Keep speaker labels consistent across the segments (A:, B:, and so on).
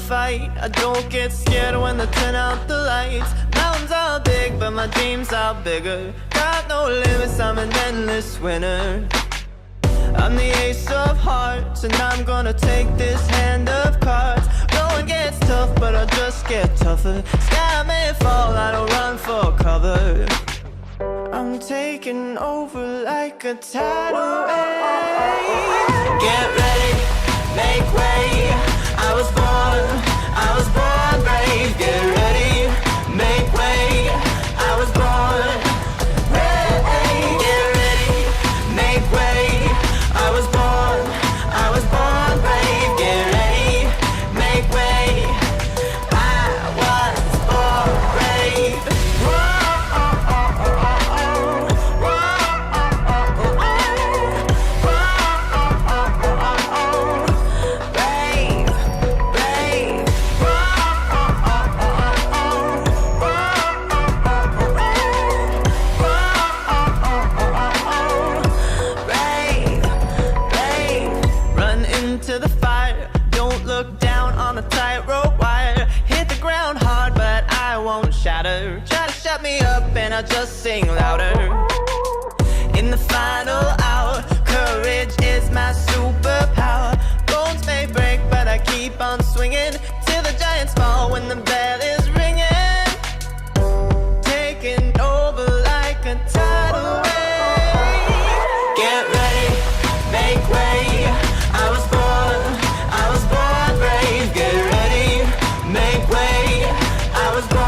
A: fight. I don't get scared when they turn out the lights. Mountains are big, but my dreams are bigger. Got no limits, I'm an endless winner. I'm the ace of hearts, and I'm gonna take this hand of cards. Going gets tough, but I just get tougher. Sky may fall, I don't run for cover. I'm taking over like a tidal wave. Get ready, make way. I was born brave. Get ready, make way. I was born brave. Get ready, make way. I was born brave. Get ready, make way. I was born brave. Try to shut me up and I'll just sing louder. In the final hour, courage is my superpower. Bones may break, but I keep on swinging till the giants fall when the bell is ringing. Taking over like a tidal wave. Get ready, make way. I was born brave. Get ready, make way. I was born.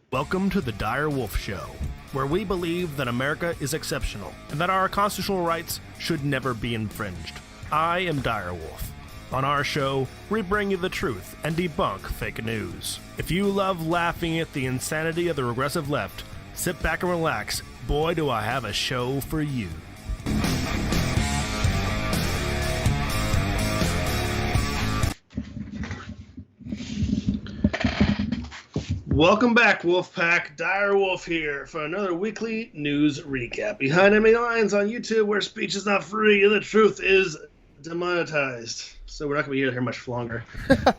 B: Welcome to the Dire Wolf Show, where we believe that America is exceptional and that our constitutional rights should never be infringed. I am Dire Wolf. On our show, we bring you the truth and debunk fake news. If you love laughing at the insanity of the regressive left, sit back and relax. Boy, do I have a show for you. Welcome back, Wolfpack. Dire Wolf here for another weekly news recap. Behind enemy lines on YouTube, where speech is not free and the truth is demonetized. So we're not going to be here much longer.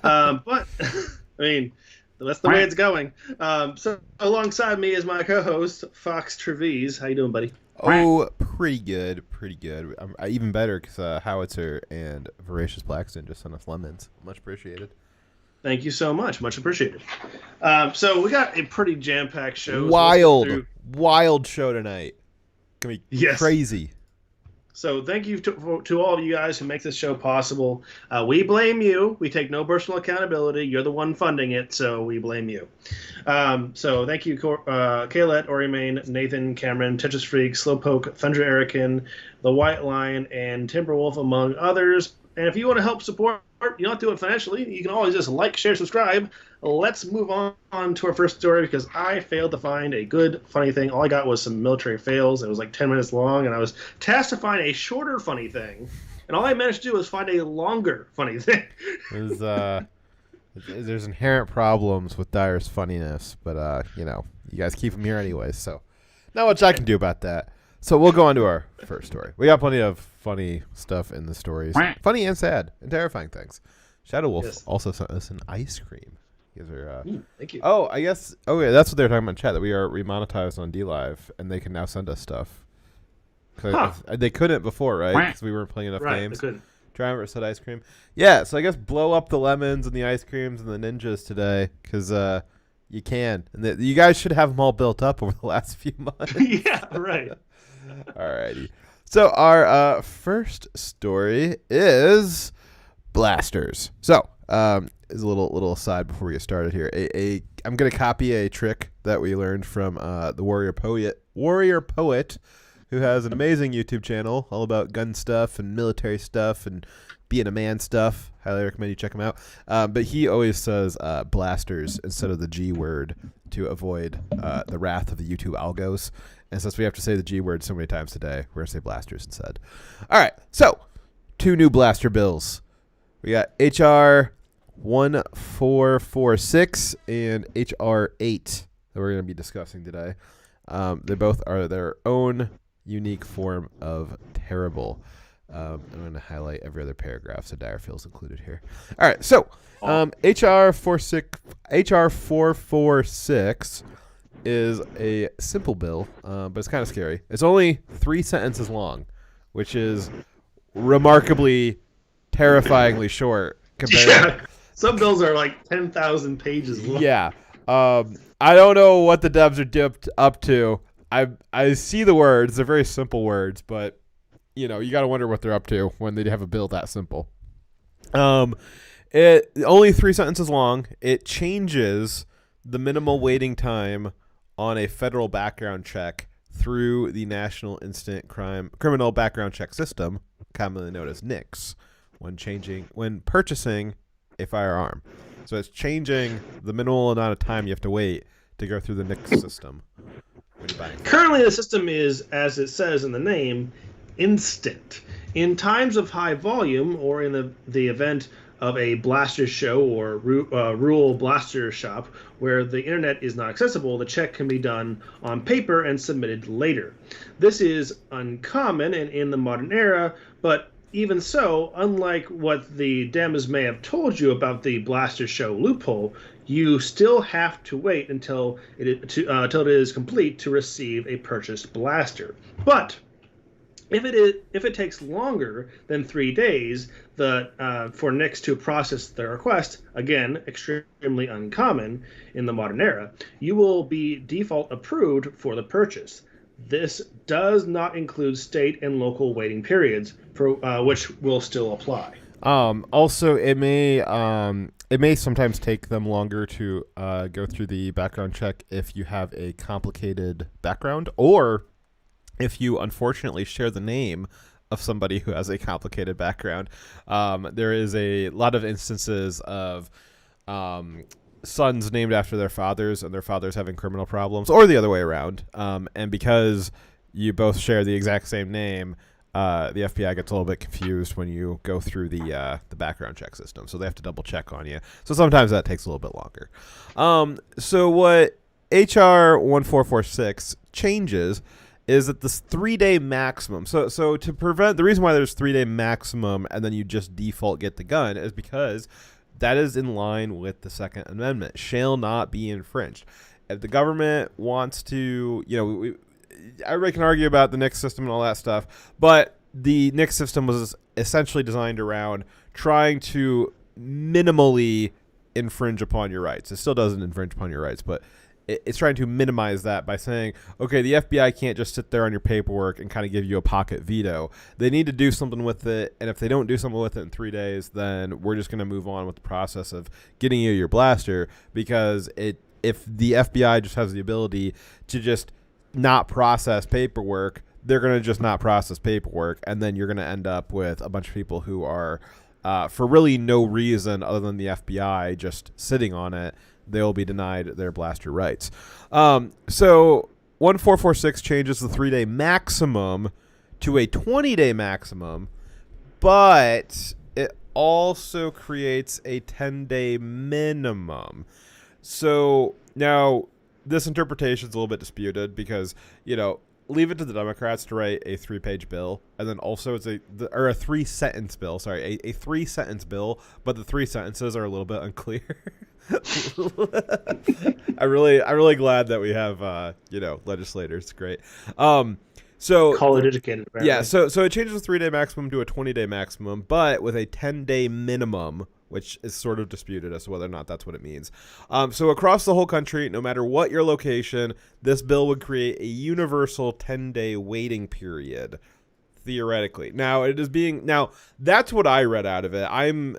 B: But, I mean, that's the way it's going. So alongside me is my co-host, Fox Trevize. How you doing, buddy?
C: Oh, pretty good. Even better because Howitzer and Voracious Blackstone just sent us lemons. Much appreciated.
B: Thank you so much. Much appreciated. So we got a pretty jam-packed show.
C: Wild show tonight. Gonna be crazy.
B: So thank you to all of you guys who make this show possible. We blame you. We take no personal accountability. You're the one funding it, so we blame you. So thank you, Kaylette, Orimain, Nathan, Cameron, Tetris Freak, Slowpoke, Thunder Erican, The White Lion, and Timberwolf, among others. And if you want to help support, you don't have to do it financially. You can always just like, share, subscribe. Let's move on to our first story because I failed to find a good, funny thing. All I got was some military fails. It was like 10 minutes long, and I was tasked to find a shorter, funny thing. And all I managed to do was find a longer, funny thing.
C: There's inherent problems with Dyer's funniness, but, you guys keep him here anyways, so not much I can do about that. So we'll go on to our first story. We got plenty of funny stuff in the stories. Funny and sad and terrifying things. Shadow Wolf also sent us an ice cream. You guys are,
B: thank you.
C: Oh, I guess. Oh, yeah, that's what they were talking about in chat, that we are remonetized on DLive, and they can now send us stuff. They couldn't before, right? Because we weren't playing enough games.
B: They couldn't.
C: Triumvirate said ice cream. Yeah, so I guess blow up the lemons and the ice creams and the ninjas today, because you can. And you guys should have them all built up over the last few months.
B: Yeah, right.
C: Alrighty. So our first story is blasters. So is a little aside before we get started here. I'm gonna copy a trick that we learned from the Warrior Poet, who has an amazing YouTube channel all about gun stuff and military stuff and being a man stuff. Highly recommend you check him out. But he always says blasters instead of the G word to avoid the wrath of the YouTube algos. And since we have to say the G word so many times today, we're going to say blasters instead. All right, so 2 new blaster bills. We got HR 1446 and HR 8 that we're going to be discussing today. They both are their own unique form of terrible. I'm going to highlight every other paragraph so Dyer feels included here. All right, so HR 446 is a simple bill, but it's kind of scary. It's only 3 sentences long, which is remarkably, terrifyingly short.
B: Yeah, some bills are like 10,000 pages long.
C: Yeah. I don't know what the devs are dipped up to. I see the words. They're very simple words, but, you got to wonder what they're up to when they have a bill that simple. It only 3 sentences long. It changes the minimal waiting time on a federal background check through the National Instant Criminal Background Check System, commonly known as NICS, when purchasing a firearm. So it's changing the minimal amount of time you have to wait to go through the NICS system when you're buying.
B: Currently, the system is, as it says in the name, instant. In times of high volume, or in the event of a blaster show or rural blaster shop where the internet is not accessible, the check can be done on paper and submitted later. This is uncommon in the modern era, but even so, unlike what the Dems may have told you about the blaster show loophole, you still have to wait until it is complete to receive a purchased blaster. But if it takes longer than 3 days for NICS to process the request, again, extremely uncommon in the modern era, you will be default approved for the purchase. This does not include state and local waiting periods, which will still apply.
C: Also, it may sometimes take them longer to go through the background check if you have a complicated background, or if you unfortunately share the name of somebody who has a complicated background. There is a lot of instances of sons named after their fathers and their fathers having criminal problems, or the other way around. And because you both share the exact same name, the FBI gets a little bit confused when you go through the background check system. So they have to double check on you. So sometimes that takes a little bit longer. So what HR 1446 changes is that this 3-day maximum. So to prevent, the reason why there's 3-day maximum and then you just default get the gun is because that is in line with the Second Amendment. Shall not be infringed. If the government wants to, everybody can argue about the NICS system and all that stuff, but the NICS system was essentially designed around trying to minimally infringe upon your rights. It still doesn't infringe upon your rights, but it's trying to minimize that by saying, okay, the FBI can't just sit there on your paperwork and kind of give you a pocket veto. They need to do something with it, and if they don't do something with it in 3 days, then we're just going to move on with the process of getting you your blaster, because if the FBI just has the ability to just not process paperwork, they're going to just not process paperwork, and then you're going to end up with a bunch of people who are, for really no reason other than the FBI just sitting on it, they'll be denied their blaster rights. So 1446 changes the 3-day maximum to a 20-day maximum, but it also creates a 10-day minimum. So now this interpretation is a little bit disputed because, leave it to the Democrats to write a 3-page bill, and then also it's a 3-sentence bill. Sorry, a 3-sentence bill, but the 3 sentences are a little bit unclear. I'm really glad that we have legislators. It's great. So
B: college educated. Apparently.
C: Yeah. So it changes the 3-day maximum to a 20-day maximum, but with a 10-day minimum, which is sort of disputed as to whether or not that's what it means. So across the whole country, no matter what your location, this bill would create a universal 10-day waiting period, theoretically. Now, that's what I read out of it. I'm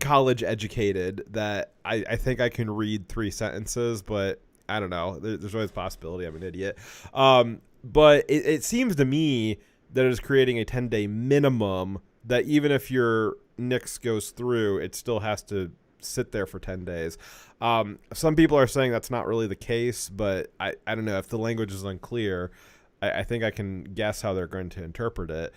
C: college educated, that I think I can read 3 sentences, but I don't know. There's always a possibility I'm an idiot. But it seems to me that it is creating a 10-day minimum that even if your NICS goes through, it still has to sit there for 10 days. Some people are saying that's not really the case, but I don't know. If the language is unclear, I think I can guess how they're going to interpret it.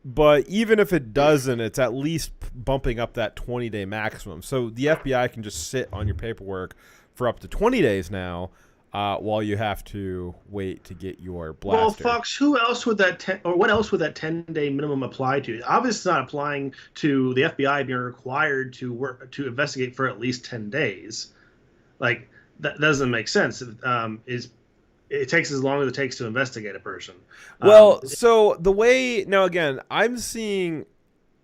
C: But even if it doesn't, it's at least bumping up that 20-day maximum. So the FBI can just sit on your paperwork for up to 20 days now, while you have to wait to get your blaster.
B: Well, Fox, who else would what else would that 10-day minimum apply to? Obviously, it's not applying to the FBI being required to investigate for at least 10 days. Like, that doesn't make sense. It takes as long as it takes to investigate a person.
C: Well, so the way, now again, I'm seeing,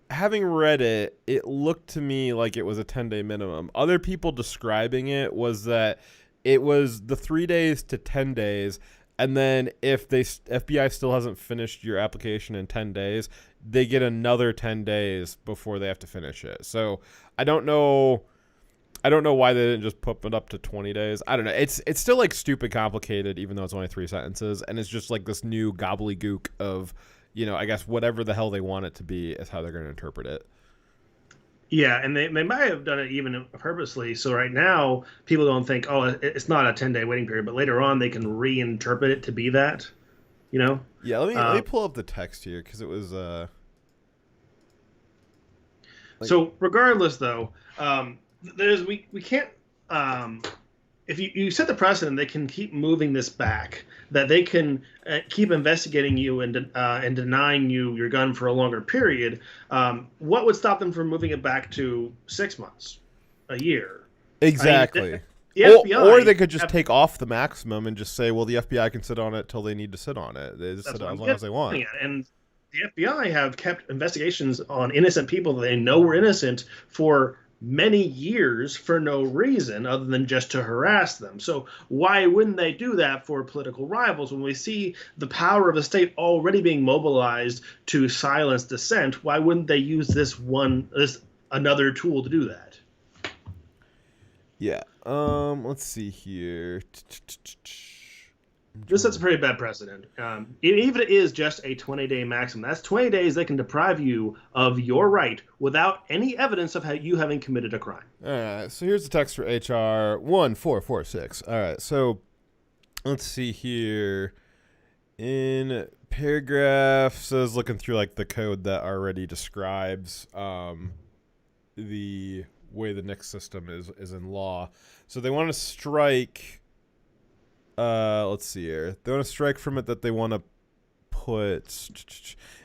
C: having read it, it looked to me like it was a 10-day minimum. Other people describing it was that it was the 3 days to 10 days, and then if the FBI still hasn't finished your application in 10 days, they get another 10 days before they have to finish it. So I don't know why they didn't just put it up to 20 days. I don't know. It's still like stupid complicated, even though it's only 3 sentences, and it's just like this new gobbledygook of, I guess whatever the hell they want it to be is how they're going to interpret it.
B: Yeah, and they might have done it even purposely. So right now, people don't think, oh, it's not a 10-day waiting period, but later on they can reinterpret it to be that, Yeah,
C: let me pull up the text here, because it was...
B: So regardless, though, we can't... if you set the precedent, they can keep moving this back, that they can keep investigating you and denying you your gun for a longer period. What would stop them from moving it back to 6 months, a year?
C: Exactly.
B: The FBI
C: or they could just take off the maximum and just say, well, the FBI can sit on it till they need to sit on it. They just sit on it as long as they want.
B: And the FBI have kept investigations on innocent people that they know were innocent for many years for no reason other than just to harass them. So why wouldn't they do that for political rivals? When we see the power of the state already being mobilized to silence dissent, why wouldn't they use this another tool to do that?
C: Yeah. Let's see here.
B: This sets a pretty bad precedent. Even if it is just a 20-day maximum, that's 20 days they can deprive you of your right without any evidence of you having committed a crime.
C: All right, so here's the text for HR 1446. All right, so let's see here. In paragraph, says looking through like the code that already describes the way the NICS system is in law. So they want to strike... let's see here. They want to strike from it that they want to put,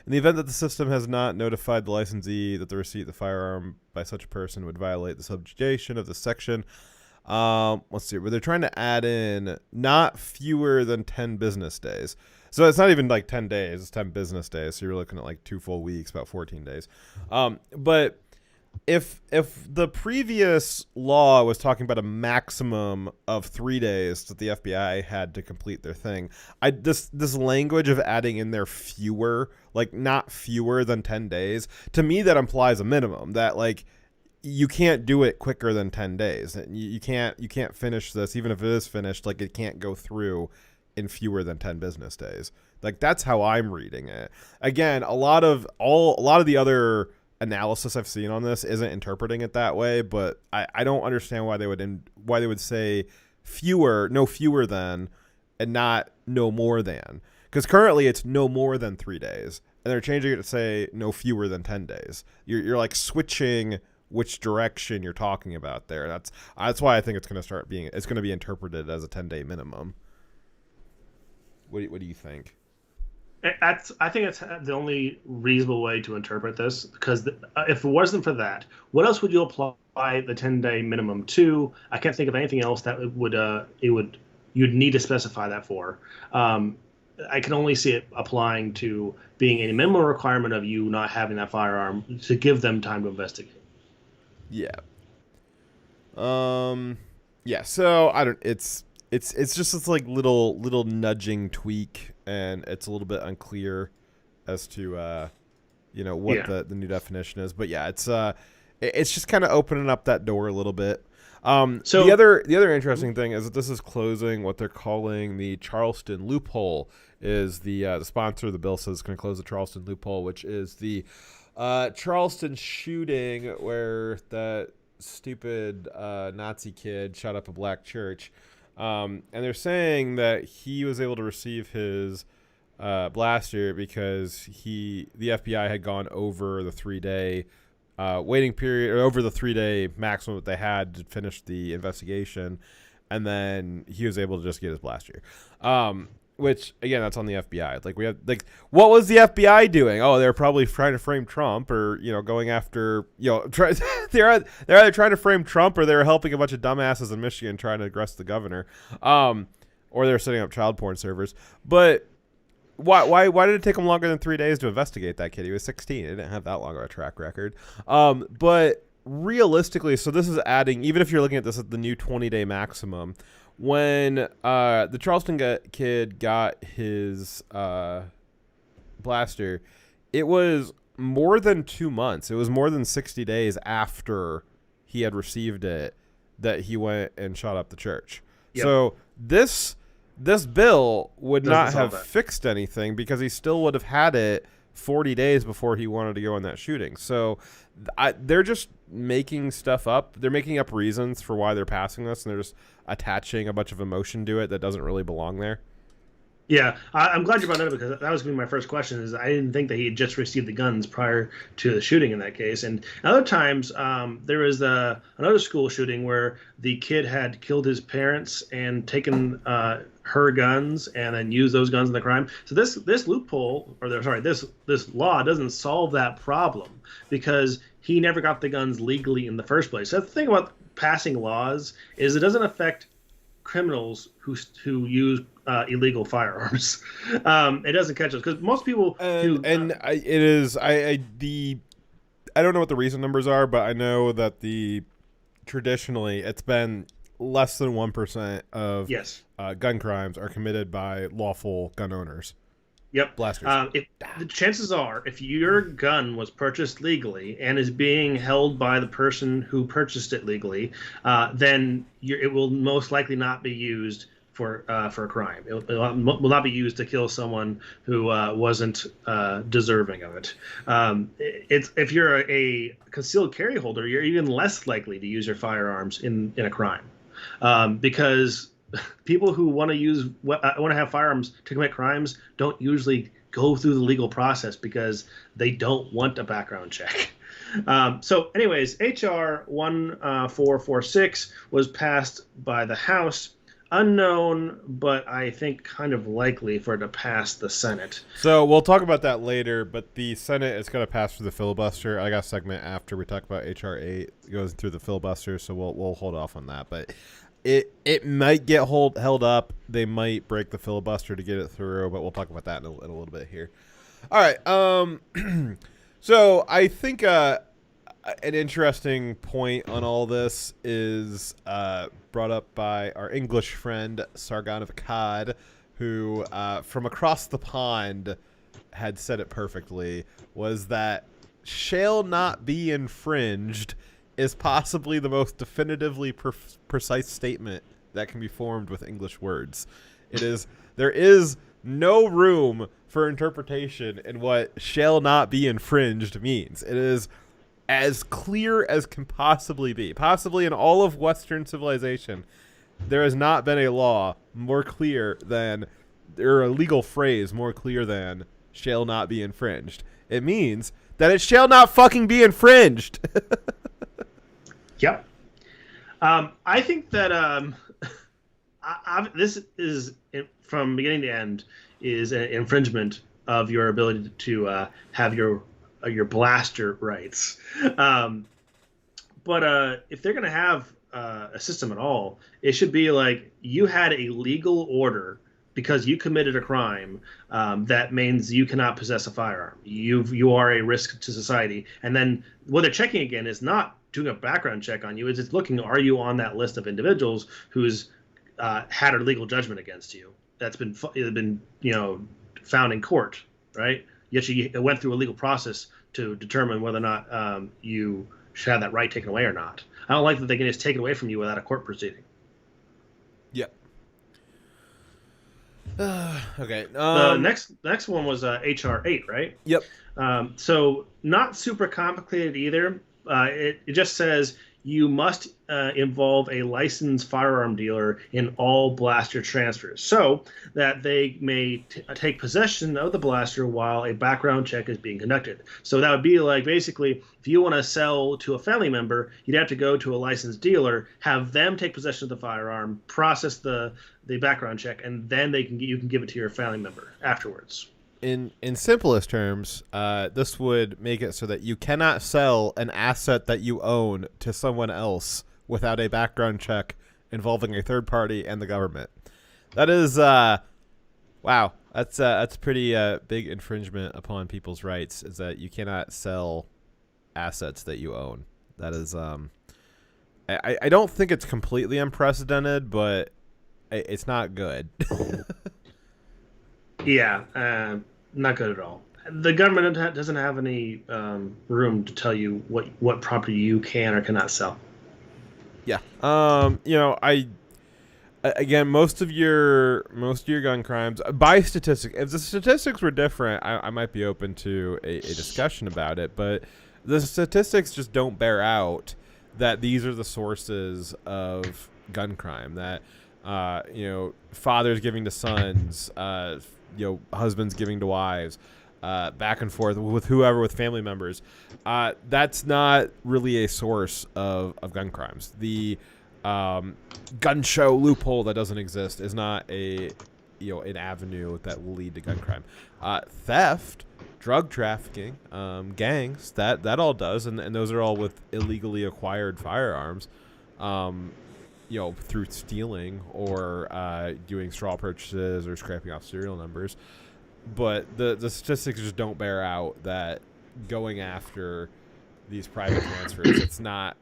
C: in the event that the system has not notified the licensee that the receipt of the firearm by such a person would violate the subjugation of the section. Let's see, where they're trying to add in not fewer than 10 business days. So it's not even like 10 days, it's 10 business days. So you're looking at like 2 full weeks, about 14 days. But if the previous law was talking about a maximum of 3 days that the FBI had to complete their thing, this language of adding in there fewer, like not fewer than 10 days, to me that implies a minimum, that like you can't do it quicker than 10 days. You can't finish this, even if it is finished, like it can't go through in fewer than 10 business days. Like that's how I'm reading it. Again, a lot of the other analysis I've seen on this isn't interpreting it that way, but I don't understand why they would say no fewer than and not no more than, because currently it's no more than 3 days and they're changing it to say no fewer than 10 days. You're like switching which direction you're talking about there. That's why I think it's going to be interpreted as a 10-day minimum. What do you think?
B: I think it's the only reasonable way to interpret this, because if it wasn't for that, what else would you apply the 10-day minimum to? I can't think of anything else that you'd need to specify that for. I can only see it applying to being a minimum requirement of you not having that firearm to give them time to investigate.
C: Yeah. Yeah. So I don't. It's just this like little nudging tweak, and it's a little bit unclear as to what the new definition is. But yeah, it's just kind of opening up that door a little bit. So the other interesting thing is that this is closing what they're calling the Charleston loophole. Is the sponsor of the bill says it's going to close the Charleston loophole, which is the Charleston shooting where that stupid Nazi kid shot up a black church. And they're saying that he was able to receive his blaster because the FBI had gone over the 3-day waiting period, or over the 3-day maximum that they had to finish the investigation, and then he was able to just get his blaster. Which again, that's on the FBI. Like what was the FBI doing? Oh, they're probably trying to frame Trump, or going after they're either trying to frame Trump, or they're helping a bunch of dumbasses in Michigan trying to arrest the governor, or they're setting up child porn servers. But why did it take them longer than 3 days to investigate that kid? He was 16. He didn't have that long of a track record. But realistically, so this is adding, even if you're looking at this at the new 20-day maximum. When the Charleston kid got his blaster, it was more than 2 months. It was more than 60 days after he had received it that he went and shot up the church. Yep. So this bill would not have fixed anything, because he still would have had it 40 days before he wanted to go in that shooting. So they're just making stuff up. They're making up reasons for why they're passing this, and they're just attaching a bunch of emotion to it that doesn't really belong there.
B: Yeah, I'm glad you brought that up, because that was going to be my first question. Is I didn't think that he had just received the guns prior to the shooting in that case. And other times, there was another school shooting where the kid had killed his parents and taken her guns and then used those guns in the crime. So this loophole, this law doesn't solve that problem, because he never got the guns legally in the first place. So the thing about passing laws is it doesn't affect criminals who use illegal firearms. It doesn't catch us, because most people
C: I don't know what the recent numbers are, but I know that traditionally it's been less than 1% of gun crimes are committed by lawful gun owners.
B: Yep.
C: Blasters.
B: The chances are, if your gun was purchased legally and is being held by the person who purchased it legally, then it will most likely not be used for a crime. It will not be used to kill someone who wasn't deserving of it. If you're a concealed carry holder, you're even less likely to use your firearms in a crime, because people who want to have firearms to commit crimes don't usually go through the legal process, because they don't want a background check. So anyways, HR 1446 was passed by the House. Unknown, but I think kind of likely for it to pass the Senate.
C: So we'll talk about that later, but the Senate is going to pass through the filibuster. I got a segment after we talk about HR 8. It goes through the filibuster, so we'll hold off on that. But it might get held up. They might break the filibuster to get it through, but we'll talk about that in a little bit here. All right. So I think an interesting point on all this is brought up by our English friend Sargon of Akkad, who from across the pond had said it perfectly, was that shall not be infringed is possibly the most definitively precise statement that can be formed with English words. There is no room for interpretation in what shall not be infringed means. It is as clear as can possibly be. Possibly in all of Western civilization, there has not been a law more clear than, or a legal phrase more clear than, shall not be infringed. It means that it shall not fucking be infringed.
B: Yep. I think that this is, from beginning to end, is an infringement of your ability to have your blaster rights. But if they're going to have a system at all, it should be like you had a legal order because you committed a crime. That means you cannot possess a firearm. You are a risk to society. And then what they're checking again is not doing a background check on you. It's looking, are you on that list of individuals who's had a legal judgment against you that's been found in court, right? You actually went through a legal process to determine whether or not you should have that right taken away or not. I don't like that they can just take it away from you without a court proceeding.
C: Yep. Okay.
B: The next one was HR 8, right?
C: Yep.
B: So not super complicated either. It just says you must involve a licensed firearm dealer in all blaster transfers so that they may take possession of the blaster while a background check is being conducted. So that would be like, basically, if you want to sell to a family member, you'd have to go to a licensed dealer, have them take possession of the firearm, process the background check, and then you can give it to your family member afterwards.
C: In simplest terms, this would make it so that you cannot sell an asset that you own to someone else without a background check involving a third party and the government. That is, wow, that's pretty big infringement upon people's rights. Is that you cannot sell assets that you own. That is, I don't think it's completely unprecedented, but it's not good.
B: Yeah, not good at all. The government doesn't have any room to tell you what property you can or cannot sell.
C: Yeah. Again, most of your gun crimes, by statistics, if the statistics were different, I might be open to a discussion about it. But the statistics just don't bear out that these are the sources of gun crime. That fathers giving to sons, husbands giving to wives, back and forth with whoever, with family members. That's not really a source of gun crimes. The gun show loophole that doesn't exist is not an avenue that will lead to gun crime. Theft, drug trafficking, gangs, that all does, and those are all with illegally acquired firearms. Through stealing or doing straw purchases or scraping off serial numbers. But the statistics just don't bear out that going after these private transfers, that's not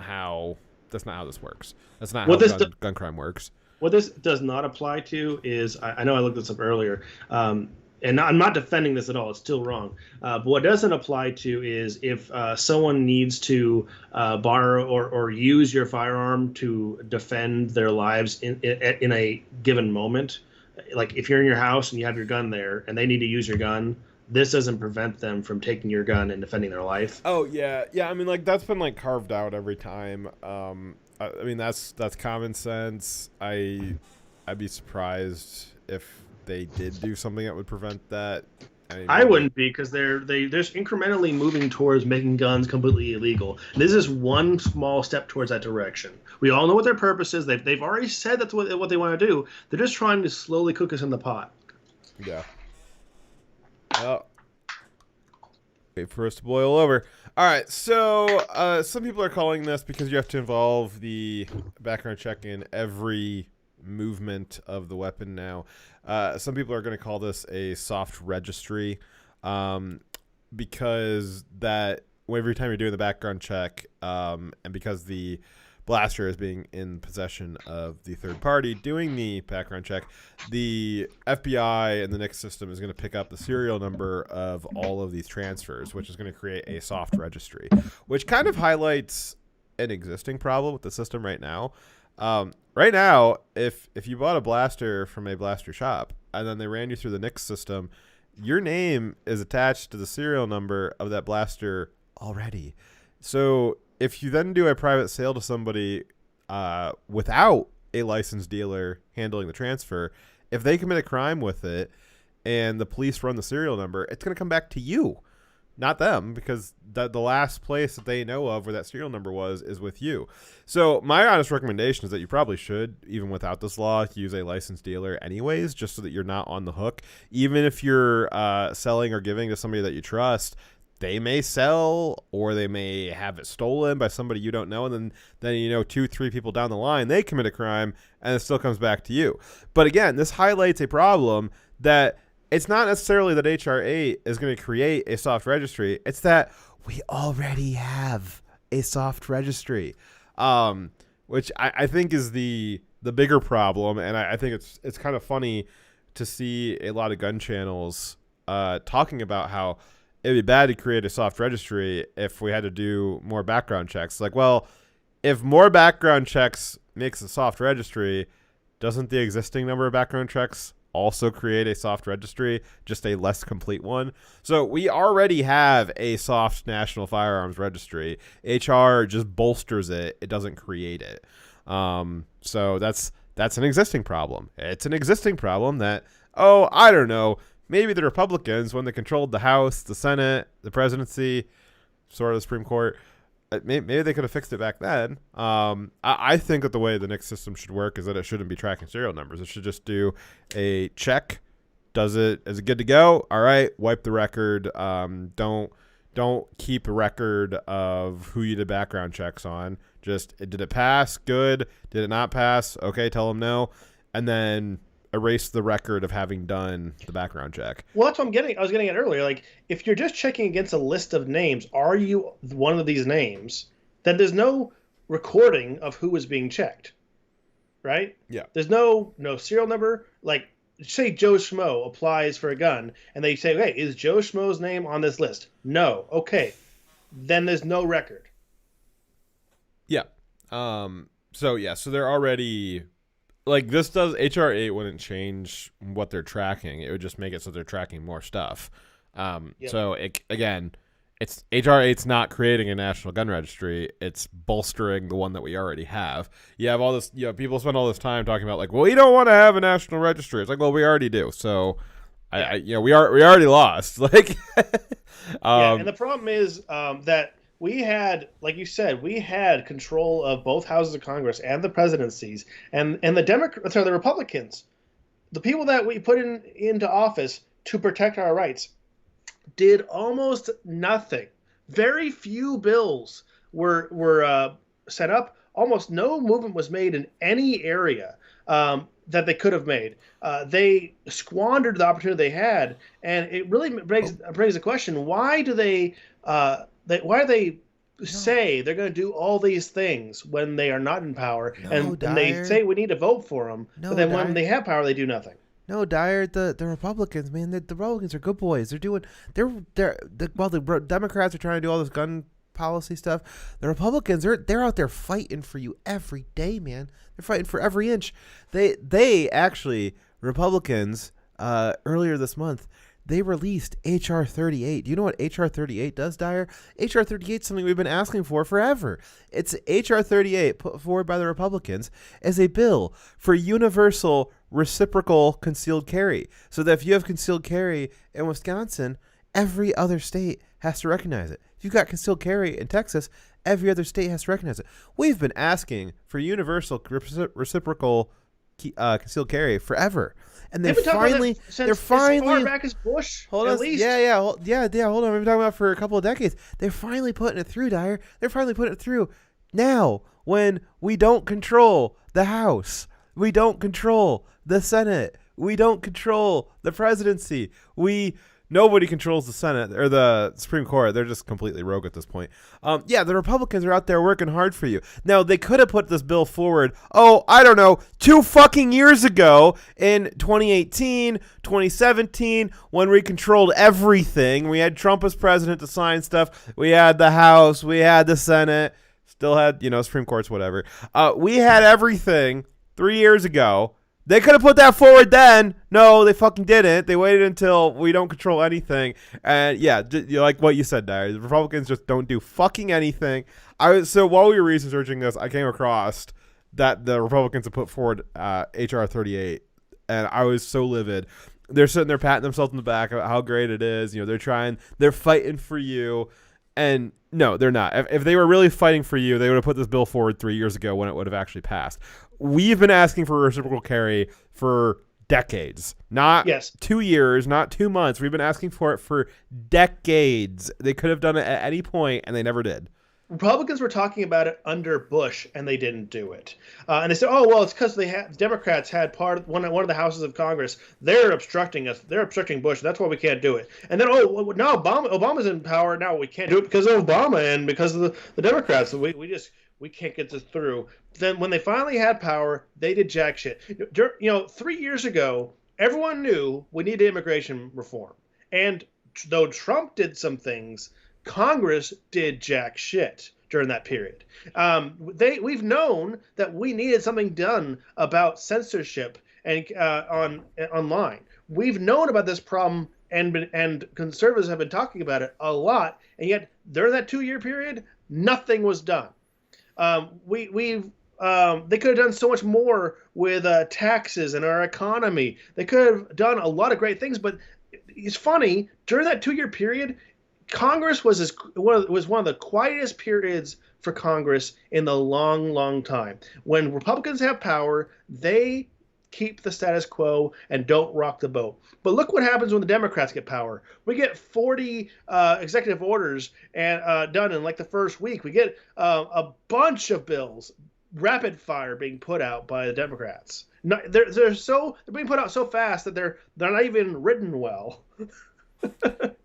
C: how this works. That's not how gun crime works.
B: What this does not apply to is, I know I looked this up earlier, and I'm not defending this at all. It's still wrong. But what doesn't apply to is if someone needs to borrow or use your firearm to defend their lives in a given moment. Like if you're in your house and you have your gun there and they need to use your gun, this doesn't prevent them from taking your gun and defending their life.
C: Oh, yeah. Yeah, I mean, like, that's been, like, carved out every time. I mean, that's common sense. I'd be surprised if they did do something that would prevent that.
B: I wouldn't be, because they're just incrementally moving towards making guns completely illegal. And this is one small step towards that direction. We all know what their purpose is. They've already said that's what they want to do. They're just trying to slowly cook us in the pot.
C: Yeah. Well, wait for us to boil over. All right, so some people are calling this, because you have to involve the background check in every movement of the weapon now. Some people are going to call this a soft registry, because that every time you're doing the background check, and because the blaster is being in possession of the third party doing the background check, the FBI and the NICS system is going to pick up the serial number of all of these transfers, which is going to create a soft registry, which kind of highlights an existing problem with the system right now. Right now, if you bought a blaster from a blaster shop and then they ran you through the NICS system, your name is attached to the serial number of that blaster already. So if you then do a private sale to somebody without a licensed dealer handling the transfer, if they commit a crime with it and the police run the serial number, it's going to come back to you, not them, because the last place that they know of where that serial number is with you. So my honest recommendation is that you probably should, even without this law, use a licensed dealer anyways, just so that you're not on the hook. Even if you're selling or giving to somebody that you trust, they may sell or they may have it stolen by somebody you don't know, and then 2-3 people down the line, they commit a crime and it still comes back to you. But again, this highlights a problem that it's not necessarily that HR 8 is going to create a soft registry. It's that we already have a soft registry, which I think is the bigger problem. And I think it's kind of funny to see a lot of gun channels talking about how it'd be bad to create a soft registry if we had to do more background checks. Like, well, if more background checks makes a soft registry, doesn't the existing number of background checks also create a soft registry, just a less complete one? So we already have a soft national firearms registry. HR just bolsters it. It doesn't create it. So that's an existing problem. It's an existing problem that, I don't know, maybe the Republicans, when they controlled the House, the Senate, the presidency, sort of the Supreme Court, maybe they could have fixed it back then. I think that the way the NICS system should work is that it shouldn't be tracking serial numbers. It should just do a check. Is it good to go? All right, wipe the record. Don't keep a record of who you did background checks on. Just, did it pass? Good. Did it not pass? Okay, tell them no. And then erase the record of having done the background check.
B: Well, that's what I was getting at earlier. Like, if you're just checking against a list of names, are you one of these names? Then there's no recording of who is being checked, right?
C: Yeah.
B: There's no serial number. Like, say Joe Schmo applies for a gun, and they say, "Hey, is Joe Schmo's name on this list?" No. Okay. Then there's no record.
C: Yeah. So they're already, like, this does, HR 8 wouldn't change what they're tracking. It would just make it so they're tracking more stuff. So it's HR 8's not creating a national gun registry. It's bolstering the one that we already have. You have all this, people spend all this time talking about, like, well, you don't want to have a national registry. It's like, well, we already do. So we already lost. Like,
B: and the problem is that we had, like you said, we had control of both houses of Congress and the presidencies, and the Republicans, the people that we put into office to protect our rights, did almost nothing. Very few bills were set up. Almost no movement was made in any area that they could have made. They squandered the opportunity they had, and it really brings the question: why do they say they're going to do all these things when they are not in power, and they say we need to vote for them, but then when they have power, they do nothing?
D: No, Dyer, the Republicans, man, the Republicans are good boys. While the Democrats are trying to do all this gun policy stuff, the Republicans, they're out there fighting for you every day, man. They're fighting for every inch. They actually, Republicans, earlier this month, they released H.R. 38. Do you know what H.R. 38 does, Dyer? H.R. 38 is something we've been asking for forever. It's H.R. 38 put forward by the Republicans as a bill for universal reciprocal concealed carry. So that if you have concealed carry in Wisconsin, every other state has to recognize it. If you've got concealed carry in Texas, every other state has to recognize it. We've been asking for universal reciprocal concealed carry forever. And they're finally
B: as far back as Bush.
D: Hold on.
B: Least.
D: Yeah. Hold on. We've been talking about it for a couple of decades. They're finally putting it through, Dyer. They're finally putting it through now when we don't control the House. We don't control the Senate. We don't control the presidency. We Nobody controls the Senate or the Supreme Court. They're just completely rogue at this point. Yeah, the Republicans are out there working hard for you. Now, they could have put this bill forward, I don't know, 2 fucking years ago in 2018, 2017, when we controlled everything. We had Trump as president to sign stuff. We had the House. We had the Senate. Still had, Supreme Courts, whatever. We had everything 3 years ago. They could have put that forward then. No, they fucking didn't. They waited until we don't control anything. And yeah, like what you said, Dyer, the Republicans just don't do fucking anything. So while we were researching this, I came across that the Republicans have put forward HR 38, and I was so livid. They're sitting there patting themselves on the back about how great it is. They're fighting for you. And no, they're not. If they were really fighting for you, they would have put this bill forward 3 years ago when it would have actually passed. We've been asking for reciprocal carry for decades, not 2 years, not 2 months. We've been asking for it for decades. They could have done it at any point, and they never did.
B: Republicans were talking about it under Bush, and they didn't do it. And they said, "Oh, well, it's because Democrats had one of the houses of Congress. They're obstructing us. They're obstructing Bush. That's why we can't do it." And then, now Obama's in power. Now we can't do it because of Obama and because of the Democrats. So we can't get this through. Then when they finally had power, they did jack shit. 3 years ago, everyone knew we needed immigration reform, and though Trump did some things, Congress did jack shit during that period. We've known that we needed something done about censorship and online. We've known about this problem, and conservatives have been talking about it a lot, and yet during that 2 year period, nothing was done. They could have done so much more with taxes and our economy. They could have done a lot of great things, but it's funny, during that 2 year period, Congress was one of the quietest periods for Congress in the long, long time. When Republicans have power, they keep the status quo and don't rock the boat. But look what happens when the Democrats get power. We get 40 executive orders and done in like the first week. We get a bunch of bills, rapid fire, being put out by the Democrats. They're being put out so fast that they're not even written well.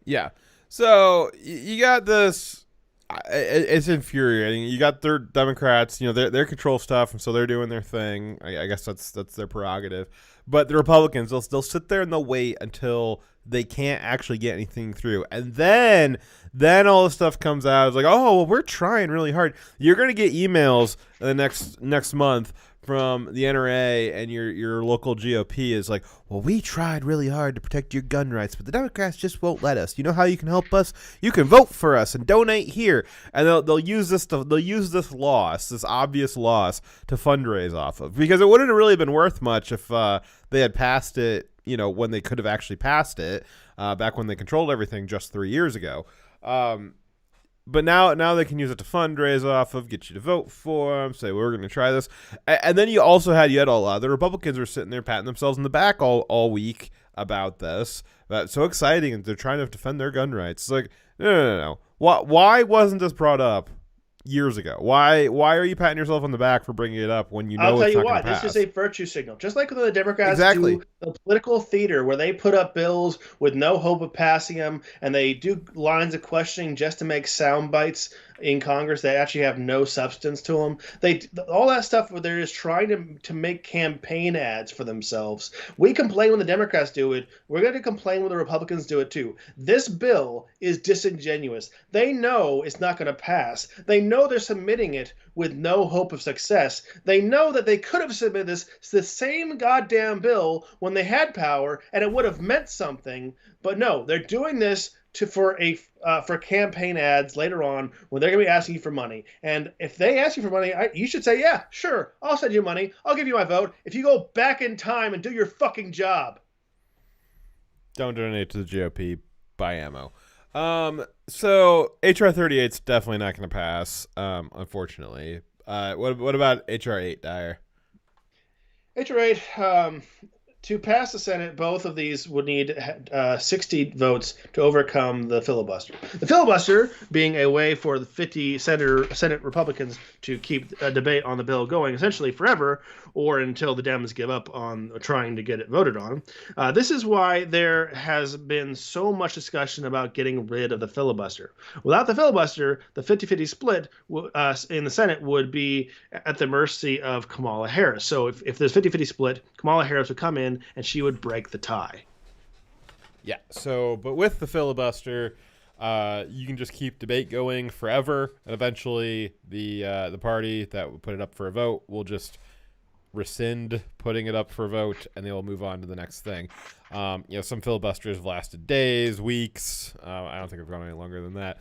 C: Yeah. So you got this. It's infuriating. You got their Democrats, their control stuff, and so they're doing their thing. I guess that's their prerogative. But the Republicans, they'll sit there and they'll wait until they can't actually get anything through, and then all this stuff comes out. It's like, oh, well, we're trying really hard. You're gonna get emails in the next month from the NRA, and your local GOP is like, well, we tried really hard to protect your gun rights, but the Democrats just won't let us. You know how you can help us? You can vote for us and donate here. And they'll use this loss, this obvious loss, to fundraise off of, because it wouldn't have really been worth much if they had passed it, when they could have actually passed it back when they controlled everything just 3 years ago. But now they can use it to fundraise off of, get you to vote for them, say, we're going to try this. And then you had a lot of the Republicans were sitting there patting themselves in the back all week about this. That's so exciting, and they're trying to defend their gun rights. It's like, no. Why wasn't this brought up years ago? Why are you patting yourself on the back for bringing it up when you know
B: I'll tell
C: it's
B: you
C: not
B: what,
C: going to pass?
B: this is a virtue signal. Just like when the Democrats
C: Exactly.
B: do the political theater where they put up bills with no hope of passing them, and they do lines of questioning just to make sound bites in Congress that actually have no substance to them. All that stuff where they're just trying to make campaign ads for themselves. We complain when the Democrats do it. We're going to complain when the Republicans do it too. This bill is disingenuous. They know it's not going to pass. They know they're submitting it with no hope of success. They know that they could have submitted the same goddamn bill when they had power, and it would have meant something. But no, they're doing this for campaign ads later on when they're going to be asking you for money. And if they ask you for money, you should say, yeah, sure, I'll send you money. I'll give you my vote if you go back in time and do your fucking job.
C: Don't donate to the GOP. Buy ammo. So HR 38 is definitely not going to pass, unfortunately. What about HR 8, Dyer?
B: HR 8, To pass the Senate, both of these would need 60 votes to overcome the filibuster. The filibuster being a way for the 50 Senate Republicans to keep a debate on the bill going essentially forever, or until the Dems give up on trying to get it voted on. This is why there has been so much discussion about getting rid of the filibuster. Without the filibuster, the 50-50 split in the Senate would be at the mercy of Kamala Harris. So if there's 50-50 split, Kamala Harris would come in and she would break the tie.
C: Yeah. So, but with the filibuster, you can just keep debate going forever, and eventually the party that would put it up for a vote will just rescind putting it up for a vote, and they will move on to the next thing. Some filibusters have lasted days, weeks. I don't think I've gone any longer than that.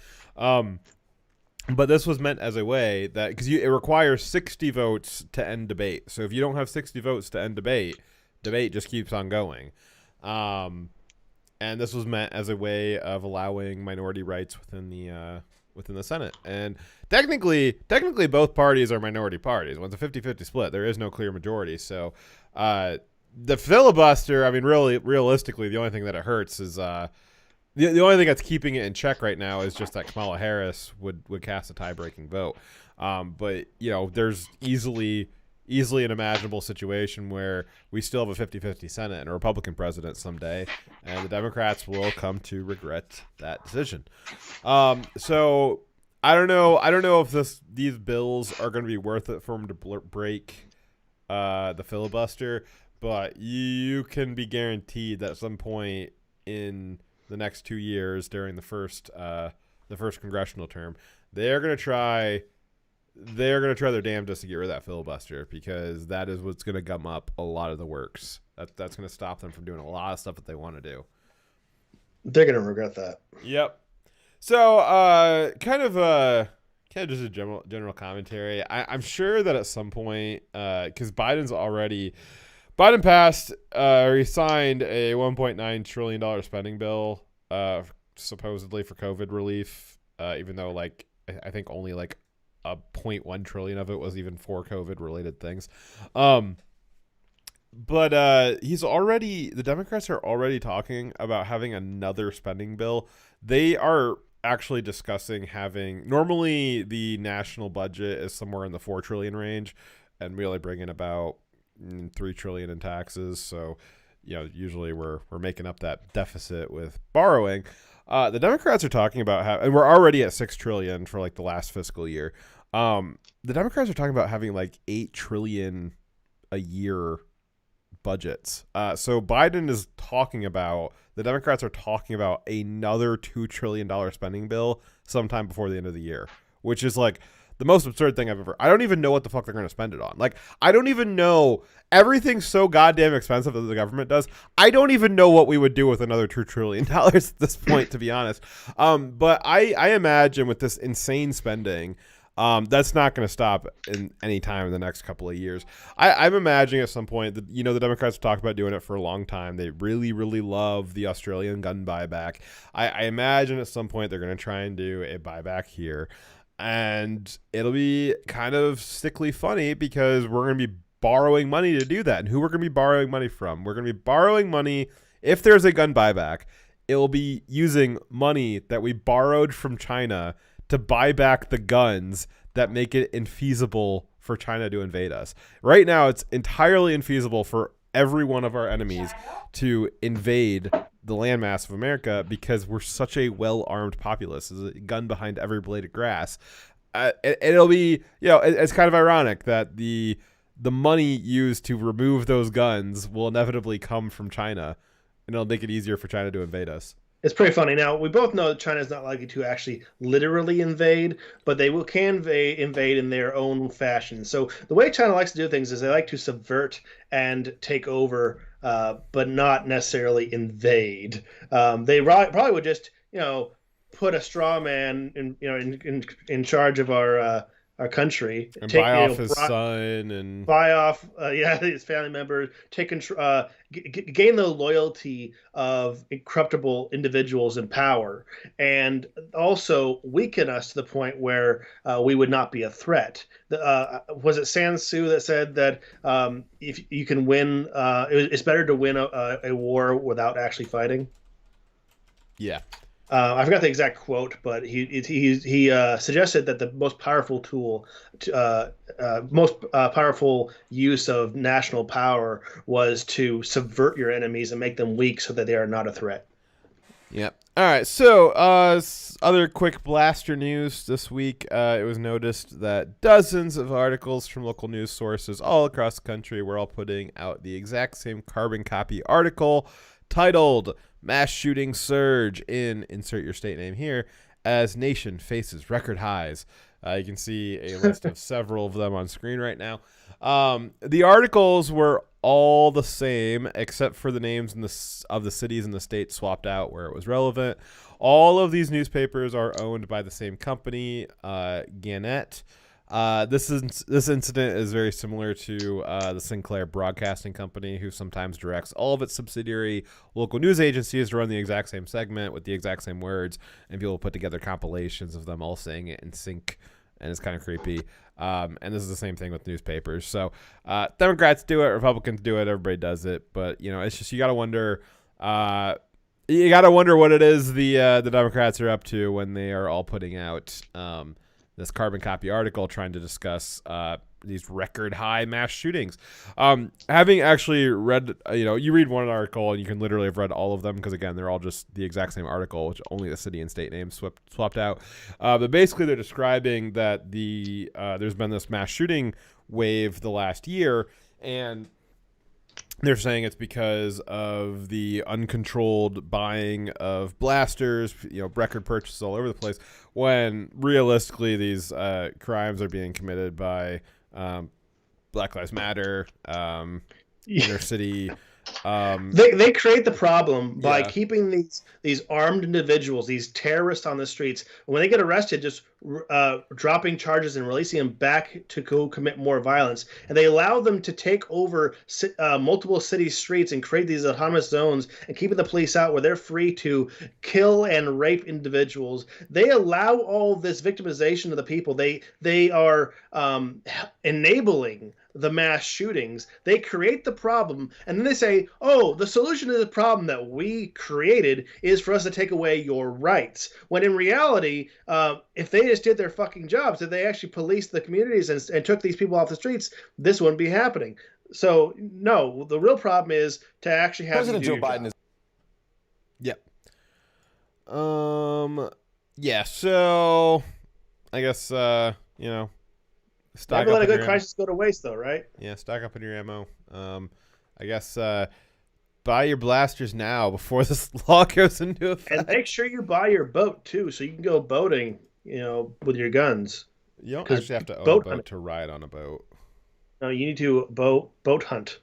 C: But this was meant as a way that, because it requires 60 votes to end debate. So if you don't have 60 votes to end debate just keeps on going. And this was meant as a way of allowing minority rights within the Senate. And technically both parties are minority parties. When it's a 50-50 split, there is no clear majority. So the filibuster, I mean, really, realistically, the only thing that it hurts is the only thing that's keeping it in check right now is just that Kamala Harris would cast a tie-breaking vote. But, there's easily an imaginable situation where we still have a 50-50 Senate and a Republican president someday, and the Democrats will come to regret that decision. So I don't know if these bills are going to be worth it for them to break the filibuster, but you can be guaranteed that at some point in the next 2 years during the first congressional term, they're going to try their damnedest to get rid of that filibuster, because that is what's going to gum up a lot of the works. That's going to stop them from doing a lot of stuff that they want to do.
B: They're going to regret that.
C: Yep. So, kind of just a general commentary. I'm sure that at some point, because Biden passed or he signed a $1.9 trillion spending bill, supposedly for COVID relief, even though I think only a 0.1 trillion of it was even for COVID related things. But the Democrats are already talking about having another spending bill. They are actually discussing normally the national budget is somewhere in the 4 trillion range, and we only bring in about 3 trillion in taxes. So, usually we're making up that deficit with borrowing. The Democrats are talking about and we're already at 6 trillion for the last fiscal year. The Democrats are talking about having 8 trillion a year budgets. So Biden is the Democrats are talking about another $2 trillion spending bill sometime before the end of the year, which is the most absurd thing I don't even know what the fuck they're going to spend it on. I don't even know. Everything's so goddamn expensive that the government does. I don't even know what we would do with another $2 trillion at this point, to be honest. But I imagine with this insane spending, that's not going to stop in any time in the next couple of years. I'm imagining at some point that, the Democrats have talked about doing it for a long time. They really, really love the Australian gun buyback. I imagine at some point they're going to try and do a buyback here. And it'll be kind of sickly funny because we're going to be borrowing money to do that. And who we're going to be borrowing money from? We're going to be borrowing money. If there's a gun buyback, it will be using money that we borrowed from China to buy back the guns that make it infeasible for China to invade us. Right now, it's entirely infeasible for every one of our enemies to invade the landmass of America because we're such a well-armed populace. There's a gun behind every blade of grass. It'll be, it's kind of ironic that the money used to remove those guns will inevitably come from China, and it'll make it easier for China to invade us.
B: It's pretty funny. Now, we both know that China is not likely to actually literally invade, but they can invade in their own fashion. So the way China likes to do things is they like to subvert and take over, but not necessarily invade. They probably would just, put a straw man in charge of our our country,
C: And buy off his
B: bri-
C: son and
B: buy off, his family members, take control, gain the loyalty of incorruptible individuals in power, and also weaken us to the point where we would not be a threat. Was it San Tzu that said that if you can win, it's better to win a war without actually fighting?
C: yeah.
B: I forgot the exact quote, but he suggested that the most powerful tool, most powerful use of national power was to subvert your enemies and make them weak so that they are not a threat.
C: Yep. All right. So, other quick blaster news this week. It was noticed that dozens of articles from local news sources all across the country were all putting out the exact same carbon copy article titled "Mass Shooting Surge in insert your state name here as nation faces record highs." You can see a list of several of them on screen right now. The articles were all the same except for the names of the cities and the states swapped out where it was relevant. All of these newspapers are owned by the same company, Gannett. This incident is very similar to the Sinclair Broadcasting Company, who sometimes directs all of its subsidiary local news agencies to run the exact same segment with the exact same words, and people put together compilations of them all saying it in sync, and it's kind of creepy. And this is the same thing with newspapers. So Democrats do it, Republicans do it, everybody does it, but it's just you got to wonder. You got to wonder what it is the Democrats are up to when they are all putting out this carbon copy article trying to discuss these record high mass shootings. Having actually read, you read one article and you can literally have read all of them because, again, they're all just the exact same article, which only the city and state names swapped out. But basically they're describing that there's been this mass shooting wave the last year, and they're saying it's because of the uncontrolled buying of blasters, record purchases all over the place, when realistically these crimes are being committed by Black Lives Matter, inner city.
B: They create the problem by keeping these armed individuals, these terrorists on the streets. When they get arrested, just dropping charges and releasing them back to go commit more violence. And they allow them to take over multiple city streets and create these autonomous zones and keeping the police out where they're free to kill and rape individuals. They allow all this victimization of the people. They are enabling the mass shootings. They create the problem, and then they say, oh, the solution to the problem that we created is for us to take away your rights. When in reality, if they just did their fucking jobs, if they actually policed the communities and took these people off the streets, this wouldn't be happening. So, no, the real problem is to actually have
E: President Joe Biden is.
C: Yep. Yeah, so I guess,
B: Never let a good crisis go to waste, though, right?
C: Yeah, stock up on your ammo. I guess buy your blasters now before this law goes into effect.
B: And make sure you buy your boat, too, so you can go boating, with your guns.
C: You don't actually have to own a boat to ride on a boat.
B: No, you need to boat hunt.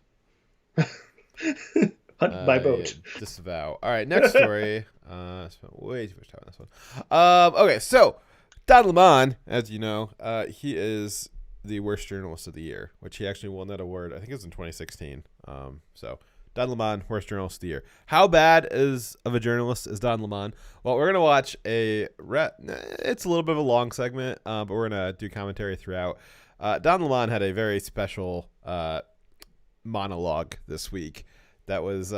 B: Hunt by boat.
C: Yeah, disavow. All right, next story. I spent way too much time on this one. Okay, so Don Lemon, as you know, he is the worst journalist of the year, which he actually won that award. I think it was in 2016. So Don Lemon, worst journalist of the year. How bad of a journalist is Don Lemon? Well, we're gonna watch it's a little bit of a long segment, but we're gonna do commentary throughout. Don Lemon had a very special monologue this week that was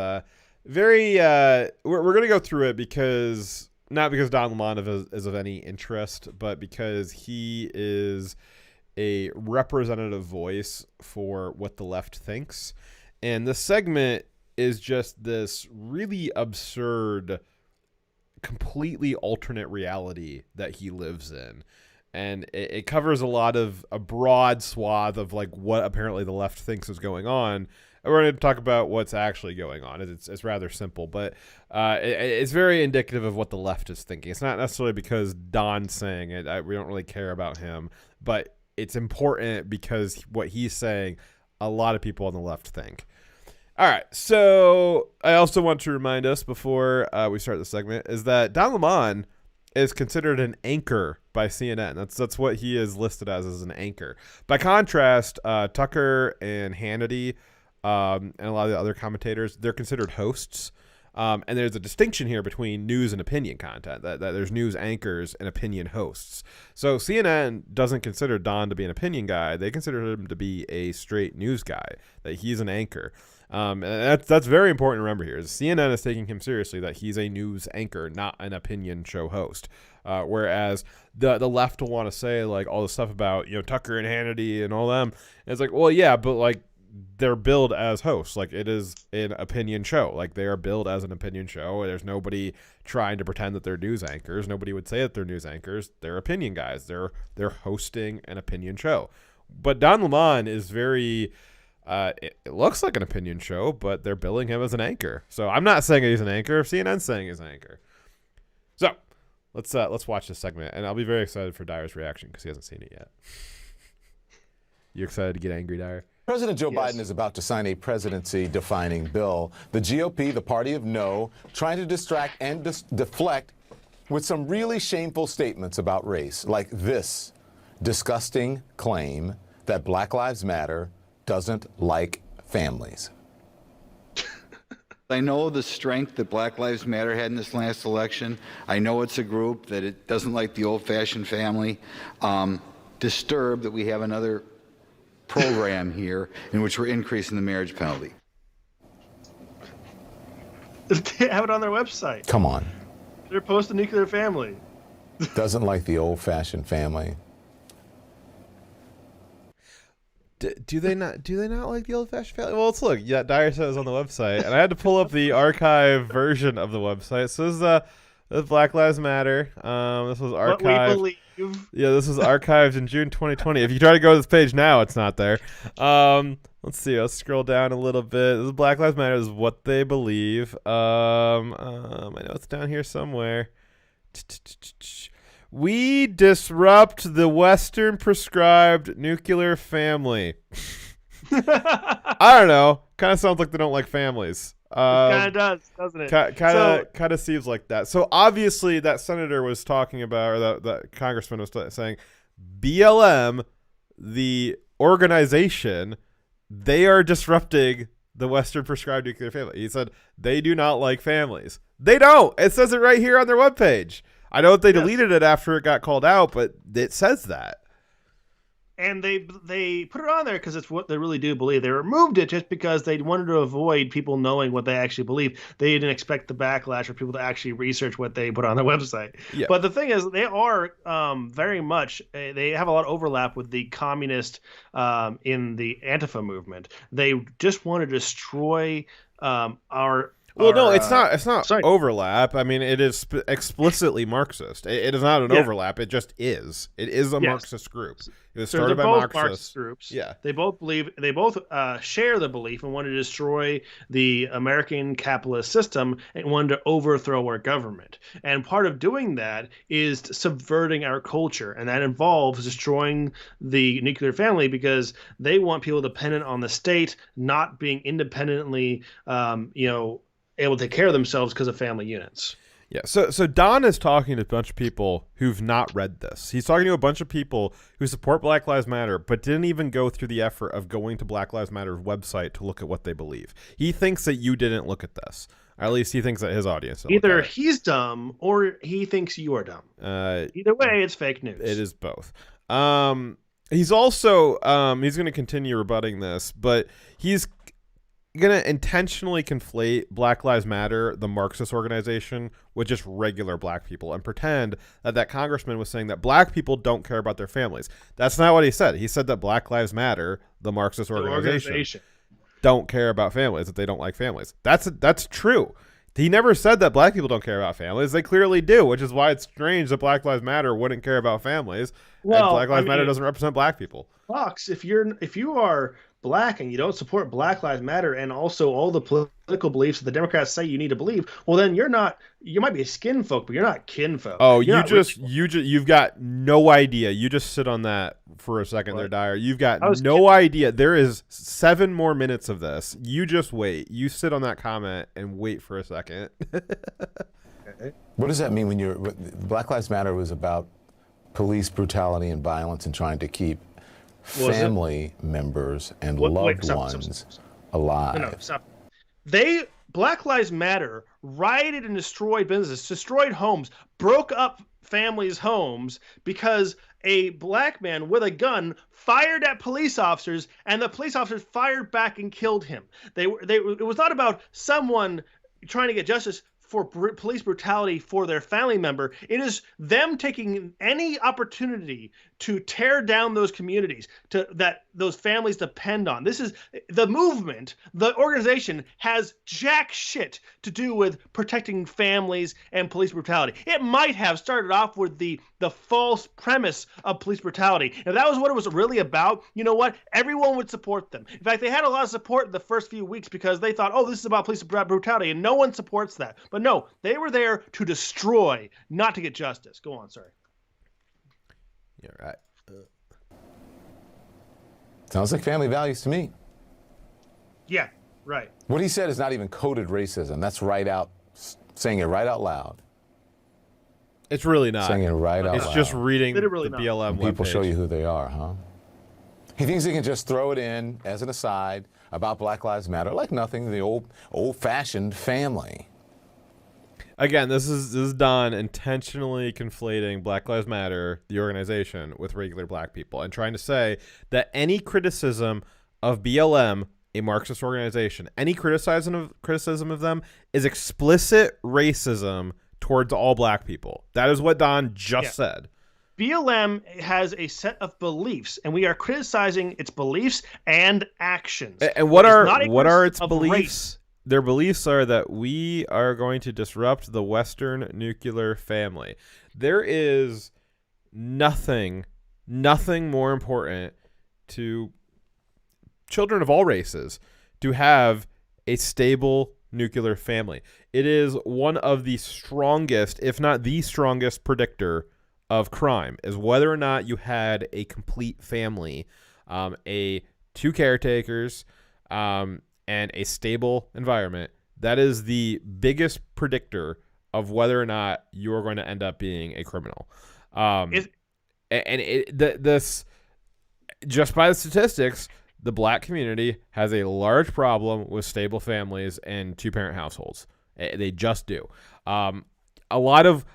C: very. We're gonna go through it because not because Don Lemon is of any interest, but because he is a representative voice for what the left thinks. And this segment is just this really absurd, completely alternate reality that he lives in. And it covers a broad swath of like what apparently the left thinks is going on. And we're going to talk about what's actually going on. It's rather simple, but it's very indicative of what the left is thinking. It's not necessarily because Don's saying it. We don't really care about him, but it's important because what he's saying, a lot of people on the left think. All right, so I also want to remind us before we start the segment is that Don Lemon is considered an anchor by CNN. That's what he is listed as an anchor. By contrast, Tucker and Hannity and a lot of the other commentators, they're considered hosts. And there's a distinction here between news and opinion content, that there's news anchors and opinion hosts. So CNN doesn't consider Don to be an opinion guy. They consider him to be a straight news guy, that he's an anchor. And that's very important to remember here. Is CNN is taking him seriously, that he's a news anchor, not an opinion show host. Whereas the left will want to say like all the stuff about, Tucker and Hannity and all them. And it's like, well, yeah, but like they're billed as hosts. Like it is an opinion show. Like they are billed as an opinion show. There's nobody trying to pretend that they're news anchors. Nobody would say that they're news anchors. They're opinion guys. They're hosting an opinion show. But Don Lemon is very. It looks like an opinion show, but they're billing him as an anchor. So I'm not saying he's an anchor. CNN's saying he's an anchor. So let's watch this segment, and I'll be very excited for Dyer's reaction because he hasn't seen it yet. You excited to get angry, Dyer?
E: President Joe Biden is about to sign a presidency-defining bill. The GOP, the party of no, trying to distract and deflect with some really shameful statements about race, like this disgusting claim that Black Lives Matter doesn't like families.
F: I know the strength that Black Lives Matter had in this last election. I know it's a group that it doesn't like the old-fashioned family. Disturbed that we have another program here in which we're increasing the marriage penalty.
B: They have it on their website.
E: Come on.
B: They're post-nuclear family.
E: Doesn't like the old-fashioned family.
C: Do they not like the old-fashioned family? Well, let's look. Yeah, Dyer says on the website, and I had to pull up the archive version of the website. So this is Black Lives Matter. This was archived.
B: What we believe.
C: Yeah, this was archived in June 2020. If you try to go to this page now, it's not there. Let's see. Let's scroll down a little bit. This is Black Lives Matter. This is what they believe. I know it's down here somewhere. We disrupt the Western prescribed nuclear family. I don't know. Kind of sounds like they don't like families.
B: Kind of does, doesn't it?
C: Kind of seems like that. So obviously that senator was talking about, or that congressman was saying, BLM, the organization, they are disrupting the Western prescribed nuclear family. He said they do not like families. They don't. It says it right here on their webpage. I know that they deleted it after it got called out, but it says that.
B: And they put it on there because it's what they really do believe. They removed it just because they wanted to avoid people knowing what they actually believe. They didn't expect the backlash for people to actually research what they put on their website.
C: Yeah.
B: But the thing is, they are very much, they have a lot of overlap with the communist in the Antifa movement. They just want to destroy our...
C: Well, no, it's not overlap. I mean, it is explicitly Marxist. It is not an overlap. It just is. It is a Marxist group. It was started by Marxists.
B: Groups.
C: Yeah.
B: They both share the belief and want to destroy the American capitalist system and want to overthrow our government. And part of doing that is subverting our culture, and that involves destroying the nuclear family because they want people dependent on the state, not being independently, able to take care of themselves because of family units.
C: Yeah, so Don is talking to a bunch of people who've not read this. He's talking to a bunch of people who support Black Lives Matter, but didn't even go through the effort of going to Black Lives Matter's website to look at what they believe. He thinks that you didn't look at this. Or at least he thinks that his audience didn't
B: Either
C: look at it.
B: he's dumb or he thinks you are dumb. Either way, it's fake news.
C: It is both. He's also he's going to continue rebutting this, but he's going to intentionally conflate Black Lives Matter, the Marxist organization, with just regular black people and pretend that congressman was saying that black people don't care about their families. That's not what he said. He said that Black Lives Matter, the Marxist organization, don't care about families, that they don't like families. That's true. He never said that black people don't care about families. They clearly do, which is why it's strange that Black Lives Matter wouldn't care about families. Well, and Black Lives Matter doesn't represent black people.
B: Fox, if you are black and you don't support Black Lives Matter and also all the political beliefs that the Democrats say you need to believe, well then you might be a skin folk, but you're not kin folk.
C: Oh, you've got no idea. You just sit on that for a second there, Dyer. You've got no idea. There is 7 more minutes of this. You just wait. You sit on that comment and wait for a second.
E: What does that mean when Black Lives Matter was about police brutality and violence and trying to keep family members and loved ones alive?
B: No, stop. Black Lives Matter rioted and destroyed businesses, destroyed homes, broke up families' homes because a black man with a gun fired at police officers, and the police officers fired back and killed him. It was not about someone trying to get justice for police brutality for their family member. It is them taking any opportunity to tear down those communities that those families depend on. This is the movement. The organization has jack shit to do with protecting families and police brutality. It might have started off with the false premise of police brutality. If that was what it was really about, you know what? Everyone would support them. In fact, they had a lot of support in the first few weeks because they thought, oh, this is about police brutality, and no one supports that. But no, they were there to destroy, not to get justice. Go on, sorry.
D: You're right.
E: Sounds like family values to me.
B: Yeah, right.
E: What he said is not even coded racism. That's saying it right out loud.
C: It's really not.
E: Saying it right out loud.
C: It's just reading
B: Literally
C: the
B: not.
C: BLM
E: And people
C: webpage.
E: show you who they are, huh? He thinks he can just throw it in as an aside about Black Lives Matter, like nothing, the old-fashioned family.
C: Again, this is Don intentionally conflating Black Lives Matter, the organization, with regular black people, and trying to say that any criticism of BLM, a Marxist organization, any criticism of them is explicit racism towards all black people. That is what Don just said.
B: BLM has a set of beliefs, and we are criticizing its beliefs and actions.
C: And what are its
B: of
C: beliefs?
B: race.
C: Their beliefs are that we are going to disrupt the Western nuclear family. There is nothing more important to children of all races to have a stable nuclear family. It is one of the strongest, if not the strongest, predictor of crime, is whether or not you had a complete family, two caretakers, and a stable environment. That is the biggest predictor of whether or not you are going to end up being a criminal. This, just by the statistics, the black community has a large problem with stable families and two-parent households. They just do. A lot of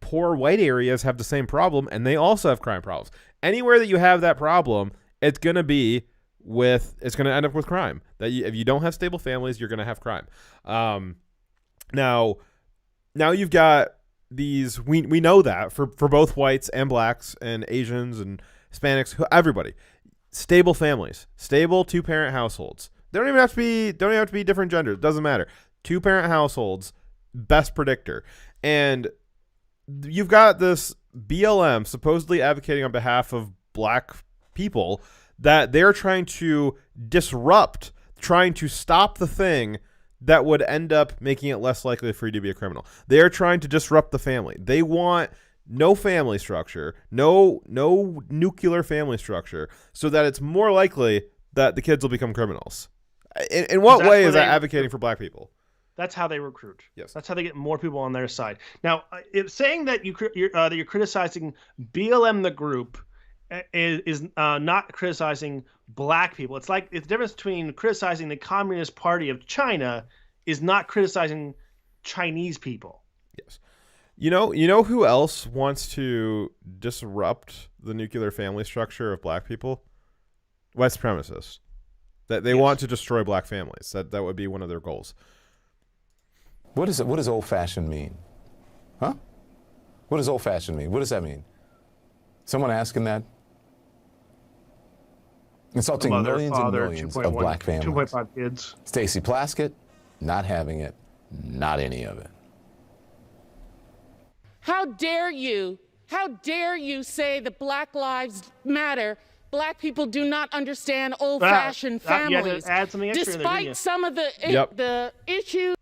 C: poor white areas have the same problem, and they also have crime problems. Anywhere that you have that problem, it's going to end up with crime. If you don't have stable families, you're going to have crime. Now you've got these. We know that for both whites and blacks and Asians and Hispanics, everybody, stable families, stable two-parent households. They don't even have to be different genders. It doesn't matter. Two-parent households, best predictor. And you've got this BLM supposedly advocating on behalf of black people that they're trying to disrupt, trying to stop the thing that would end up making it less likely for you to be a criminal. They're trying to disrupt the family. They want no family structure, no nuclear family structure, so that it's more likely that the kids will become criminals. In what way is that advocating for black people?
B: That's how they recruit.
C: Yes.
B: That's how they get more people on their side. Now, if saying that you're criticizing BLM the group is not criticizing black people. It's like the difference between criticizing the Communist Party of China is not criticizing Chinese people.
C: Yes. You know who else wants to disrupt the nuclear family structure of black people? White supremacists. That they want to destroy black families. That would be one of their goals.
E: What does old-fashioned mean? Huh? What does old-fashioned mean? What does that mean? Someone asking that? Insulting
B: Mother,
E: millions
B: father,
E: and millions of black families.
B: 2.5 kids.
E: Stacey Plaskett, not having it, not any of it.
G: How dare you say that Black Lives Matter? Black people do not understand old-fashioned
B: You had
G: families.
B: to add something extra in there, didn't you?
G: Despite some of the issues.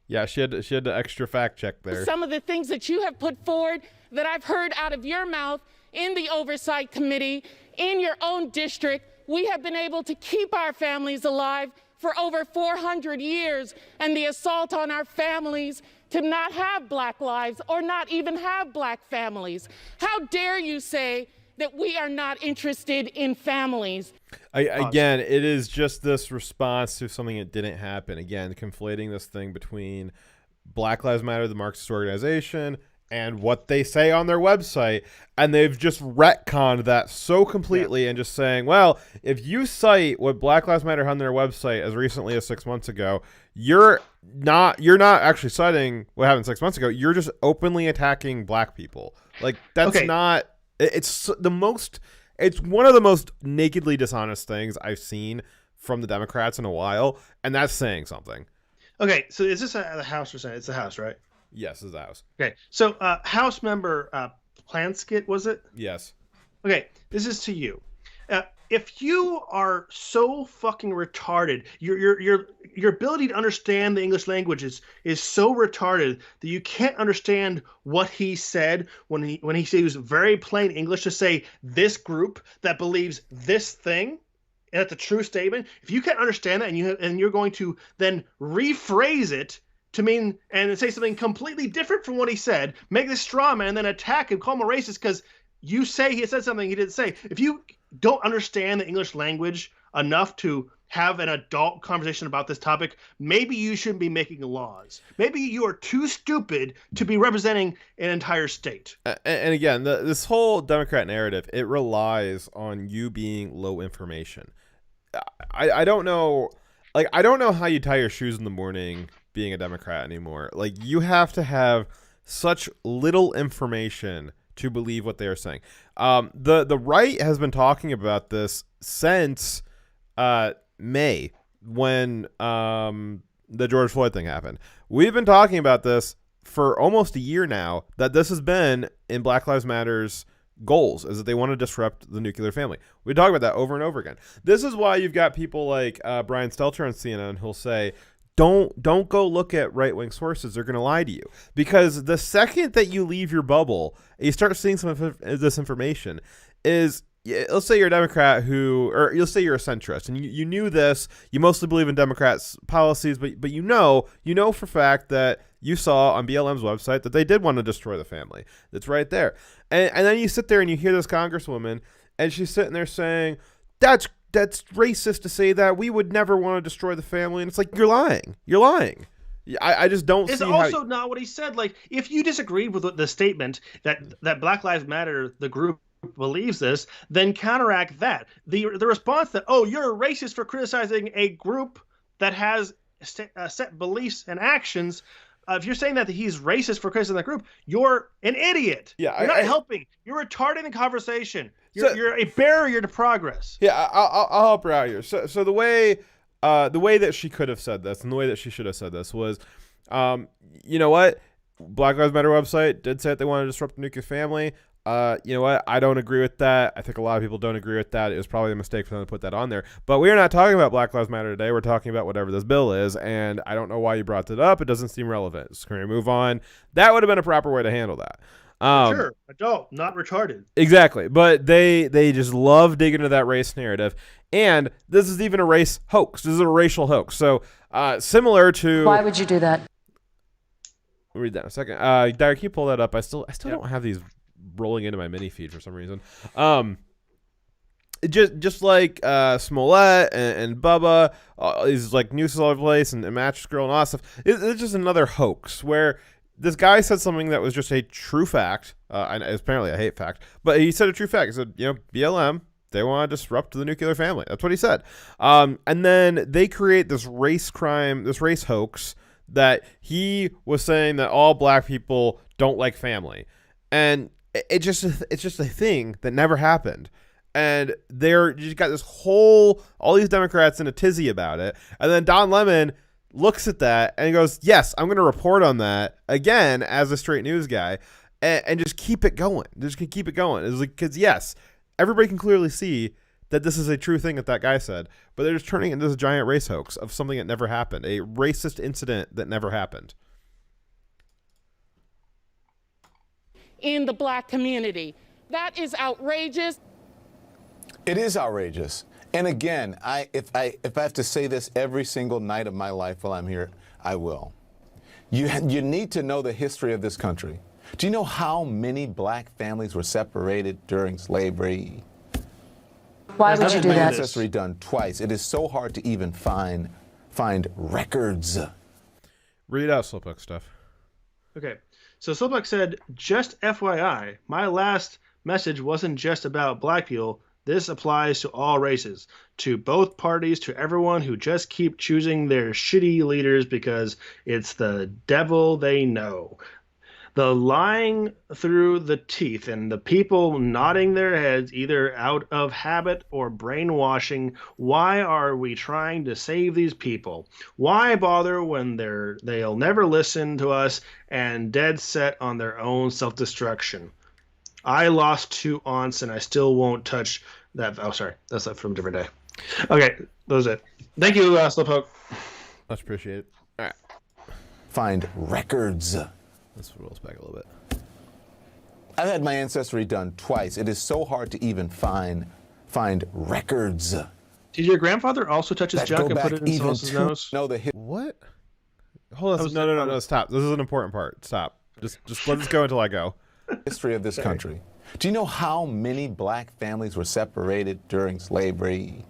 C: Yeah, she had the extra fact check there.
G: Some of the things that you have put forward that I've heard out of your mouth in the Oversight Committee, in your own district, we have been able to keep our families alive for over 400 years, and the assault on our families to not have black lives or not even have black families. How dare you say that we are not interested in families?
C: Again, it is just this response to something that didn't happen. Again, conflating this thing between Black Lives Matter, the Marxist organization, and what they say on their website, and they've just retconned that so completely and just saying, well, if you cite what Black Lives Matter had on their website as recently as 6 months ago, you're not actually citing what happened 6 months ago. You're just openly attacking black people. Like, that's not. It's one of the most nakedly dishonest things I've seen from the Democrats in a while, and that's saying something.
B: Okay, so is this the House or Senate? It's the House, right?
C: Yes, it's the House.
B: Okay, so House member Plansky, was it?
C: Yes.
B: Okay, this is to you. If you are so fucking retarded, your ability to understand the English language is so retarded that you can't understand what he said when he used very plain English to say this group that believes this thing, and that's a true statement. If you can't understand that and you're going to then rephrase it to mean and say something completely different from what he said, make this straw man and then attack him, call him a racist because you say he said something he didn't say. If you don't understand the English language enough to have an adult conversation about this topic, maybe you shouldn't be making laws. Maybe you are too stupid to be representing an entire state.
C: And again, this whole Democrat narrative, it relies on you being low information. I don't know, like, I don't know how you tie your shoes in the morning being a Democrat anymore. Like, you have to have such little information to believe what they are saying. The right has been talking about this since May, when the George Floyd thing happened. We've been talking about this for almost a year now, that this has been in Black Lives Matter's goals, is that they want to disrupt the nuclear family. We talk about that over and over again. This is why you've got people like Brian Stelter on CNN who'll say, don't go look at right-wing sources. They're going to lie to you. Because the second that you leave your bubble, you start seeing some of this information, is, let's say you're a Democrat or you'll say you're a centrist, and you knew this, you mostly believe in Democrats' policies, but you know for a fact that you saw on BLM's website that they did want to destroy the family. That's right there. And then you sit there and you hear this congresswoman, and she's sitting there saying, that's racist to say that. We would never want to destroy the family. And it's like, you're lying. I just don't see how...
B: It's also not what he said. Like, if you disagreed with the statement that Black Lives Matter, the group, believes this, then counteract that. The response that, oh, you're a racist for criticizing a group that has set beliefs and actions... if you're saying that he's racist for criticizing that group, you're an idiot.
C: Yeah,
B: you're not helping. You're retarding the conversation. You're a barrier to progress.
C: Yeah, I'll help her out here. So the way that she could have said this and the way that she should have said this was, you know what? Black Lives Matter website did say that they wanted to disrupt the nuclear family. You know what? I don't agree with that. I think a lot of people don't agree with that. It was probably a mistake for them to put that on there. But we're not talking about Black Lives Matter today. We're talking about whatever this bill is, and I don't know why you brought it up. It doesn't seem relevant. So can we move on? That would have been a proper way to handle that.
B: Sure, adult, not retarded.
C: Exactly. But they just love digging into that race narrative. And this is even a race hoax. This is a racial hoax. So similar to...
H: Why would you do that?
C: I'll read that in a second. Dyer, can you pull that up? I still don't have these rolling into my mini feed for some reason. Just like Smollett and Bubba, these like nooses all over the place, and Mattress Girl and all that stuff. It's just another hoax where this guy said something that was just a true fact. And it's apparently a hate fact, but he said a true fact. He said, BLM, they want to disrupt the nuclear family. That's what he said. And then they create this race crime, this race hoax that he was saying that all black people don't like family. And it's just a thing that never happened. And you got all these Democrats in a tizzy about it. And then Don Lemon looks at that and goes, yes, I'm going to report on that again as a straight news guy and just keep it going. Just keep it going. It's like, because yes, everybody can clearly see that this is a true thing that guy said, but they're just turning it into this giant race hoax of something that never happened, a racist incident that never happened.
G: In the black community. That is outrageous.
E: It is outrageous. And again, if I have to say this every single night of my life while I'm here, I will. You need to know the history of this country. Do you know how many black families were separated during slavery?
H: Why would you do
E: My
H: that?
E: ancestry done twice. It is so hard to even find records.
C: Read out Slowpoke stuff.
B: Okay. So Slowpoke said, just FYI, my last message wasn't just about black people. This applies to all races, to both parties, to everyone who just keep choosing their shitty leaders because it's the devil they know. The lying through the teeth and the people nodding their heads either out of habit or brainwashing. Why are we trying to save these people? Why bother when they'll never listen to us and dead set on their own self-destruction? I lost 2 aunts and I still won't touch that. Oh, sorry. That's from a different day. Okay, that was it. Thank you, Slowpoke.
C: Much appreciated. All right.
E: Find records.
C: Let's roll us back a little bit.
E: I've had my ancestry done twice. It is so hard to even find records.
B: Did your grandfather also touch his
E: that
B: junk
E: go
B: and
E: back
B: put it in
E: even
B: someone else's
E: to
B: nose?
E: know the
C: What? Hold on.
B: was
C: No. Stop. This is an important part. Stop. Just let this go until I go.
E: history of this country. Do you know how many black families were separated during slavery?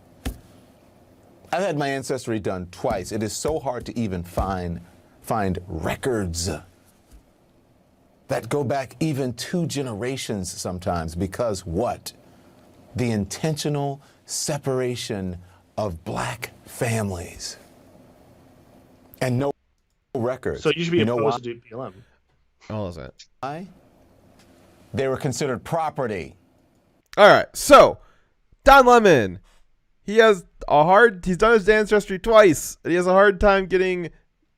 E: I've had my ancestry done twice. It is so hard to even find records that go back even 2 generations sometimes, because what? The intentional separation of black families. And no records.
B: So you should be
E: You know
B: opposed
E: why?
B: to BLM.
C: All is that.
E: Why? They were considered property.
C: All right. So, Don Lemon, he's done his ancestry twice, and he has a hard time getting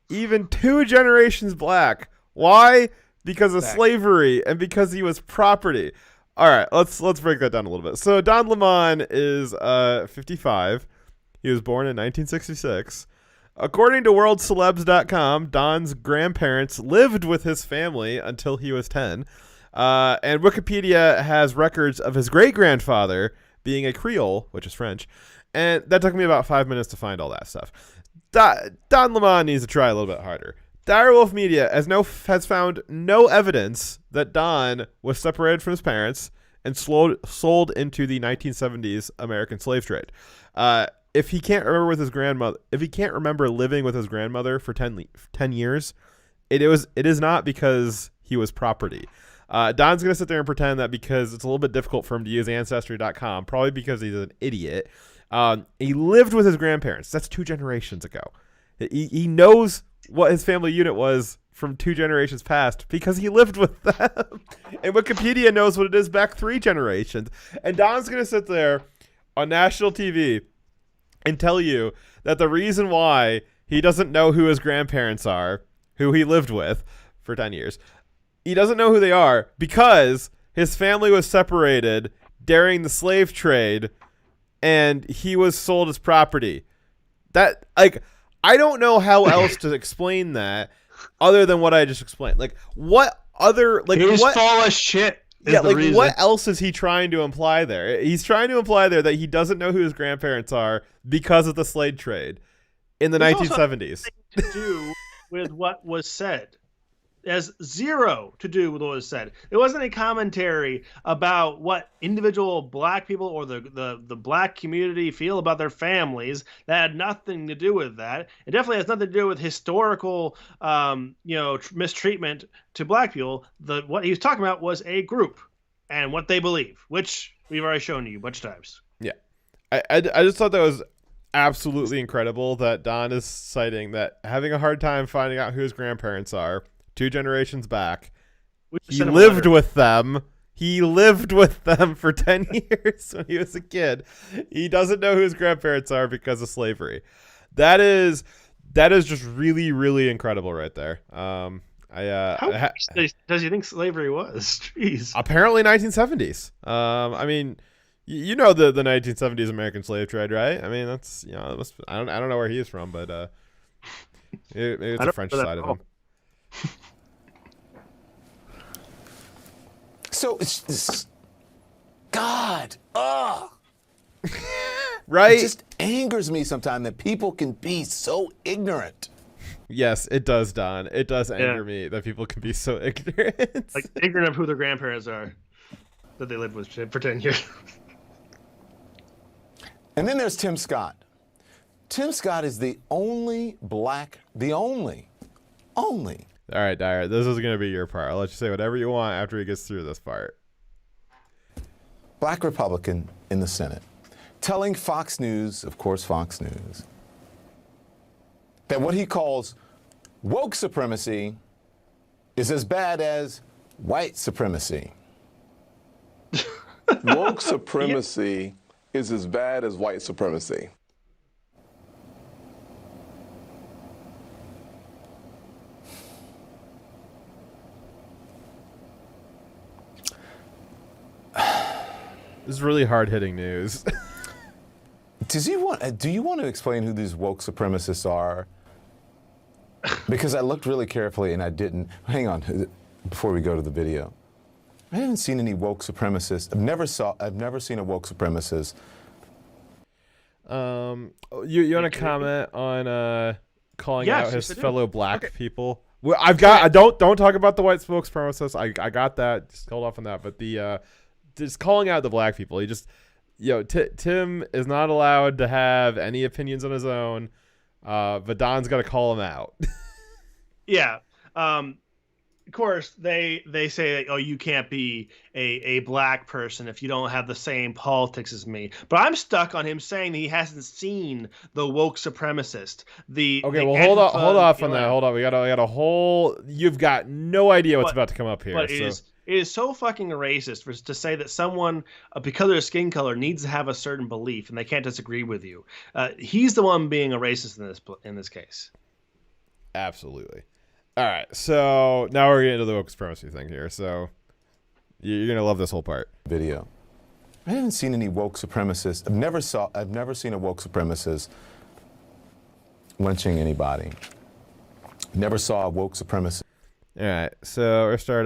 C: even 2 generations black. Why? Because of slavery and because he was property. All right, let's break that down a little bit. So Don Lemon is 55. He was born in 1966. According to WorldCelebs.com, Don's grandparents lived with his family until he was 10. And Wikipedia has records of his great-grandfather being a Creole, which is French. And that took me about 5 minutes to find all that stuff. Don Lemon needs to try a little bit harder. Direwolf Media has found no evidence that Don was separated from his parents and sold into the 1970s American slave trade. If he can't remember living with his grandmother for 10 years, it is not because he was property. Don's going to sit there and pretend that because it's a little bit difficult for him to use Ancestry.com, probably because he's an idiot. He lived with his grandparents. That's 2 generations ago. He knows what his family unit was from 2 generations past because he lived with them. And Wikipedia knows what it is back 3 generations. And Don's going to sit there on national TV and tell you that the reason why he doesn't know who his grandparents are, who he lived with for 10 years, he doesn't know who they are because his family was separated during the slave trade and he was sold as property. That, like, I don't know how else to explain that other than what I just explained. Like, what other, like,
B: He's
C: what?
B: full of shit.
C: Yeah, like, what else is he trying to imply there? He's trying to imply there that he doesn't know who his grandparents are because of the slave trade in the 1970s.
B: To do with what was said. It has zero to do with what was said. It wasn't a commentary about what individual black people or the black community feel about their families. That had nothing to do with that. It definitely has nothing to do with historical, mistreatment to black people. What he was talking about was a group and what they believe, which we've already shown you a bunch of times.
C: Yeah. I just thought that was absolutely incredible that Don is citing that having a hard time finding out who his grandparents are 2 generations back. He lived with them. He lived with them for 10 years when he was a kid. He doesn't know who his grandparents are because of slavery. That is just really, really incredible right there. How
B: does he think slavery was? Jeez.
C: Apparently 1970s. I mean, you know the 1970s American slave trade, right? I mean, that's, I don't know where he is from, but maybe it's the French side of him.
E: So it's God. Oh.
C: Right?
E: It just angers me sometimes that people can be so ignorant.
C: Yes, it does, Don. It does anger me that people can be so ignorant.
B: Like ignorant of who their grandparents are that they lived with for 10 years.
E: And then there's Tim Scott. Tim Scott is the only only.
C: All right, Dyer, this is going to be your part. I'll let you say whatever you want after he gets through this part.
E: Black Republican in the Senate telling Fox News, of course, Fox News, that what he calls woke supremacy is as bad as white supremacy.
I: Woke supremacy is as bad as white supremacy.
C: This is really hard-hitting news.
E: Do you want to explain who these woke supremacists are? Because I looked really carefully and I didn't. Hang on, before we go to the video. I haven't seen any woke supremacists. I've never seen a woke supremacist.
C: You want to comment on calling
B: Yes,
C: out his
B: yes, I do.
C: fellow black
B: Okay.
C: people? Well, I don't talk about the white smoke supremacists. I got that. Just hold off on that. But the just calling out the black people. He just, Tim is not allowed to have any opinions on his own. Vadon's got to call him out.
B: Yeah. Of course, they say, oh, you can't be a black person if you don't have the same politics as me. But I'm stuck on him saying that he hasn't seen the woke supremacist.
C: Okay, well, hold off on that. Hold on. We got a whole. You've got no idea what's about to come up here.
B: But it is so fucking racist to say that someone, because of their skin color, needs to have a certain belief and they can't disagree with you. He's the one being a racist in this case.
C: Absolutely. All right, so now we're getting into the woke supremacy thing here. So you're gonna love this whole part.
E: Video. I haven't seen any woke supremacists. I've never seen a woke supremacist lynching anybody. Never saw a woke supremacist.
C: All right, so let's start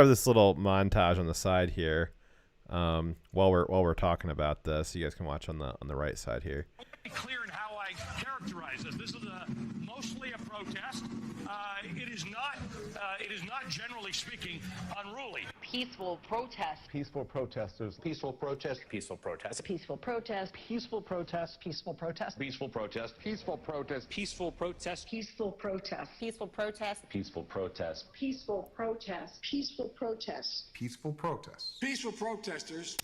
C: with this little montage on the side here, while we're talking about this. You guys can watch on the right side here.
J: Be clear in how I characterize this. This is mostly a protest. It is not generally speaking unruly.
H: Peaceful protest.
I: Peaceful protesters. Peaceful protest. Peaceful protest.
H: Peaceful protest.
I: Peaceful protest. Peaceful protest. Peaceful protest. Peaceful protest. Peaceful protest.
H: Peaceful protest. Peaceful protest.
I: Peaceful protest.
H: Peaceful protest. Peaceful protest.
I: Peaceful protest.
J: Peaceful protesters.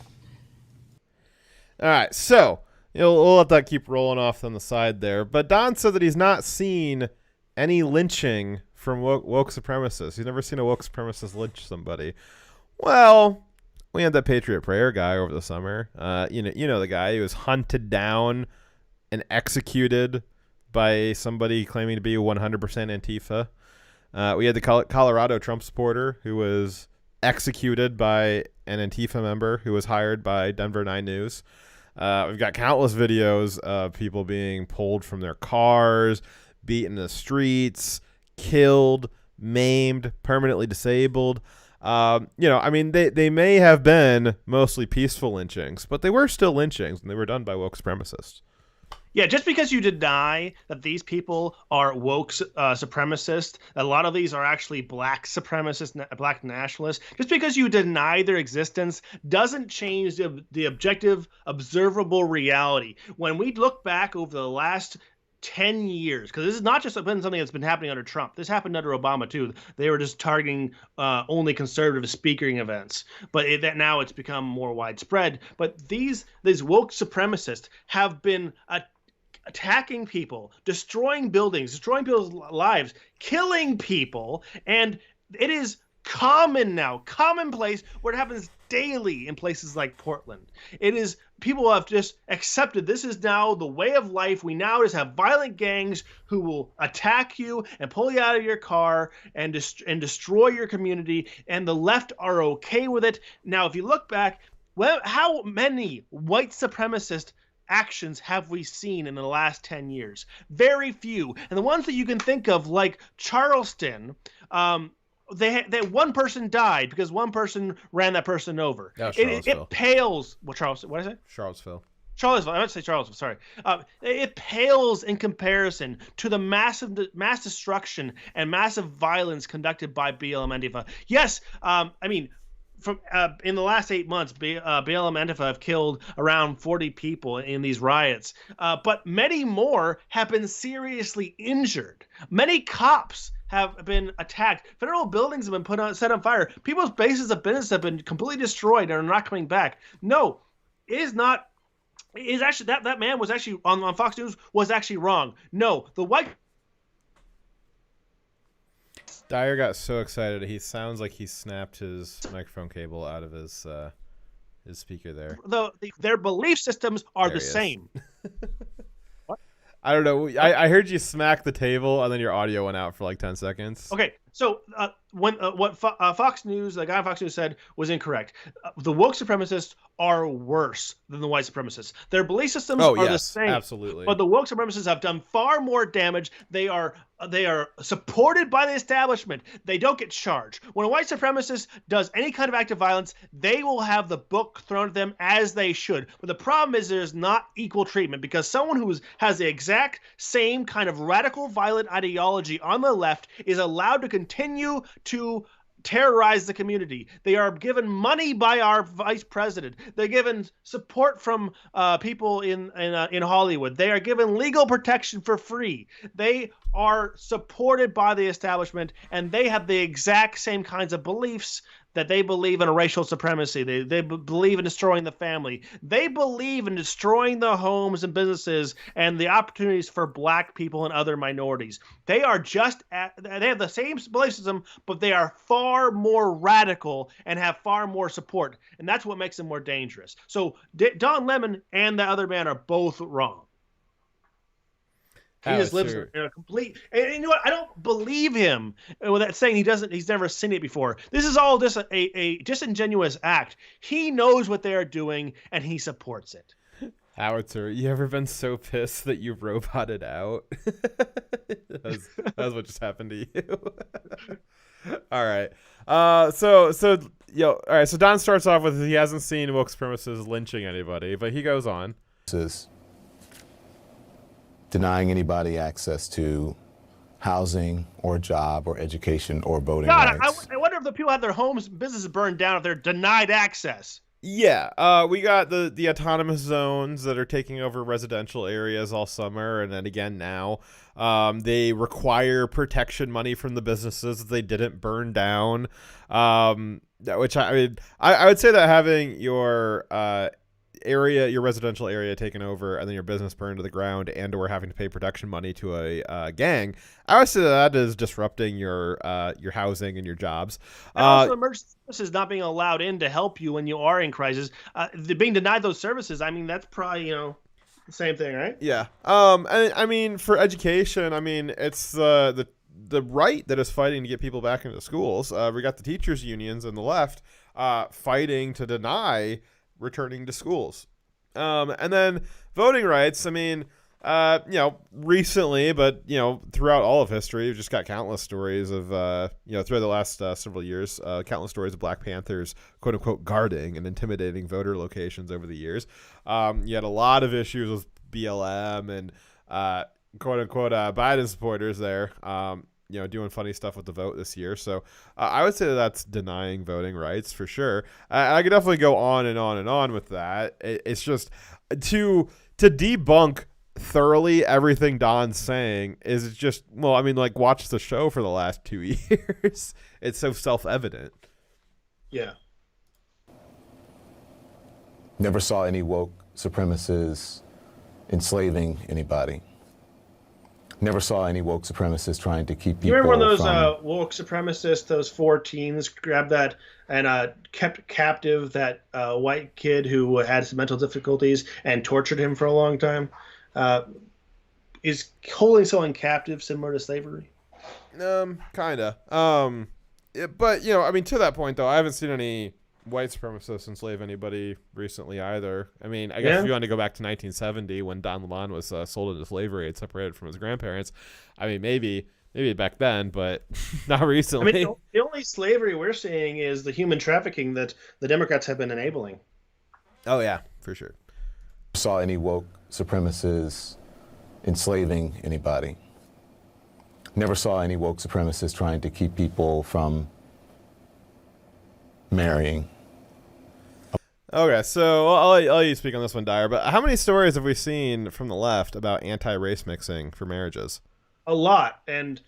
C: All right, so we'll let that keep rolling off on the side there. But Don said that he's not seen any lynching from woke supremacists. He's never seen a woke supremacist lynch somebody. Well, we had that Patriot Prayer guy over the summer. You know the guy who was hunted down and executed by somebody claiming to be 100% Antifa. We had the Colorado Trump supporter who was executed by an Antifa member who was hired by Denver 9 News. We've got countless videos of people being pulled from their cars, beaten in the streets, killed, maimed, permanently disabled. They may have been mostly peaceful lynchings, but they were still lynchings, and they were done by woke supremacists.
B: Yeah, just because you deny that these people are woke supremacists, a lot of these are actually black supremacists, black nationalists, just because you deny their existence doesn't change the objective, observable reality. When we look back over the last 10 years, because this is not just been something that's been happening under Trump. This happened under Obama, too. They were just targeting only conservative speaking events. But that now it's become more widespread. But these woke supremacists have been attacking people, destroying buildings, destroying people's lives, killing people. And it is commonplace, where it happens daily in places like Portland. It is, people have just accepted this is now the way of life. We now just have violent gangs who will attack you and pull you out of your car and destroy your community, and the left are okay with it. Now, if you look back, how many white supremacist actions have we seen in the last 10 years? Very few. And the ones that you can think of, like Charleston, they one person died because one person ran that person over.
C: Yeah, Charlottesville.
B: It pales. What, Charleston? What is it?
C: Charlottesville.
B: Charlottesville. I meant to say Charlottesville. Sorry. It pales in comparison to the mass destruction and massive violence conducted by BLM Antifa. Yes, I mean, from in the last 8 months, BLM Antifa have killed around 40 people in these riots, but many more have been seriously injured. Many cops have been attacked. Federal buildings have been set on fire. People's bases of business have been completely destroyed and are not coming back. No, it is not. Is actually that man was actually on Fox News was actually wrong. No, the white
C: Dyer got so excited he sounds like he snapped his microphone cable out of his speaker there.
B: Their belief systems are
C: There
B: the
C: he is.
B: same.
C: I don't know. I heard you smack the table and then your audio went out for like 10 seconds.
B: Okay, so what Fox News, the guy on Fox News said was incorrect. The woke supremacists are worse than the white supremacists. Their belief systems are the same.
C: Absolutely.
B: But the woke supremacists have done far more damage. They are supported by the establishment. They don't get charged. When a white supremacist does any kind of act of violence, they will have the book thrown at them as they should. But the problem is there's not equal treatment because someone who has the exact same kind of radical violent ideology on the left is allowed to continue to terrorize the community. They are given money by our vice president. They're given support from people in Hollywood. They are given legal protection for free. They are supported by the establishment, and they have the exact same kinds of beliefs that they believe in a racial supremacy. They believe in destroying the family. They believe in destroying the homes and businesses and the opportunities for black people and other minorities. They are they have the same belief system, but they are far more radical and have far more support. And that's what makes them more dangerous. So Don Lemon and the other man are both wrong. He just lives in a complete, and you know what? I don't believe him with that saying he's never seen it before. This is all just a disingenuous act. He knows what they are doing and he supports it.
C: Howitzer, you ever been so pissed that you roboted out? that was what just happened to you. All right. So Don starts off with he hasn't seen woke supremacists lynching anybody, but he goes on.
E: Denying anybody access to housing or job or education or voting
B: God,
E: rights.
B: I wonder if the people have their homes and businesses burned down if they're denied access.
C: Yeah, we got the autonomous zones that are taking over residential areas all summer, and then again now. They require protection money from the businesses that they didn't burn down. Which I would say that having your residential area taken over and then your business burned to the ground and or having to pay protection money to a gang, I would say that is disrupting your housing and your jobs.
B: And also emergency services not being allowed in to help you when you are in crisis. Being denied those services, I mean, that's probably, the same thing, right?
C: Yeah. And I mean, for education, I mean, it's the right that is fighting to get people back into schools. We got the teachers unions and the left fighting to deny returning to schools. And then voting rights, I mean, recently, but, throughout all of history, we've just got countless stories of, throughout the last several years, countless stories of Black Panthers, quote unquote, guarding and intimidating voter locations over the years. You had a lot of issues with BLM and, quote unquote, Biden supporters there, doing funny stuff with the vote this year. So I would say that's denying voting rights for sure. I could definitely go on and on and on with that. It's just to debunk thoroughly everything Don's saying is just, watch the show for the last 2 years. It's so self-evident.
B: Yeah.
E: Never saw any woke supremacists enslaving anybody. Never saw any woke supremacists trying to keep people.
B: You remember when those woke supremacists, those 4 teens, grabbed that and kept captive that white kid who had some mental difficulties and tortured him for a long time? Is holding someone captive similar to slavery?
C: Kinda. But to that point though, I haven't seen any white supremacists enslave anybody recently either. I mean, I guess if you want to go back to 1970 when Don Lemon was sold into slavery and separated from his grandparents, I mean, maybe back then, but not recently.
B: I mean, the only slavery we're seeing is the human trafficking that the Democrats have been enabling.
C: Oh yeah, for sure.
E: saw any woke supremacists enslaving anybody. Never saw any woke supremacists trying to keep people from marrying.
C: Okay, so I'll let you speak on this one, Dyer. But how many stories have we seen from the left about anti-race mixing for marriages?
B: A lot, and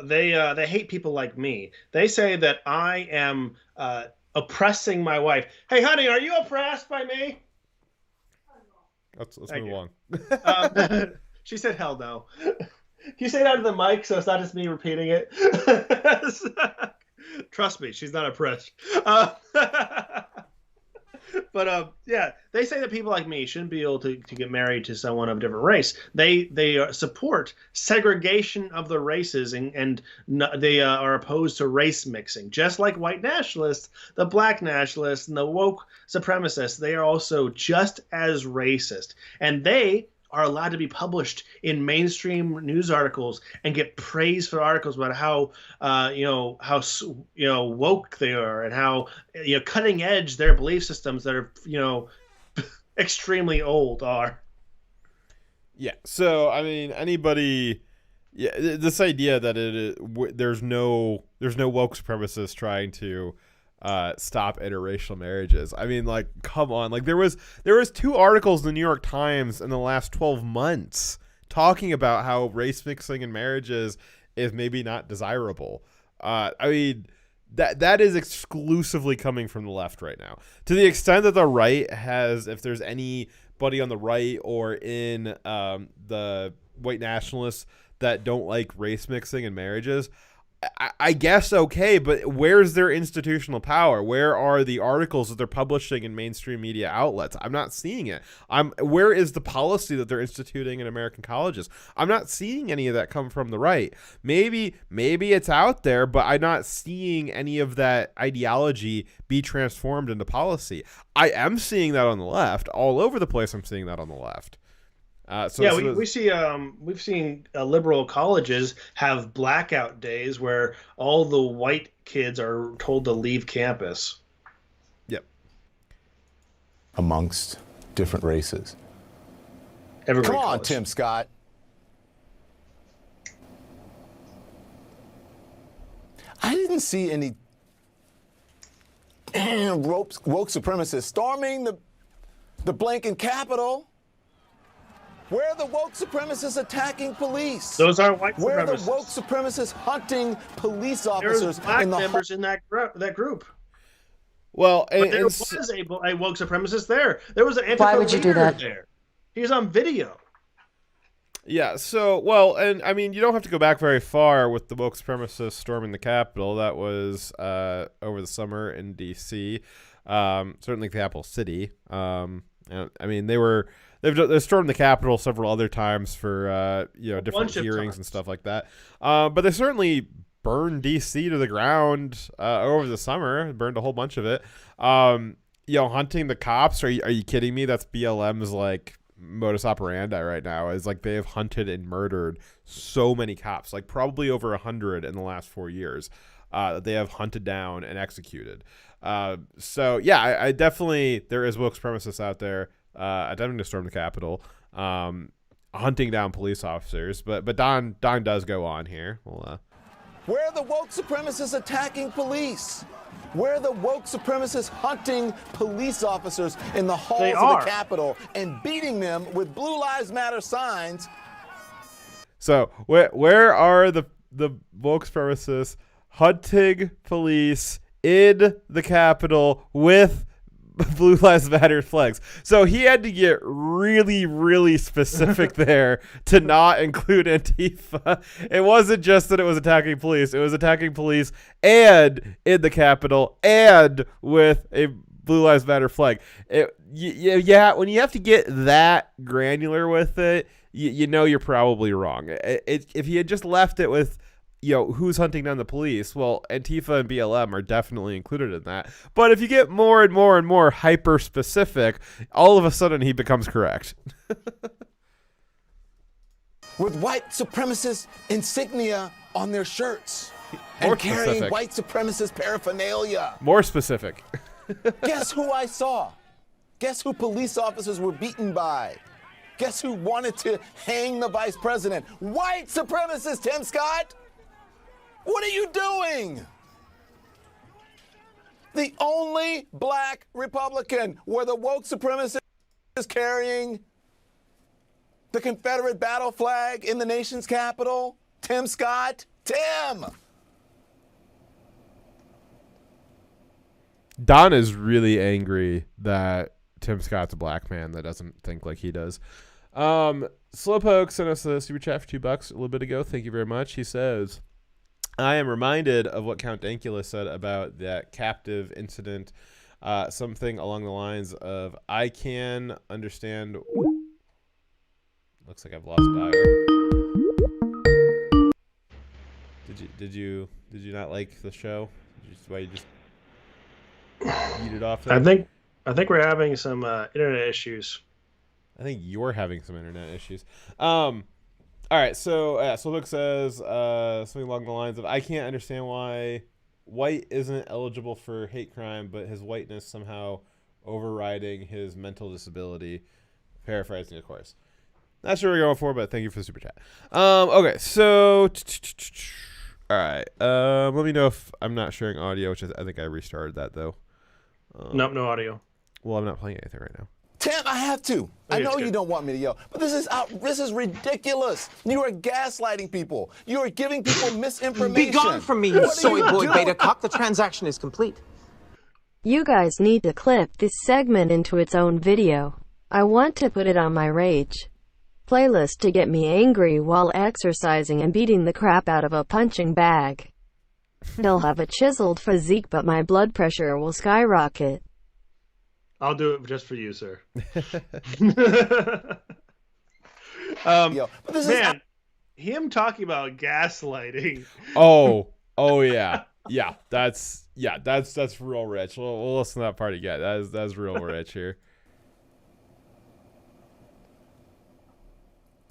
B: they hate people like me. They say that I am oppressing my wife. Hey, honey, are you oppressed by me?
C: Let's move
B: you.
C: on.
B: She said, "Hell no." Can you say that to the mic so it's not just me repeating it? Trust me, she's not oppressed. But yeah, they say that people like me shouldn't be able to get married to someone of a different race. They support segregation of the races, and they are opposed to race mixing. Just like white nationalists, the black nationalists, and the woke supremacists, they are also just as racist. And they are allowed to be published in mainstream news articles and get praise for articles about how woke they are and how cutting edge their belief systems that are extremely old are.
C: Yeah. So I mean, anybody, this idea that there's no woke supremacists trying to stop interracial marriages. I mean, like, come on. Like, there was 2 articles in the New York Times in the last 12 months talking about how race mixing in marriages is maybe not desirable. I mean, that is exclusively coming from the left right now. To the extent that the right has, if there's anybody on the right or in the white nationalists that don't like race mixing in marriages, I guess okay, but where's their institutional power? Where are the articles that they're publishing in mainstream media outlets? I'm not seeing it. Where is the policy that they're instituting in American colleges? I'm not seeing any of that come from the right. Maybe it's out there, but I'm not seeing any of that ideology be transformed into policy. I am seeing that on the left. All over the place I'm seeing that on the left.
B: We've seen liberal colleges have blackout days where all the white kids are told to leave campus.
C: Yep.
E: Amongst different races.
B: Everybody
E: Come on,
B: college.
E: Tim Scott. I didn't see any woke supremacists storming the blanking Capitol. Where are the woke supremacists attacking police?
B: Those are white supremacists.
E: Where are the woke supremacists hunting police officers?
B: There's black members in that group.
C: Well,
B: but there was a woke supremacist there. There was an Antifa
H: Why would you do that?
B: There. He's on video.
C: Yeah, so, well, and I mean, you don't have to go back very far with the woke supremacists storming the Capitol. That was over the summer in D.C., certainly capital city. I mean, they've stormed the Capitol several other times for different hearings and stuff like that. But they certainly burned D.C. to the ground over the summer. Burned a whole bunch of it. Hunting the cops. Are you kidding me? That's BLM's like modus operandi right now. Is like they have hunted and murdered so many cops, like probably over 100 in the last 4 years. That they have hunted down and executed. So yeah, I definitely, there is woke supremacists out there attempting to storm the Capitol, hunting down police officers. But Don does go on here.
E: Where are the woke supremacists attacking police? Where are the woke supremacists hunting police officers in the halls of the Capitol and beating them with Blue Lives Matter signs?
C: So where are the woke supremacists hunting police in the Capitol with Blue Lives Matter flags? So he had to get really, really specific there to not include Antifa. It wasn't just that it was attacking police. It was attacking police and in the Capitol and with a Blue Lives Matter flag. Yeah, when you have to get that granular with it, you know you're probably wrong. If he had just left it with, who's hunting down the police? Well, Antifa and BLM are definitely included in that. But if you get more and more and more hyper specific, all of a sudden he becomes correct.
E: With white supremacist insignia on their shirts and carrying white supremacist paraphernalia.
C: More specific.
E: Guess who I saw? Guess who police officers were beaten by? Guess who wanted to hang the vice president? White supremacist, Tim Scott! What are you doing? The only black Republican where the woke supremacist is carrying the Confederate battle flag in the nation's capital? Tim Scott? Tim!
C: Don is really angry that Tim Scott's a black man that doesn't think like he does. Slowpoke sent us a super chat for $2 a little bit ago. Thank you very much. He says, I am reminded of what Count Dankula said about that captive incident. Something along the lines of, I can understand. Looks like I've lost Dyer. Did you not like the show? Why you just eat it off there?
B: I think we're having some internet issues.
C: I think you're having some internet issues. All right, so Slowpoke says something along the lines of, I can't understand why white isn't eligible for hate crime, but his whiteness somehow overriding his mental disability. Paraphrasing, of course. Not sure what we're going for, but thank you for the super chat. Okay, so all right. Let me know if I'm not sharing audio, which I think I restarted that though.
B: Nope, no audio.
C: Well, I'm not playing anything right now.
E: Tim, I have to. I know you don't want me to yell, but this is ridiculous. You are gaslighting people. You are giving people misinformation.
K: Be gone from me, you soy boy beta cock. The transaction is complete.
L: You guys need to clip this segment into its own video. I want to put it on my rage playlist to get me angry while exercising and beating the crap out of a punching bag. He'll have a chiseled physique, but my blood pressure will skyrocket.
B: I'll do it just for you, sir. Man, him talking about gaslighting.
C: Oh yeah, that's real rich. We'll listen to that part again. That's real rich here.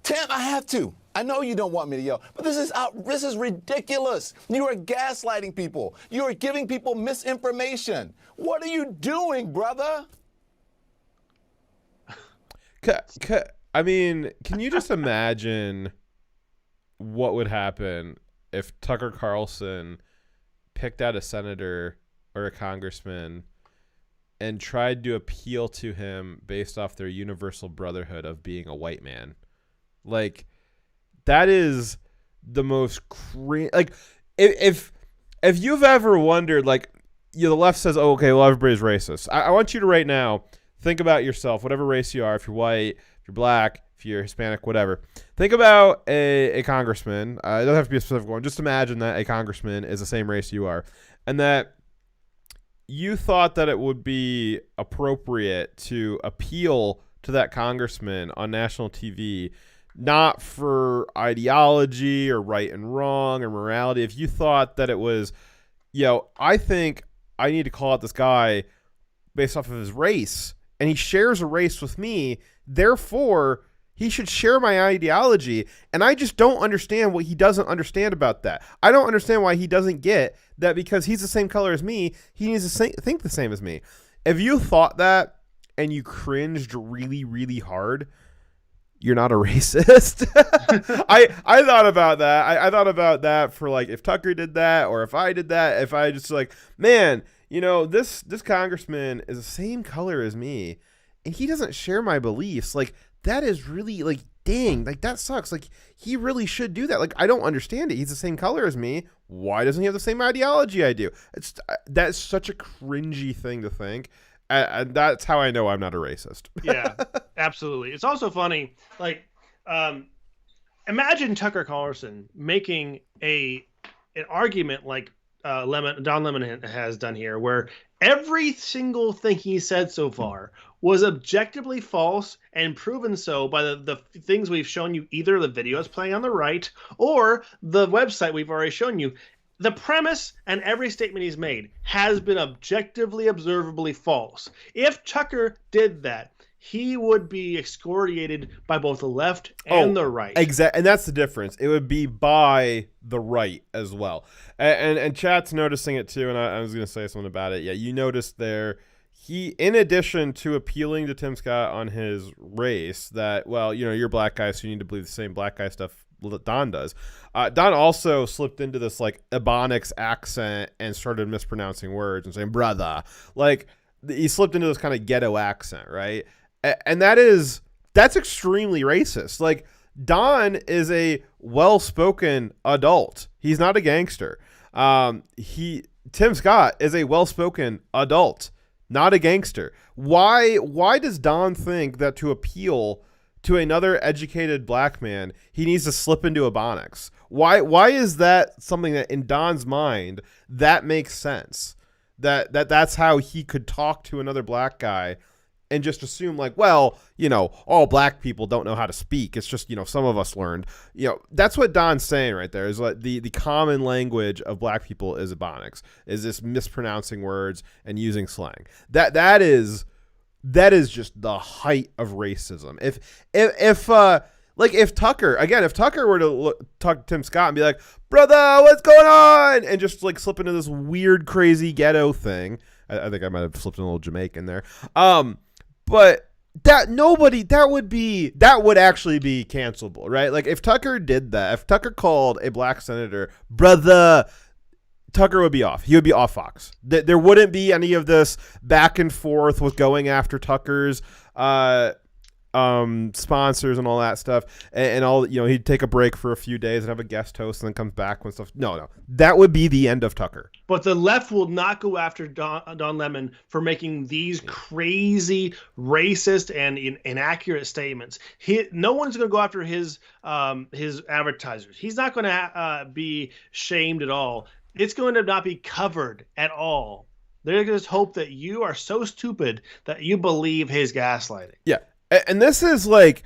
E: Tim, I have to. I know you don't want me to yell, but this is ridiculous. You are gaslighting people. You are giving people misinformation. What are you doing, brother?
C: I mean, can you just imagine what would happen if Tucker Carlson picked out a senator or a congressman and tried to appeal to him based off their universal brotherhood of being a white man? Like, that is the most like, if you've ever wondered, like, the left says, oh, okay, well, everybody's racist. I want you to right now think about yourself, whatever race you are, if you're white, if you're black, if you're Hispanic, whatever. Think about a congressman. It doesn't have to be a specific one. Just imagine that a congressman is the same race you are, and that you thought that it would be appropriate to appeal to that congressman on national TV, not for ideology or right and wrong or morality. If you thought that it was, I think I need to call out this guy based off of his race, and he shares a race with me, therefore he should share my ideology, and I just don't understand what he doesn't understand about that. I don't understand why he doesn't get that because he's the same color as me, he needs to think the same as me. If you thought that and you cringed really, really hard, you're not a racist. I thought about that. I thought about that for, like, if Tucker did that or if I did that, if I just like, man, this congressman is the same color as me and he doesn't share my beliefs. Like, that is really, like, dang, like, that sucks. Like, he really should do that. Like, I don't understand it. He's the same color as me. Why doesn't he have the same ideology I do? That's such a cringy thing to think. And that's how I know I'm not a racist.
B: Yeah, absolutely. It's also funny, like, imagine Tucker Carlson making an argument like Don Lemon has done here, where every single thing he said so far was objectively false and proven so by the things we've shown you, either the videos playing on the right or the website we've already shown you. The premise and every statement he's made has been objectively, observably false. If Tucker did that, he would be excoriated by both the left and the right.
C: Exactly, and that's the difference. It would be by the right as well. And chat's noticing it too, and I was going to say something about it. Yeah, you noticed there he, in addition to appealing to Tim Scott on his race, that, well, you know, you're black guy, so you need to believe the same black guy stuff that Don does. Don also slipped into this like Ebonics accent and started mispronouncing words and saying brother. Like, he slipped into this kind of ghetto accent, right? And that's extremely racist. Like, Don is a well-spoken adult. He's not a gangster. Tim Scott is a well-spoken adult, not a gangster. Why does Don think that to appeal to another educated black man, he needs to slip into Ebonics? Why is that something that in Don's mind that makes sense? That's how he could talk to another black guy and just assume like, well, you know, all black people don't know how to speak. It's just, you know, some of us learned. You know, that's what Don's saying right there, is like the common language of black people is Ebonics, is this mispronouncing words and using slang. That is just the height of racism. If Tucker were to talk to Tim Scott and be like, brother, what's going on? And just like slip into this weird, crazy ghetto thing. I think I might have slipped in a little Jamaican there. But that would actually be cancelable, right? Like if Tucker did that, if Tucker called a black senator brother, Tucker would be off. He would be off Fox. There wouldn't be any of this back and forth with going after Tucker's sponsors and all that stuff, and all, you know, he'd take a break for a few days and have a guest host and then comes back when stuff. No, that would be the end of Tucker.
B: But the left will not go after Don Lemon for making these crazy, racist, and inaccurate statements. No one's going to go after his advertisers. He's not going to be shamed at all. It's going to not be covered at all. They're going to just hope that you are so stupid that you believe his gaslighting.
C: Yeah. And this is like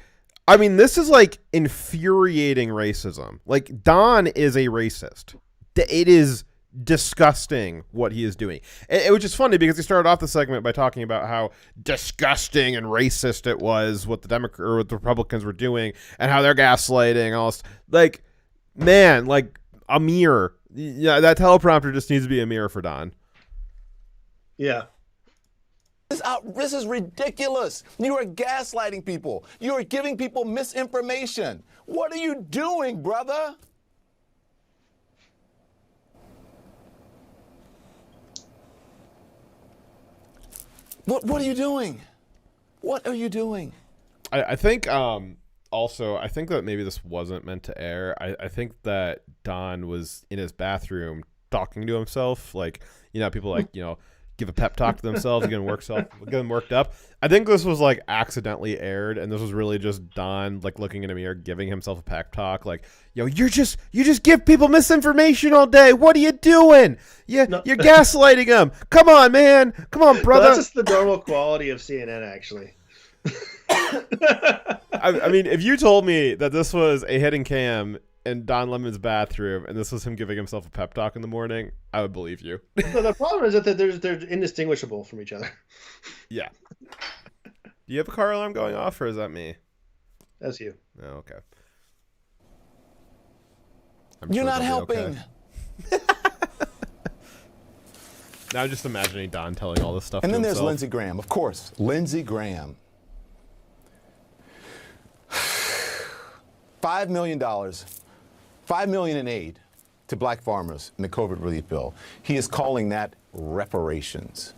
C: infuriating racism. Like, Don is a racist. It is disgusting what he is doing. It was just funny because he started off the segment by talking about how disgusting and racist it was what the Republicans were doing and how they're gaslighting and all this. Like, man, like a mirror. Yeah, that teleprompter just needs to be a mirror for Don.
B: Yeah.
E: This is ridiculous. You are gaslighting people. You are giving people misinformation. What are you doing, brother? What are you doing? What are you doing?
C: I think also, I think that maybe this wasn't meant to air. I think that Don was in his bathroom talking to himself. Like, you know, people like, you know, give a pep talk to themselves, get them worked up. I think this was like accidentally aired, and this was really just Don like looking in a mirror, giving himself a pep talk, like, yo, you just give people misinformation all day. What are you doing? You're gaslighting them. Come on, man. Come on, brother.
B: Well, that's just the normal quality of CNN, actually.
C: I mean, if you told me that this was a hidden cam in Don Lemon's bathroom and this was him giving himself a pep talk in the morning, I would believe you.
B: No, the problem is that they're indistinguishable from each other.
C: Yeah. Do you have a car alarm going off, or is that me?
B: That's you.
C: Oh, okay.
E: You're not helping.
C: Okay. Now I'm just imagining Don telling all this stuff
E: And
C: to
E: then
C: himself.
E: there's Lindsey Graham, of course. Lindsey Graham. $5 million. $5 million in aid to black farmers in the COVID relief bill. He is calling that reparations.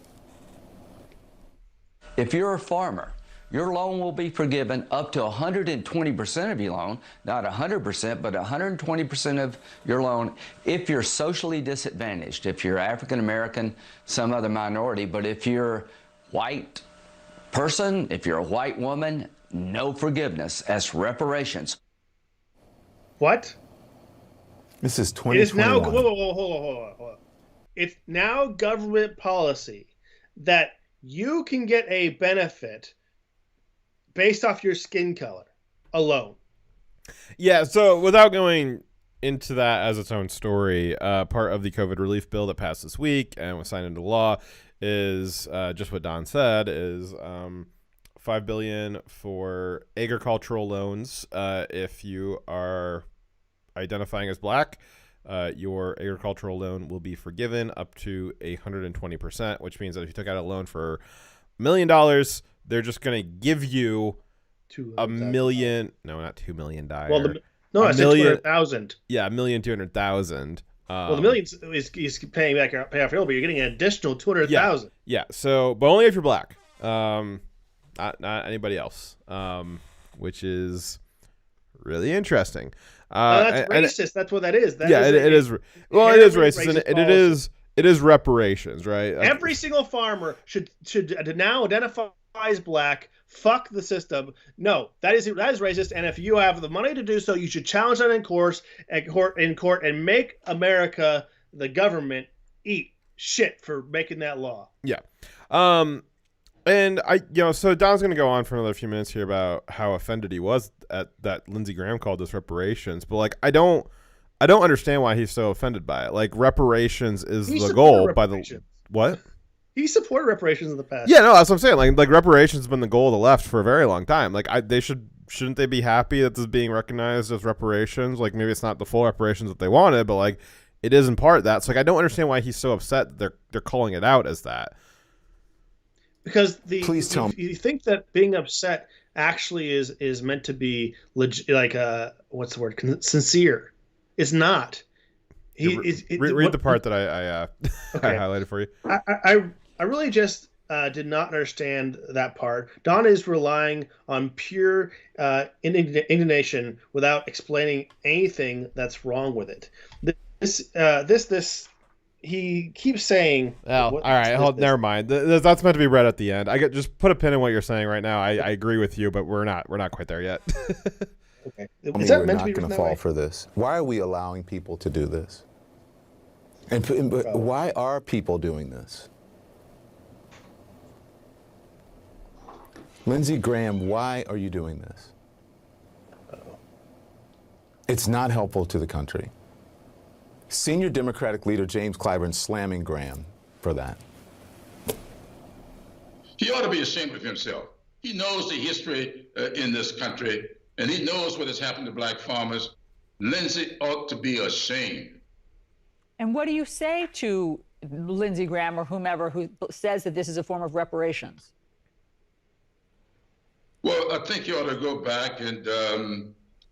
M: If you're a farmer, your loan will be forgiven up to 120% of your loan, not 100%, but 120% of your loan if you're socially disadvantaged, if you're African American, some other minority. But if you're white person, if you're a white woman, no forgiveness. That's reparations.
B: What?
E: This is
B: It is now.
E: 2021.
B: Hold on. It's now government policy that you can get a benefit based off your skin color alone.
C: Yeah, so without going into that as its own story, part of the COVID relief bill that passed this week and was signed into law is just what Don said, is $5 billion for agricultural loans if you are identifying as black, your agricultural loan will be forgiven up to 120%, which means that if you took out a loan for $1 million, they're just going to give you $1 million. No, not $2 million.
B: Well, no, I said 200,000.
C: Yeah, $1,200,000.
B: Well, the million is paying back pay off your loan, but you're getting an additional 200,000.
C: Yeah. So, but only if you're black. Not anybody else. Which is really interesting.
B: That's racist. That's what that is.
C: It is. Well, it is racist, and it is reparations, right?
B: Every single farmer should now identify as black. Fuck the system. No, that is racist. And if you have the money to do so, you should challenge that in court, and make America, the government, eat shit for making that law.
C: Yeah. And so Don's going to go on for another few minutes here about how offended he was at that Lindsey Graham called this reparations, but like I don't understand why he's so offended by it. Like reparations is the goal by the what?
B: He supported reparations in the past.
C: Yeah, no, that's what I'm saying. Like reparations has been the goal of the left for a very long time. Like shouldn't they be happy that this is being recognized as reparations? Like maybe it's not the full reparations that they wanted, but like it is in part that. So like I don't understand why he's so upset that they're calling it out as that.
B: Because you think that being upset actually is meant to be what's the word? Sincere. It's not.
C: Read the part that I
B: okay.
C: I highlighted for you.
B: I really just did not understand that part. Don is relying on pure indignation without explaining anything that's wrong with it. This he keeps saying.
C: Oh, all right. Never mind. That's meant to be read at the end. Just put a pin in what you're saying right now. I agree with you, but we're not quite there yet.
B: Okay.
E: Is that meant to be? We're not going to fall for this. Why are we allowing people to do this? And why are people doing this? Lindsey Graham, why are you doing this? It's not helpful to the country. Senior Democratic leader James Clyburn slamming Graham for that.
J: He ought to be ashamed of himself. He knows the history in this country, and he knows what has happened to black farmers. Lindsey ought to be ashamed.
H: And what do you say to Lindsey Graham or whomever who says that this is a form of reparations?
J: Well, I think you ought to go back and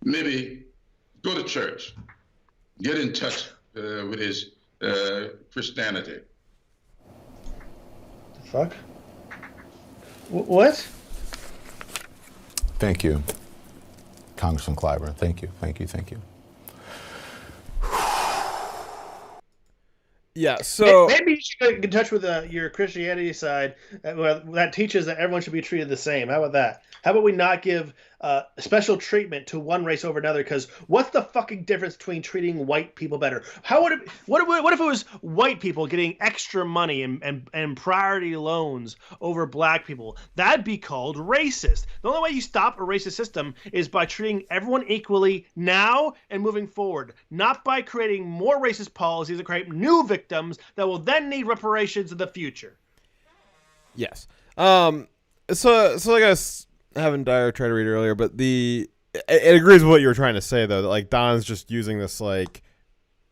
J: maybe go to church, get in touch with his Christianity.
B: The fuck? What?
E: Thank you, Congressman Clyburn. Thank you.
C: Yeah, so
B: maybe you should get in touch with your Christianity side that teaches that everyone should be treated the same. How about that? How about we not give special treatment to one race over another? Because what's the fucking difference between treating white people better? What if it was white people getting extra money and priority loans over black people? That'd be called racist. The only way you stop a racist system is by treating everyone equally now and moving forward, not by creating more racist policies that create new victims that will then need reparations in the future.
C: Yes. So like I was having Dyer try to read earlier, but it agrees with what you were trying to say though, that like Don's just using this like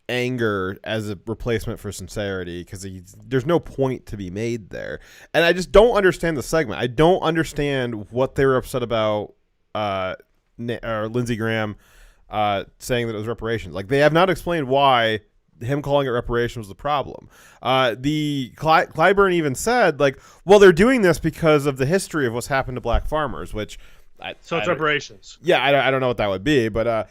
C: anger as a replacement for sincerity because there's no point to be made there, and I just don't understand the segment. I don't understand what they were upset about. Lindsey Graham saying that it was reparations. Like they have not explained why him calling it reparations was the problem. The Clyburn even said, like, well, they're doing this because of the history of what's happened to black farmers, which
B: it's reparations.
C: Yeah, I don't know what that would be, but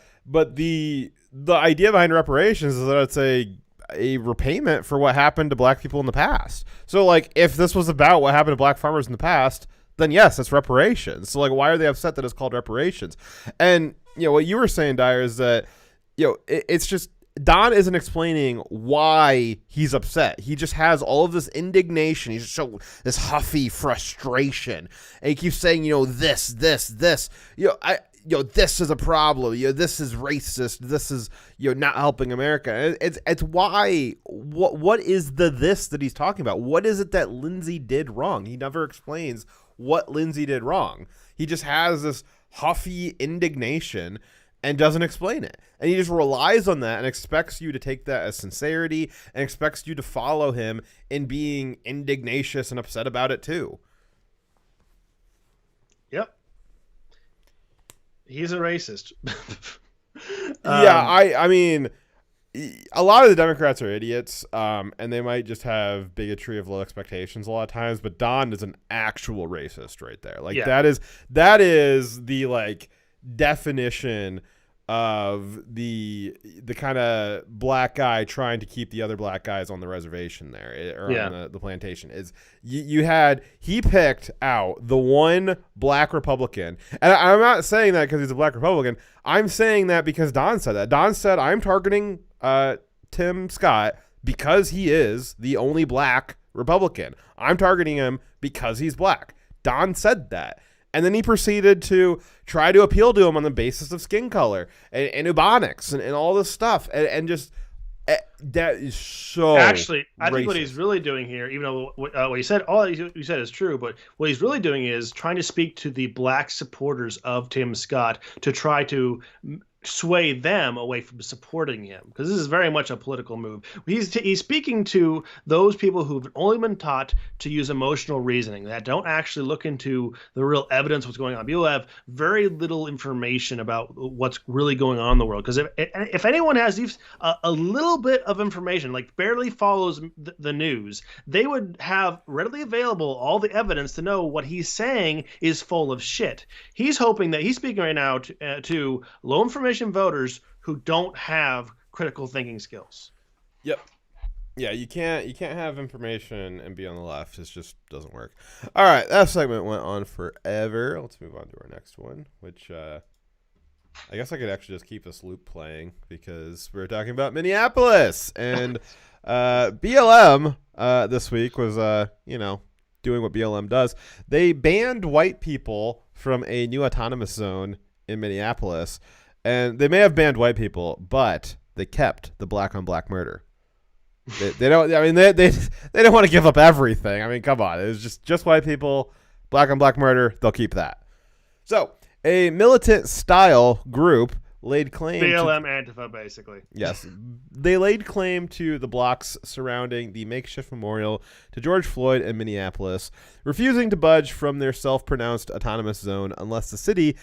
C: the idea behind reparations is that it's a repayment for what happened to black people in the past. So like if this was about what happened to black farmers in the past, then yes, it's reparations. So like why are they upset that it's called reparations? And what you were saying, Dyer, is that it's just Don isn't explaining why he's upset. He just has all of this indignation. He's so this huffy frustration, and he keeps saying, this. This is a problem. This is racist. This is not helping America. It's why. What is this that he's talking about? What is it that Lindsey did wrong? He never explains what Lindsey did wrong. He just has this huffy indignation. and doesn't explain it. And he just relies on that and expects you to take that as sincerity and expects you to follow him in being indignatious and upset about it too.
B: Yep. He's a racist.
C: I mean, a lot of the Democrats are idiots, and they might just have bigotry of low expectations a lot of times, but Don is an actual racist right there. Like, that is the, like, definition of the kind of black guy trying to keep the other black guys on the reservation there, or on the plantation. Is he picked out the one black Republican, and I'm not saying that because he's a black Republican. I'm saying that because Don said that. Don said, I'm targeting Tim Scott because he is the only black Republican. I'm targeting him because he's black. Don said that. And then he proceeded to try to appeal to him on the basis of skin color and Ebonics and all this stuff. And just that is so
B: Actually, I think
C: racist.
B: what he's really doing here, even though what he said, all you said is true, but what he's really doing is trying to speak to the black supporters of Tim Scott to try to sway them away from supporting him, because this is very much a political move. He's speaking to those people who've only been taught to use emotional reasoning, that don't actually look into the real evidence of what's going on. People have very little information about what's really going on in the world, because if anyone has a little bit of information, like barely follows the news, they would have readily available all the evidence to know what he's saying is full of shit. He's hoping that he's speaking right now to low information voters who don't have critical thinking skills.
C: Yep. Yeah, you can't have information and be on the left. It just doesn't work. All right, that segment went on forever. Let's move on to our next one, which I guess I could actually just keep this loop playing because we're talking about Minneapolis. And BLM this week was doing what BLM does. They banned white people from a new autonomous zone in Minneapolis. And they may have banned white people, but they kept the black on black murder. They don't. I mean, they don't want to give up everything. I mean, come on. It's just white people, black on black murder. They'll keep that. So a militant style group laid claim
B: BLM Antifa, basically.
C: Yes. They laid claim to the blocks surrounding the makeshift memorial to George Floyd in Minneapolis, refusing to budge from their self-pronounced autonomous zone unless the city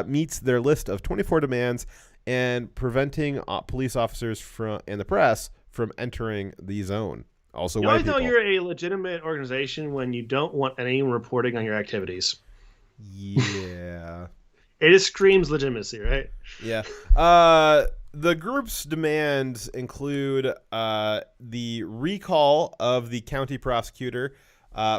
C: meets their list of 24 demands and preventing police officers and the press from entering the zone. Also,
B: you
C: white
B: always know
C: people.
B: you're a legitimate organization when you don't want anyone reporting on your activities.
C: Yeah.
B: It just screams legitimacy, right?
C: Yeah. The group's demands include the recall of the county prosecutor,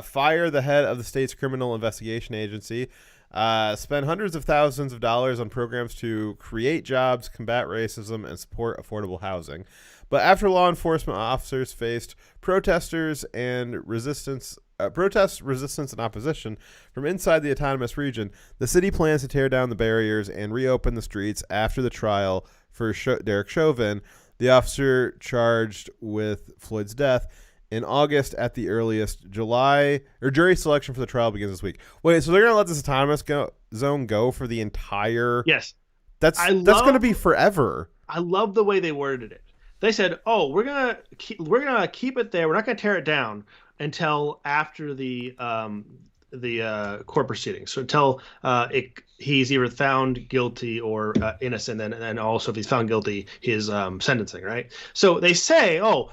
C: fire the head of the state's criminal investigation agency, spend hundreds of thousands of dollars on programs to create jobs, combat racism, and support affordable housing. But after law enforcement officers faced protesters and resistance, and opposition from inside the autonomous region, the city plans to tear down the barriers and reopen the streets after the trial for Derek Chauvin, the officer charged with Floyd's death, in August at the earliest. Jury selection for the trial begins this week. Wait, so they're going to let this autonomous zone go for the entire...
B: Yes.
C: That's going to be forever.
B: I love the way they worded it. They said, "Oh, we're gonna keep it there. We're not gonna tear it down until after the court proceedings. So until he's either found guilty or innocent, and also if he's found guilty, his sentencing, right? So they say, "Oh,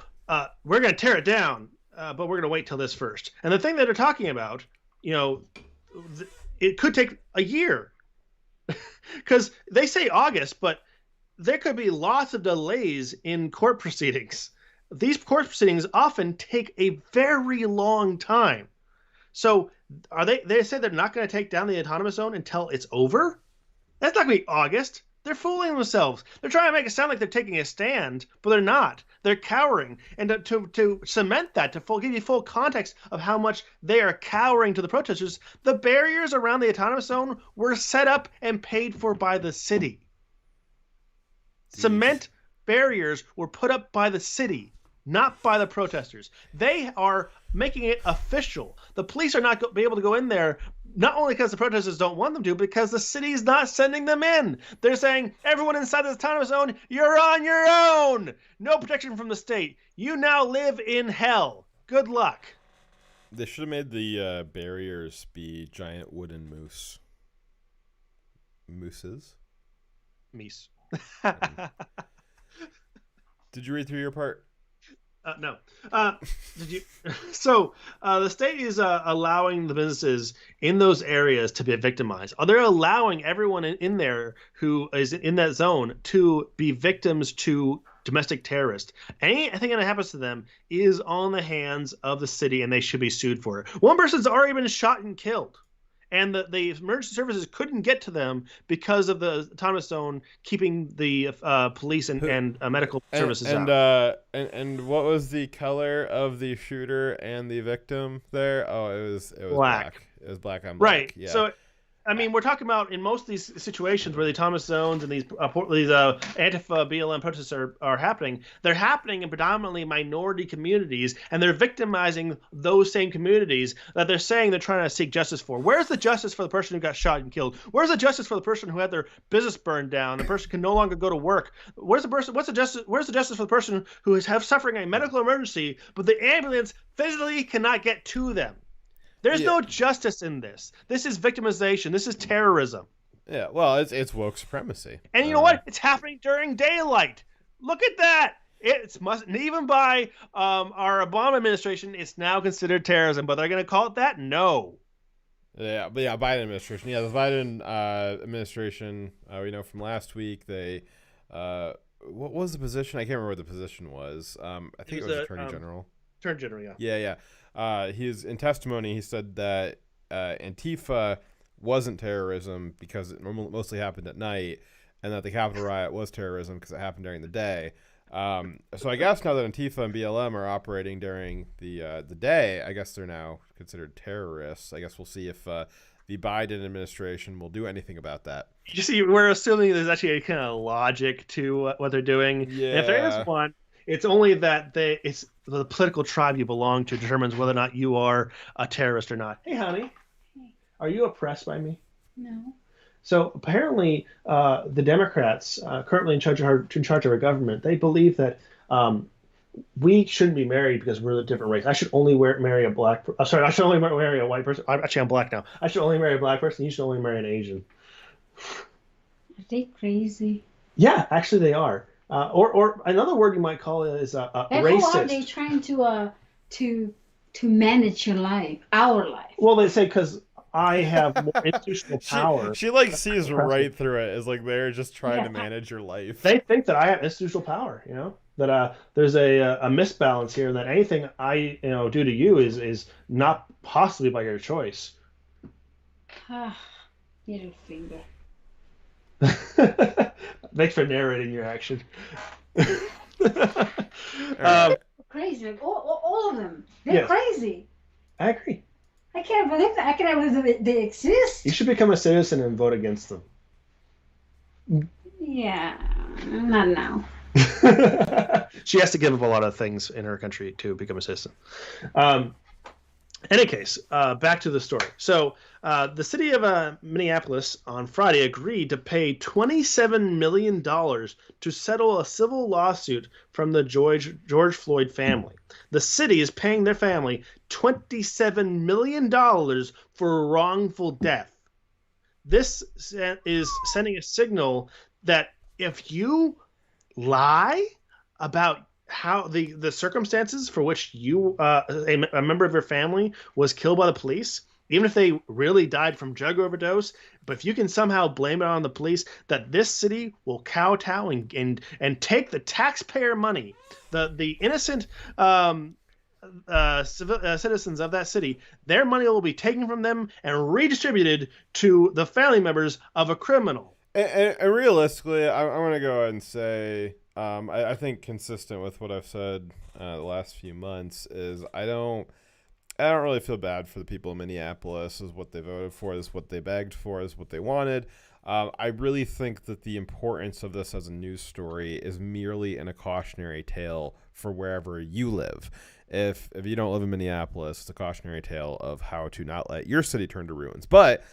B: we're gonna tear it down, but we're gonna wait till this first." And the thing that they're talking about, it could take a year because they say August, but there could be lots of delays in court proceedings. These court proceedings often take a very long time. So they said they're not going to take down the autonomous zone until it's over? That's not going to be August. They're fooling themselves. They're trying to make it sound like they're taking a stand, but they're not. They're cowering. And to cement that, give you full context of how much they are cowering to the protesters, the barriers around the autonomous zone were set up and paid for by the city. Cement barriers were put up by the city, not by the protesters. They are making it official. The police are not be able to go in there not only because the protesters don't want them to, but because the city's not sending them in. They're saying, everyone inside this autonomous zone, you're on your own. No protection from the state. You now live in hell. Good luck.
C: They should have made the barriers be giant wooden mooses.
B: Meese.
C: Did you read through your part?
B: No. Did you? So the state is allowing the businesses in those areas to be victimized. They're allowing everyone in there who is in that zone to be victims to domestic terrorists. Anything that happens to them is on the hands of the city, and they should be sued for it. One person's already been shot and killed. And the emergency services couldn't get to them because of the autonomous zone keeping the police and medical services out.
C: And what was the color of the shooter and the victim there? Oh, it was black. It was black on black.
B: Right.
C: Yeah.
B: So, I mean, we're talking about in most of these situations where the autonomous zones and these Antifa BLM protests are happening, they're happening in predominantly minority communities, and they're victimizing those same communities that they're saying they're trying to seek justice for. Where's the justice for the person who got shot and killed? Where's the justice for the person who had their business burned down? The person can no longer go to work. Where's the justice for the person who is suffering a medical emergency, but the ambulance physically cannot get to them? There's no justice in this. This is victimization. This is terrorism.
C: Yeah, well, it's woke supremacy.
B: And you know what? It's happening during daylight. Look at that. Even by our Obama administration, it's now considered terrorism. But they're going to call it that? No.
C: Yeah, but Biden administration. Yeah, the Biden administration. We know from last week they. What was the position? I can't remember what the position was. I think it was Attorney General.
B: Attorney General, yeah.
C: Yeah. He's in testimony. He said that Antifa wasn't terrorism because it mostly happened at night, and that the Capitol riot was terrorism because it happened during the day. So I guess now that Antifa and BLM are operating during the day, I guess they're now considered terrorists. I guess we'll see if the Biden administration will do anything about that.
B: You see, we're assuming there's actually a kind of logic to what they're doing.
C: Yeah.
B: And if there is one, it's only that it's the political tribe you belong to determines whether or not you are a terrorist or not. Hey, honey, are you oppressed by me?
N: No.
B: So apparently, the Democrats currently in charge of our government, they believe that we shouldn't be married because we're a different race. I should only marry a black. I should only marry a white person. Actually, I'm black now. I should only marry a black person. You should only marry an Asian.
N: Are they crazy?
B: Yeah, actually, they are. Or another word you might call it is racist.
N: How are they trying to manage your life, our life?
B: Well, they say because I have more institutional power.
C: She sees right through it. Is like they're just trying to manage your life.
B: They think that I have institutional power. You know that there's a misbalance here. That anything I do to you is not possibly by your choice.
N: Little finger.
B: Thanks for narrating your action.
N: Crazy, like all of them. They're crazy.
B: I agree.
N: I can't believe that. I can't believe they exist.
B: You should become a citizen and vote against them.
N: Yeah, not now.
B: She has to give up a lot of things in her country to become a citizen. Any case, back to the story. So the city of Minneapolis on Friday agreed to pay $27 million to settle a civil lawsuit from the George Floyd family. The city is paying their family $27 million for wrongful death. This is sending a signal that if you lie about how the circumstances for which you a member of your family was killed by the police, even if they really died from drug overdose, but if you can somehow blame it on the police, that this city will kowtow and take the taxpayer money, the innocent citizens of that city, their money will be taken from them and redistributed to the family members of a criminal.
C: And realistically, I want to go ahead and say, I think consistent with what I've said the last few months is I don't really feel bad for the people in Minneapolis. This is what they voted for. This is what they begged for. This is what they wanted. I really think that the importance of this as a news story is merely in a cautionary tale for wherever you live. If you don't live in Minneapolis, it's a cautionary tale of how to not let your city turn to ruins. But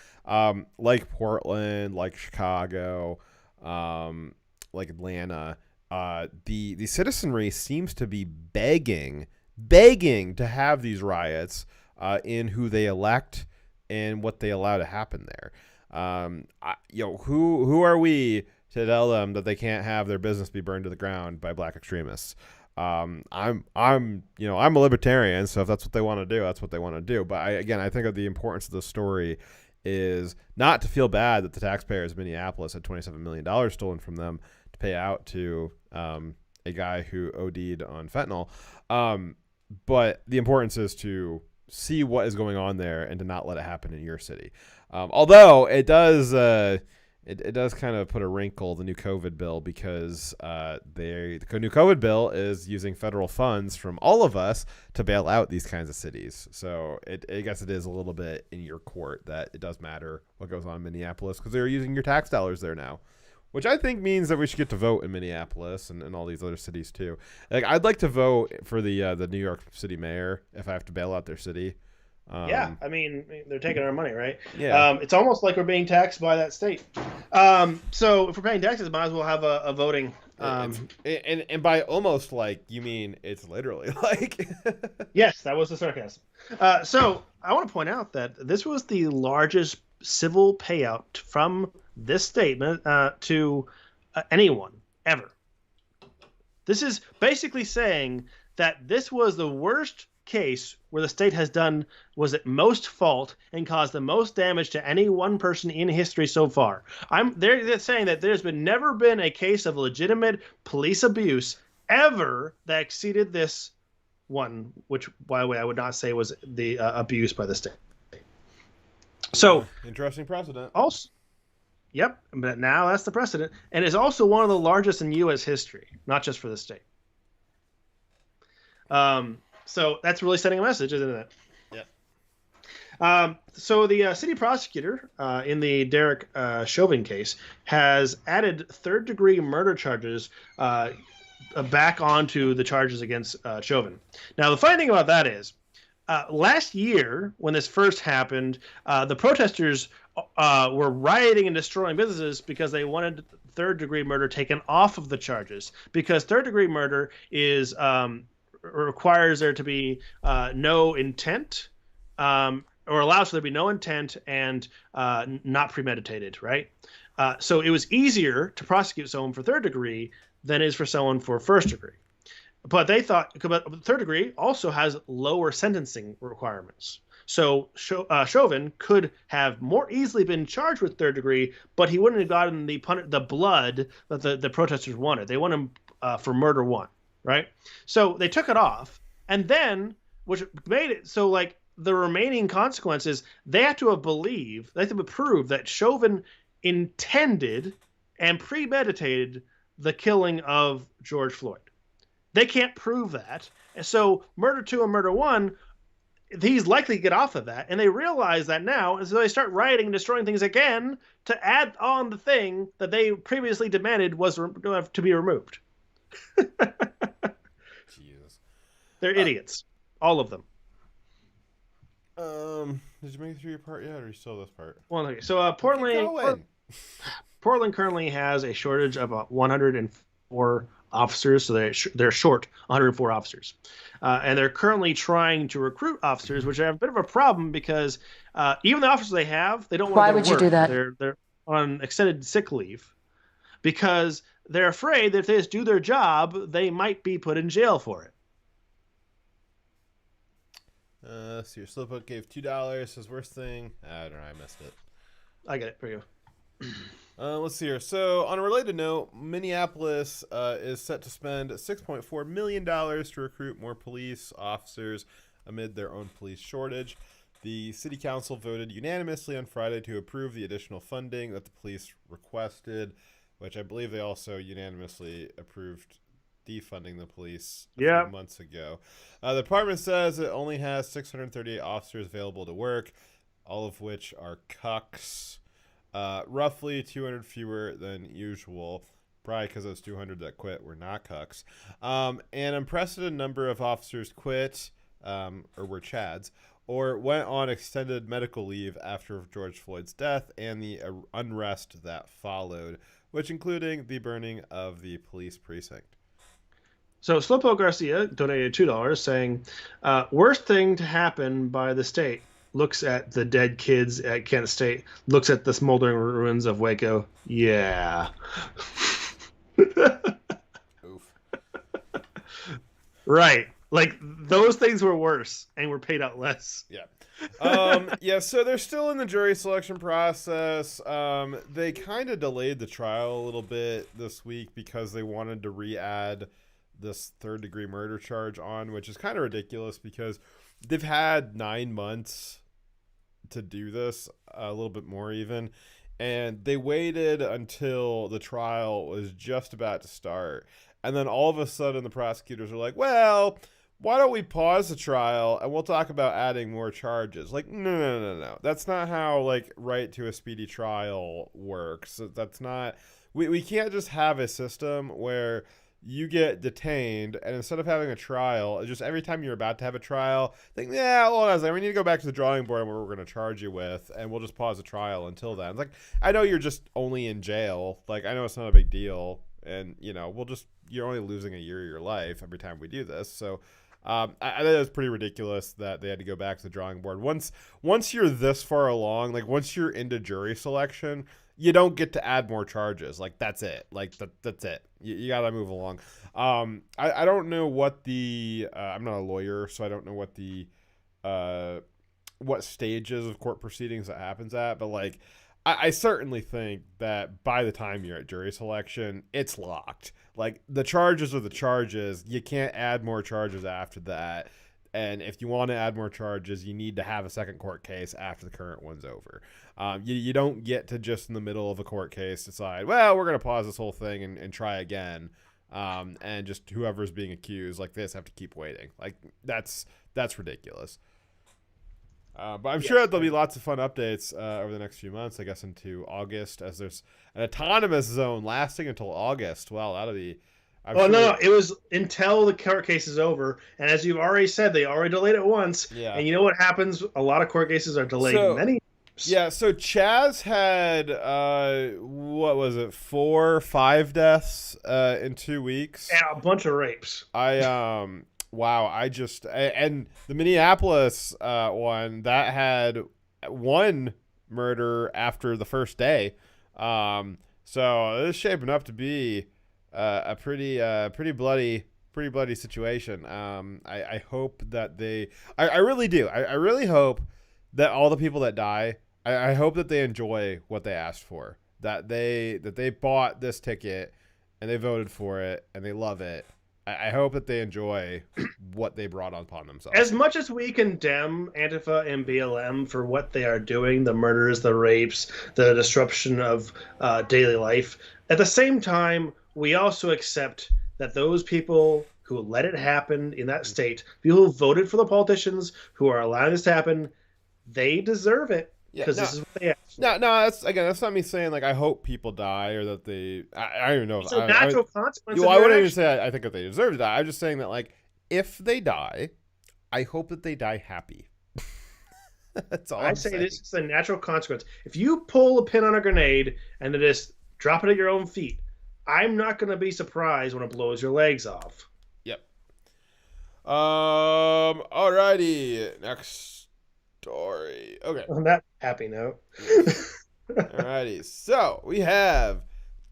C: like Portland, like Chicago, like Atlanta, the citizenry seems to be begging to have these riots in who they elect and what they allow to happen there. Who are we to tell them that they can't have their business be burned to the ground by black extremists? I'm a libertarian, so if that's what they want to do, that's what they want to do. But I think of the importance of the story is not to feel bad that the taxpayers of Minneapolis had $27 million stolen from them to pay out to a guy who OD'd on fentanyl. But the importance is to see what is going on there and to not let it happen in your city. Although it does kind of put a wrinkle, the new COVID bill, because the new COVID bill is using federal funds from all of us to bail out these kinds of cities. So I guess it is a little bit in your court that it does matter what goes on in Minneapolis because they're using your tax dollars there now, which I think means that we should get to vote in Minneapolis and all these other cities too. Like I'd like to vote for the New York City mayor if I have to bail out their city.
B: Yeah, I mean, they're taking our money, right?
C: Yeah.
B: It's almost like we're being taxed by that state. So if we're paying taxes, might as well have a voting.
C: And by almost like, you mean it's literally like.
B: Yes, that was the sarcasm. So I want to point out that this was the largest civil payout from this statement to anyone ever. This is basically saying that this was the worst case where the state was at most fault and caused the most damage to any one person in history so far. They're saying that there's never been a case of legitimate police abuse ever that exceeded this one, which, by the way, I would not say was the abuse by the state. So
C: interesting precedent.
B: Also, yep, but now that's the precedent, and it's also one of the largest in U.S. history, not just for the state. So that's really sending a message, isn't it?
C: Yeah.
B: So the city prosecutor in the Derek Chauvin case has added third-degree murder charges back onto the charges against Chauvin. Now, the funny thing about that is, last year when this first happened, the protesters were rioting and destroying businesses because they wanted third-degree murder taken off of the charges, because third-degree murder is requires there to be no intent, or allows for there to be no intent and not premeditated, right? So it was easier to prosecute someone for third degree than it is for someone for first degree. But they thought, but third degree also has lower sentencing requirements. So Chauvin could have more easily been charged with third degree, but he wouldn't have gotten the blood that the protesters wanted. They want him for murder one. Right? So they took it off, and then, which made it so, like, the remaining consequences, they have to prove that Chauvin intended and premeditated the killing of George Floyd. They can't prove that. And so murder 2 and murder 1, he's likely to get off of that, and they realize that now, and so they start rioting and destroying things again to add on the thing that they previously demanded was to be removed.
C: Jesus.
B: They're idiots. All of them.
C: Did you make it through your part yet, or are you still this part?
B: Well, okay. So Portland currently has a shortage of 104 officers, so they're short 104 officers. And they're currently trying to recruit officers, which have a bit of a problem because even the officers they have, they don't want to go to work. Why would you do that? They're on extended sick leave because they're afraid that if they just do their job, they might be put in jail for it.
C: So your slowpoke gave $2. His worst thing, I don't know, I missed it.
B: I get it for you.
C: Let's see here. So on a related note, Minneapolis is set to spend $6.4 million to recruit more police officers amid their own police shortage. The city council voted unanimously on Friday to approve the additional funding that the police requested, which I believe they also unanimously approved defunding the police a few months ago. The department says it only has 638 officers available to work, all of which are cucks. roughly 200 fewer than usual. Probably because those 200 that quit were not cucks. An unprecedented number of officers quit, or were Chads, or went on extended medical leave after George Floyd's death and the unrest that followed, which including the burning of the police precinct.
B: So Slowpoke Garcia donated $2, saying, worst thing to happen by the state. Looks at the dead kids at Kent State. Looks at the smoldering ruins of Waco. Yeah.
C: Oof.
B: Right. Like, those things were worse and were paid out less.
C: Yeah. Yeah, so they're still in the jury selection process. They kind of delayed the trial a little bit this week because they wanted to re-add this third-degree murder charge on, which is kind of ridiculous because they've had 9 months to do this, a little bit more even, and they waited until the trial was just about to start, and then all of a sudden the prosecutors are like, well, why don't we pause the trial and we'll talk about adding more charges? Like, no. That's not how, like, right to a speedy trial works. That's not... We can't just have a system where you get detained, and instead of having a trial, just every time you're about to have a trial, think, yeah, hold on a second, we need to go back to the drawing board and what we're going to charge you with, and we'll just pause the trial until then. It's like, I know you're just only in jail. Like, I know it's not a big deal, and, you know, you're only losing a year of your life every time we do this. So I think it was pretty ridiculous that they had to go back to the drawing board. Once you're this far along, like, once you're into jury selection, you don't get to add more charges. Like, that's it. Like, that's it. You got to move along. I don't know what the I'm not a lawyer, so I don't know what the what stages of court proceedings that happens at, but, like, I certainly think that by the time you're at jury selection, it's locked. Like, the charges are the charges. You can't add more charges after that. And if you want to add more charges, you need to have a second court case after the current one's over. You don't get to just in the middle of a court case decide, well, we're going to pause this whole thing and try again. And just whoever's being accused like this have to keep waiting. Like, that's ridiculous. But I'm sure there'll be lots of fun updates over the next few months, I guess into August, as there's an autonomous zone lasting until August. Well, that'll be...
B: No, it was until the court case is over, and as you've already said, they already delayed it once.
C: Yeah.
B: And you know what happens? A lot of court cases are delayed many.
C: Yeah, so Chaz had what was it, 4 or 5 deaths in 2 weeks,
B: and a bunch of rapes.
C: Wow, and the Minneapolis one that had 1 murder after the first day, so this is shaping up to be a pretty bloody situation. I hope that I really do. I really hope that all the people that die, I hope that they enjoy what they asked for. That they bought this ticket and they voted for it and they love it. I hope that they enjoy what they brought upon themselves.
B: As much as we condemn Antifa and BLM for what they are doing, the murders, the rapes, the disruption of daily life, at the same time, we also accept that those people who let it happen in that state, people who voted for the politicians who are allowing this to happen, they deserve it because this is what they asked.
C: No, that's not me saying like I hope people die or that they. I don't even know.
B: It's a natural consequence.
C: I wouldn't even say I think that they deserve to die. I'm just saying that like if they die, I hope that they die happy. That's all I'm saying.
B: This is a natural consequence. If you pull a pin on a grenade and then just drop it at your own feet, I'm not going to be surprised when it blows your legs off.
C: Yep. Alrighty. Next story. Okay.
B: On that happy note.
C: Alrighty. So we have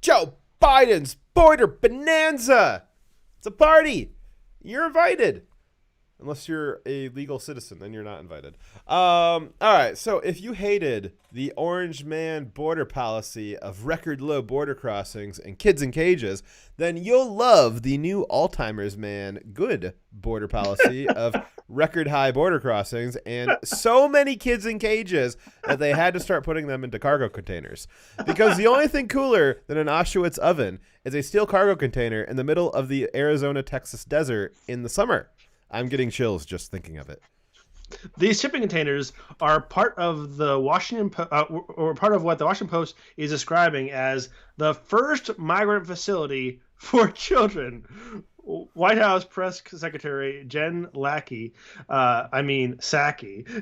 C: Joe Biden's border bonanza. It's a party. You're invited. Unless you're a legal citizen, then you're not invited. All right, so if you hated the Orange Man border policy of record low border crossings and kids in cages, then you'll love the new Alzheimer's Man good border policy of record high border crossings and so many kids in cages that they had to start putting them into cargo containers. Because the only thing cooler than an Auschwitz oven is a steel cargo container in the middle of the Arizona-Texas desert in the summer. I'm getting chills just thinking of it.
B: These shipping containers are part of the or part of what the Washington Post is describing as the first migrant facility for children. White House Press Secretary Jen Psaki,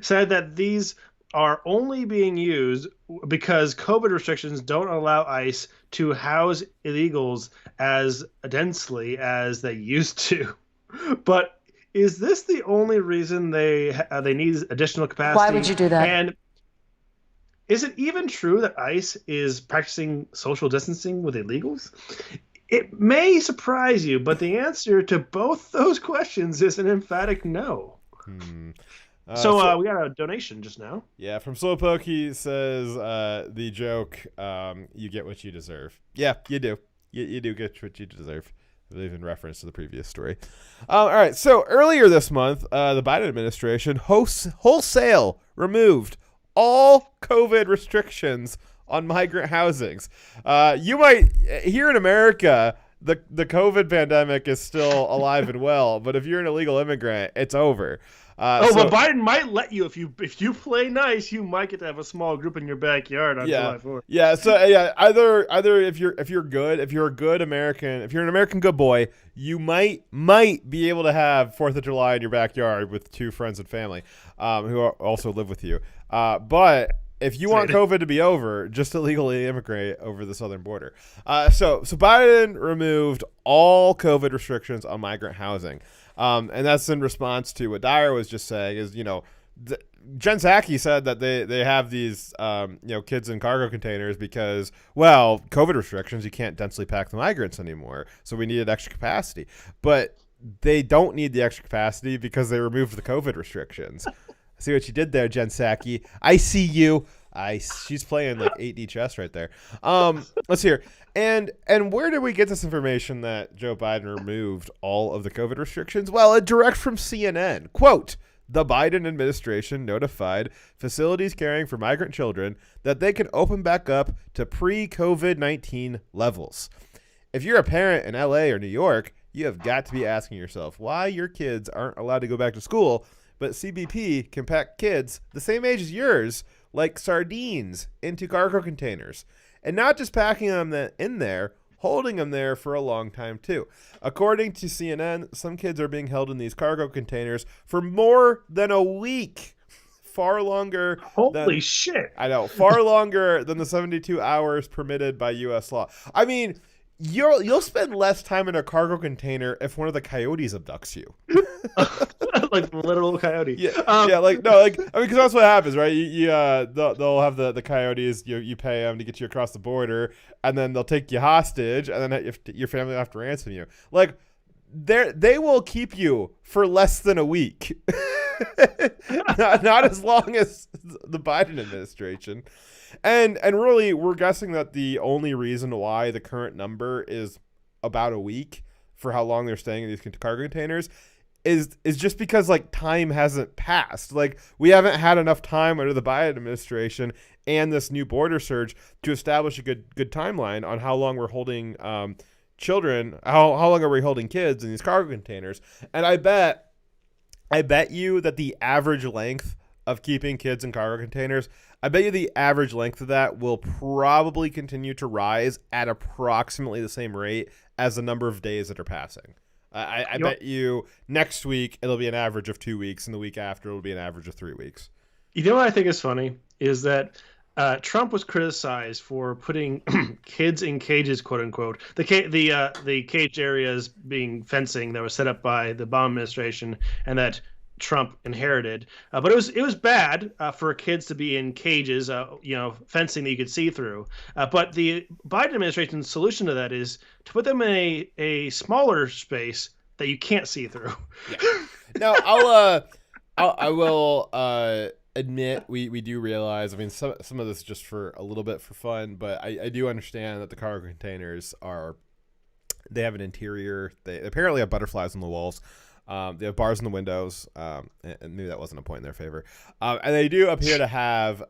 B: said that these are only being used because COVID restrictions don't allow ICE to house illegals as densely as they used to. But is this the only reason they need additional capacity?
H: Why would you do that?
B: And is it even true that ICE is practicing social distancing with illegals? It may surprise you, but the answer to both those questions is an emphatic no. So we got a donation just now.
C: Yeah, from Slowpoke. He says the joke, you get what you deserve. Yeah, you do. You do get what you deserve. I believe in reference to the previous story. All right, so earlier this month, the Biden administration wholesale removed all COVID restrictions on migrant housings. You might, here in America, the COVID pandemic is still alive and well, but if you're an illegal immigrant, it's over.
B: But Biden might let you if you play nice, you might get to have a small group in your backyard on July 4th.
C: Yeah. So either if you're good, if you're a good American, if you're an American good boy, you might be able to have 4th of July in your backyard with 2 friends and family, who also live with you. But if you want COVID to be over, just illegally immigrate over the southern border. So Biden removed all COVID restrictions on migrant housing. And that's in response to what Dyer was just saying is, Jen Psaki said that they have these, kids in cargo containers because, well, COVID restrictions, you can't densely pack the migrants anymore. So we needed extra capacity. But they don't need the extra capacity because they removed the COVID restrictions. See what you did there, Jen Psaki. I see you. She's playing like 8D chess right there. Let's hear. And where did we get this information that Joe Biden removed all of the COVID restrictions? Well, a direct from CNN. Quote, the Biden administration notified facilities caring for migrant children that they can open back up to pre-COVID-19 levels. If you're a parent in LA or New York, you have got to be asking yourself why your kids aren't allowed to go back to school, but CBP can pack kids the same age as yours like sardines into cargo containers. And not just packing them in there, holding them there for a long time too. According to CNN, some kids are being held in these cargo containers for more than a week. Far longer.
B: Holy shit.
C: I know. Far longer than the 72 hours permitted by U.S. law. I mean, you'll spend less time in a cargo container if one of the coyotes abducts you.
B: Like the literal coyote.
C: Because that's what happens, right? They'll have the coyotes. You pay them to get you across the border, and then they'll take you hostage, and then your family will have to ransom you. Like, they will keep you for less than a week, not as long as the Biden administration. And really, we're guessing that the only reason why the current number is about a week for how long they're staying in these cargo containers is just because, like, time hasn't passed. Like, we haven't had enough time under the Biden administration and this new border surge to establish a good timeline on how long we're holding children. How long are we holding kids in these cargo containers? And I bet you that the average length of keeping kids in cargo containers, I bet you the average length of that will probably continue to rise at approximately the same rate as the number of days that are passing. I bet you next week it'll be an average of 2 weeks, and the week after it'll be an average of 3 weeks.
B: You know what I think is funny is that Trump was criticized for putting kids in cages, quote unquote. The cage areas being fencing that was set up by the Obama administration, and that Trump inherited, but it was bad for kids to be in cages, fencing that you could see through. But the Biden administration's solution to that is to put them in a smaller space that you can't see through.
C: Yeah. Now, I will admit we do realize. I mean, some of this is just for a little bit for fun, but I do understand that the cargo containers they have an interior. They apparently have butterflies on the walls. They have bars in the windows, and maybe that wasn't a point in their favor. And they do appear to have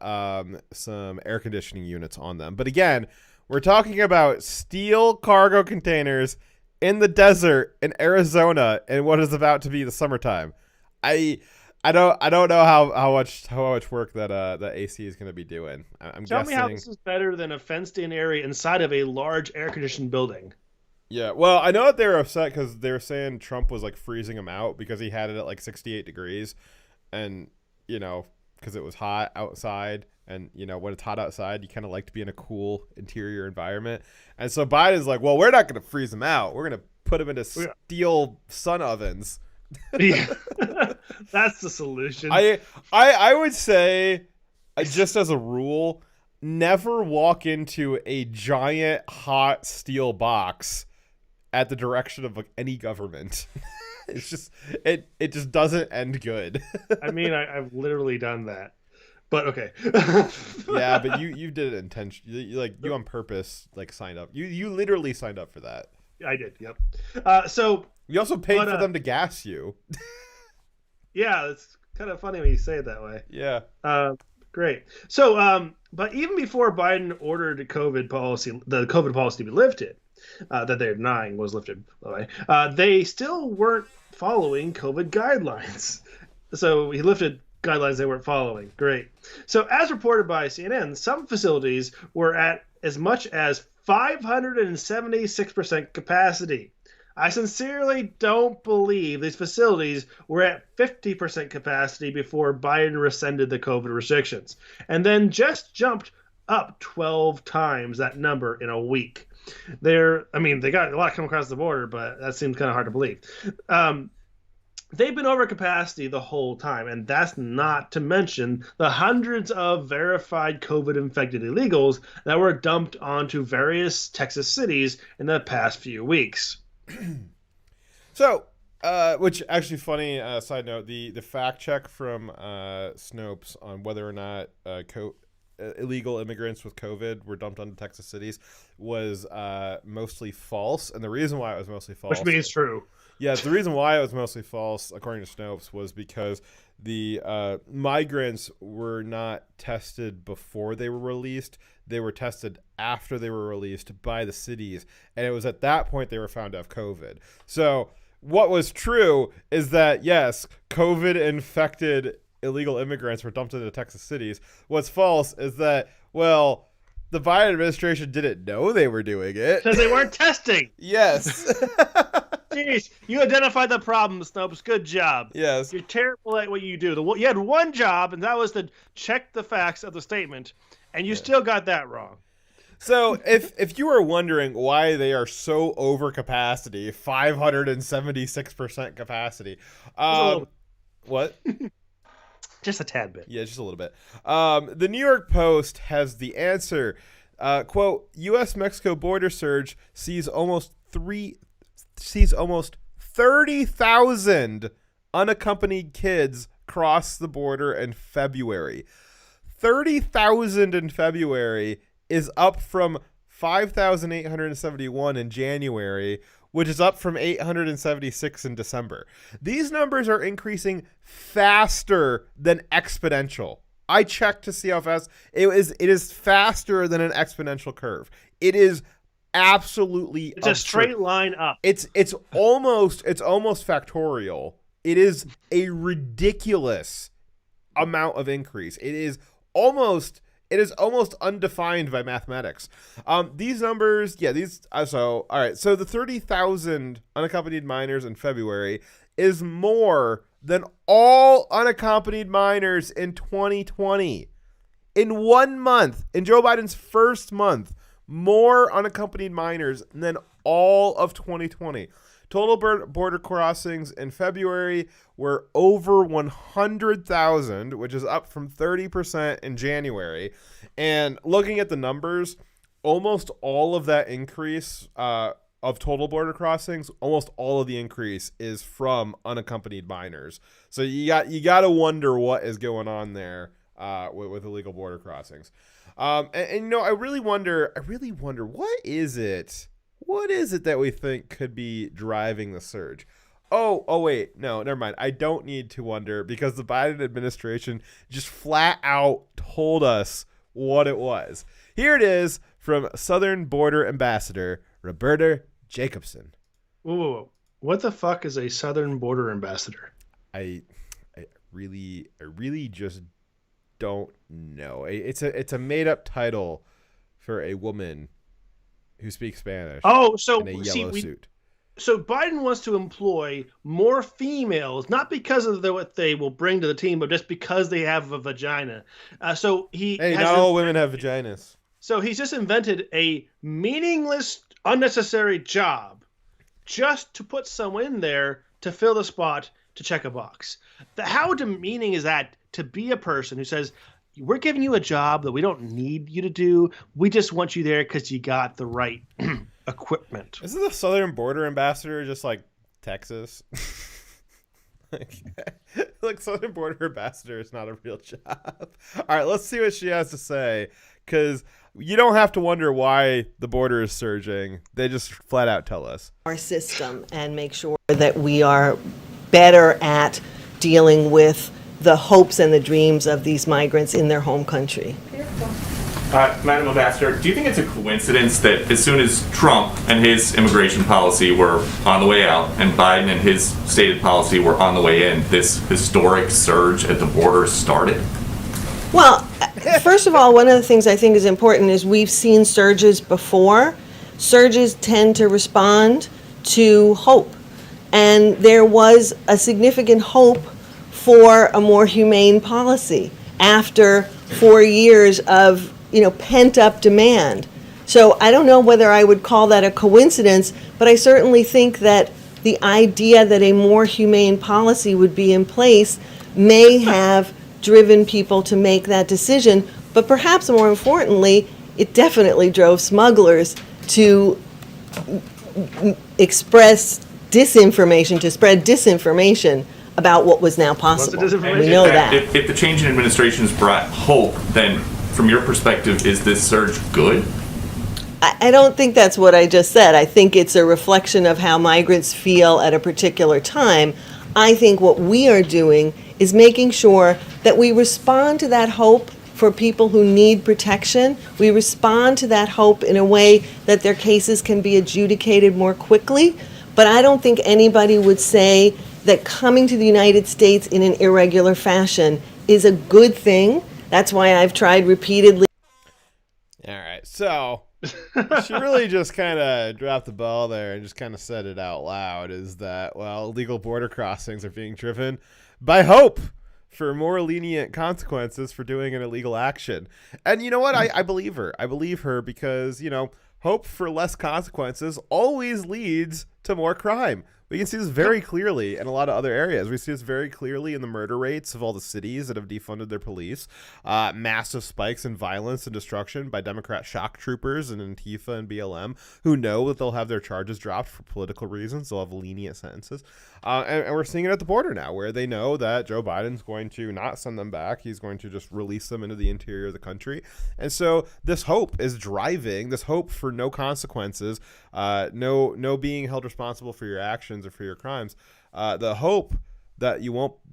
C: some air conditioning units on them. But again, we're talking about steel cargo containers in the desert in Arizona in what is about to be the summertime. I don't know how much work that AC is going to be doing. I'm
B: Tell
C: guessing.
B: me how this is better than a fenced-in area inside of a large air-conditioned building.
C: Yeah, well, I know that they were upset because they were saying Trump was like freezing them out because he had it at like 68 degrees, and because it was hot outside, and when it's hot outside, you kind of like to be in a cool interior environment, and so Biden's like, well, we're not going to freeze them out. We're going to put them into steel sun ovens.
B: Yeah. That's the solution.
C: I would say, just as a rule, never walk into a giant hot steel box at the direction of any government. It's just it just doesn't end good.
B: I mean, I've literally done that, but okay.
C: Yeah, but you did it intentionally. You on purpose signed up. You literally signed up for that.
B: I did. Yep. So
C: you also paid for them to gas you.
B: Yeah, it's kind of funny when you say it that way.
C: Yeah.
B: Great. So, but even before Biden ordered the COVID policy to be lifted, that they're denying was lifted, by the way, they still weren't following COVID guidelines. So he lifted guidelines they weren't following. Great. So as reported by CNN, some facilities were at as much as 576% capacity. I sincerely don't believe these facilities were at 50% capacity before Biden rescinded the COVID restrictions, and then just jumped up 12 times that number in a week. They got a lot come across the border, but that seems kind of hard to believe. They've been over capacity the whole time, and that's not to mention the hundreds of verified COVID-infected illegals that were dumped onto various Texas cities in the past few weeks.
C: So, which actually funny side note, the fact check from Snopes on whether or not illegal immigrants with COVID were dumped onto Texas cities was mostly false, and the reason why it was mostly false,
B: which means true.
C: Yeah, the reason why it was mostly false, according to Snopes, was because the migrants were not tested before they were released. They were tested after they were released by the cities, and it was at that point they were found to have COVID. So what was true is that, yes, COVID-infected illegal immigrants were dumped into Texas cities. What's false is that, well, the Biden administration didn't know they were doing it.
B: Because they weren't testing.
C: Yes.
B: Jeez, you identified the problem, Snopes. Good job.
C: Yes.
B: You're terrible at what you do. You had one job, and that was to check the facts of the statement, and you still got that wrong.
C: So if you were wondering why they are so over capacity, 576% capacity, what?
B: Just a tad bit.
C: Yeah, just a little bit. The New York Post has the answer. Quote, U.S.-Mexico border surge sees almost 30,000 unaccompanied kids cross the border in February. 30,000 in February is up from 5,871 in January, which is up from 876 in December. These numbers are increasing faster than exponential. I checked to see how fast it is faster than an exponential curve. It is absolutely
B: a straight line up.
C: It's almost factorial. It is a ridiculous amount of increase. It is almost undefined by mathematics. These numbers, all right. So the 30,000 unaccompanied minors in February is more than all unaccompanied minors in 2020. In 1 month, in Joe Biden's first month, more unaccompanied minors than all of 2020. Total border crossings in February were over 100,000, which is up from 30% in January. And looking at the numbers, almost all of that increase of total border crossings, almost all of the increase is from unaccompanied minors. So you got to wonder what is going on there with illegal border crossings. And I really wonder, what is it that we think could be driving the surge? Oh, wait, no, never mind. I don't need to wonder because the Biden administration just flat out told us what it was. Here it is from Southern Border Ambassador Roberta Jacobson.
B: Whoa. What the fuck is a Southern Border Ambassador?
C: I I really just don't know. It's a made up title for a woman who speaks Spanish.
B: Oh, so
C: in a
B: see,
C: yellow suit.
B: So Biden wants to employ more females, not because of what they will bring to the team, but just because they have a vagina.
C: Not all women have vaginas.
B: So he's just invented a meaningless, unnecessary job just to put someone in there to fill the spot to check a box. How demeaning is that to be a person who says, we're giving you a job that we don't need you to do. We just want you there because you got the right equipment.
C: Isn't the Southern Border Ambassador just like Texas? like Southern Border Ambassador is not a real job. All right, let's see what she has to say, because you don't have to wonder why the border is surging. They just flat out tell us.
O: Our system and make sure that we are better at dealing with the hopes and the dreams of these migrants in their home country.
P: Madam Ambassador, do you think it's a coincidence that as soon as Trump and his immigration policy were on the way out and Biden and his stated policy were on the way in, this historic surge at the border started?
O: Well, first of all, one of the things I think is important is we've seen surges before. Surges tend to respond to hope. And there was a significant hope for a more humane policy after 4 years of pent-up demand. So I don't know whether I would call that a coincidence, but I certainly think that the idea that a more humane policy would be in place may have driven people to make that decision. But perhaps more importantly, it definitely drove smugglers to express disinformation, to spread disinformation about what was now possible. We know that.
P: If the change in administrations brought hope, then from your perspective, is this surge good?
O: I don't think that's what I just said. I think it's a reflection of how migrants feel at a particular time. I think what we are doing is making sure that we respond to that hope for people who need protection. We respond to that hope in a way that their cases can be adjudicated more quickly. But I don't think anybody would say that coming to the United States in an irregular fashion is a good thing. That's why I've tried repeatedly.
C: All right, so she really just kind of dropped the ball there and just kind of said it out loud, is that, well, illegal border crossings are being driven by hope for more lenient consequences for doing an illegal action. And you know what? I believe her. I believe her because, hope for less consequences always leads to more crime. We can see this very clearly in a lot of other areas. We see this very clearly in the murder rates of all the cities that have defunded their police. Massive spikes in violence and destruction by Democrat shock troopers and Antifa and BLM, who know that they'll have their charges dropped for political reasons. They'll have lenient sentences. And we're seeing it at the border now, where they know that Joe Biden's going to not send them back. He's going to just release them into the interior of the country. And so this hope is driving, this hope for no consequences, no being held responsible for your actions or for your crimes. The hope that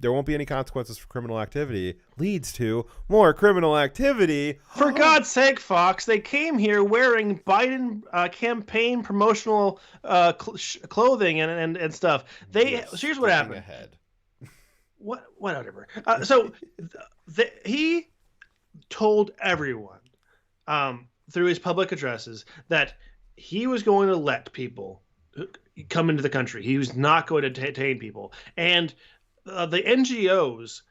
C: there won't be any consequences for criminal activity leads to more criminal activity.
B: For God's sake, Fox, they came here wearing Biden campaign promotional clothing and stuff. Here's what happened. Whatever. He told everyone through his public addresses that he was going to let people come into the country. He was not going to detain people. And the NGOs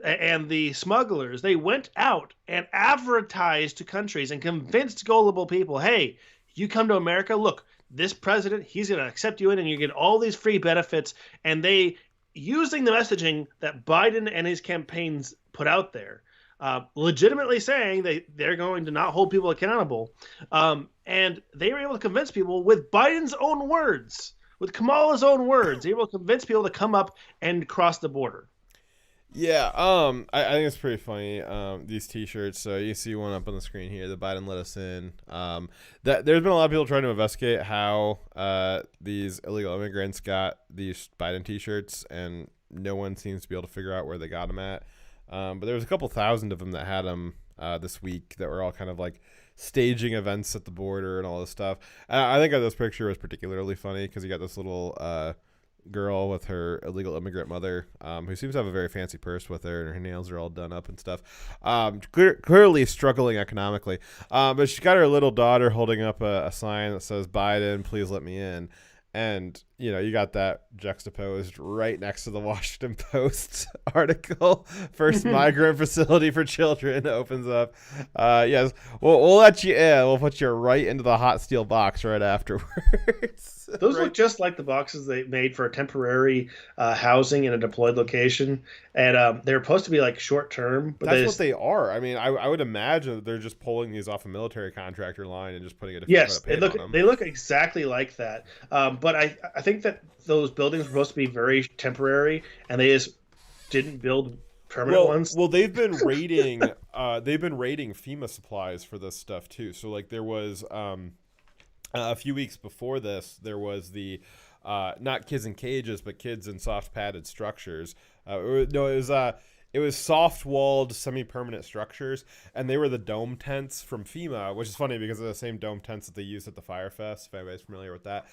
B: and the smugglers, they went out and advertised to countries and convinced gullible people, hey, you come to America, look, this president, he's going to accept you in and you get all these free benefits. And they, using the messaging that Biden and his campaigns put out there, legitimately saying they're going to not hold people accountable. And they were able to convince people with Biden's own words, with Kamala's own words, they were able to convince people to come up and cross the border.
C: Yeah, I think it's pretty funny, these T-shirts. So you see one up on the screen here, the Biden let us in. There's been a lot of people trying to investigate how these illegal immigrants got these Biden T-shirts, and no one seems to be able to figure out where they got them at. But there was a couple thousand of them that had them this week that were all kind of like staging events at the border and all this stuff. I think this picture was particularly funny because you got this little girl with her illegal immigrant mother, who seems to have a very fancy purse with her, and her nails are all done up and stuff. Clearly struggling economically, but she got her little daughter holding up a sign that says "Biden, please let me in." And, you got that juxtaposed right next to the Washington Post article. First migrant facility for children opens up. Yes, we'll let you in. We'll put you right into the hot steel box right afterwards.
B: Those look just like the boxes they made for temporary housing in a deployed location. And they're supposed to be like short term. But
C: that's what they are. I mean, I would imagine that they're just pulling these off a military contractor line and just putting a different
B: yes,
C: paint on them.
B: They look exactly like that. But I think that those buildings were supposed to be very temporary, and they just didn't build permanent ones.
C: Well, they've been raiding. They've been raiding FEMA supplies for this stuff too. So like there was a few weeks before this, there was the not kids in cages, but kids in soft padded structures. It was soft-walled, semi-permanent structures, and they were the dome tents from FEMA, which is funny because they're the same dome tents that they used at the Fire Fest, if anybody's familiar with that,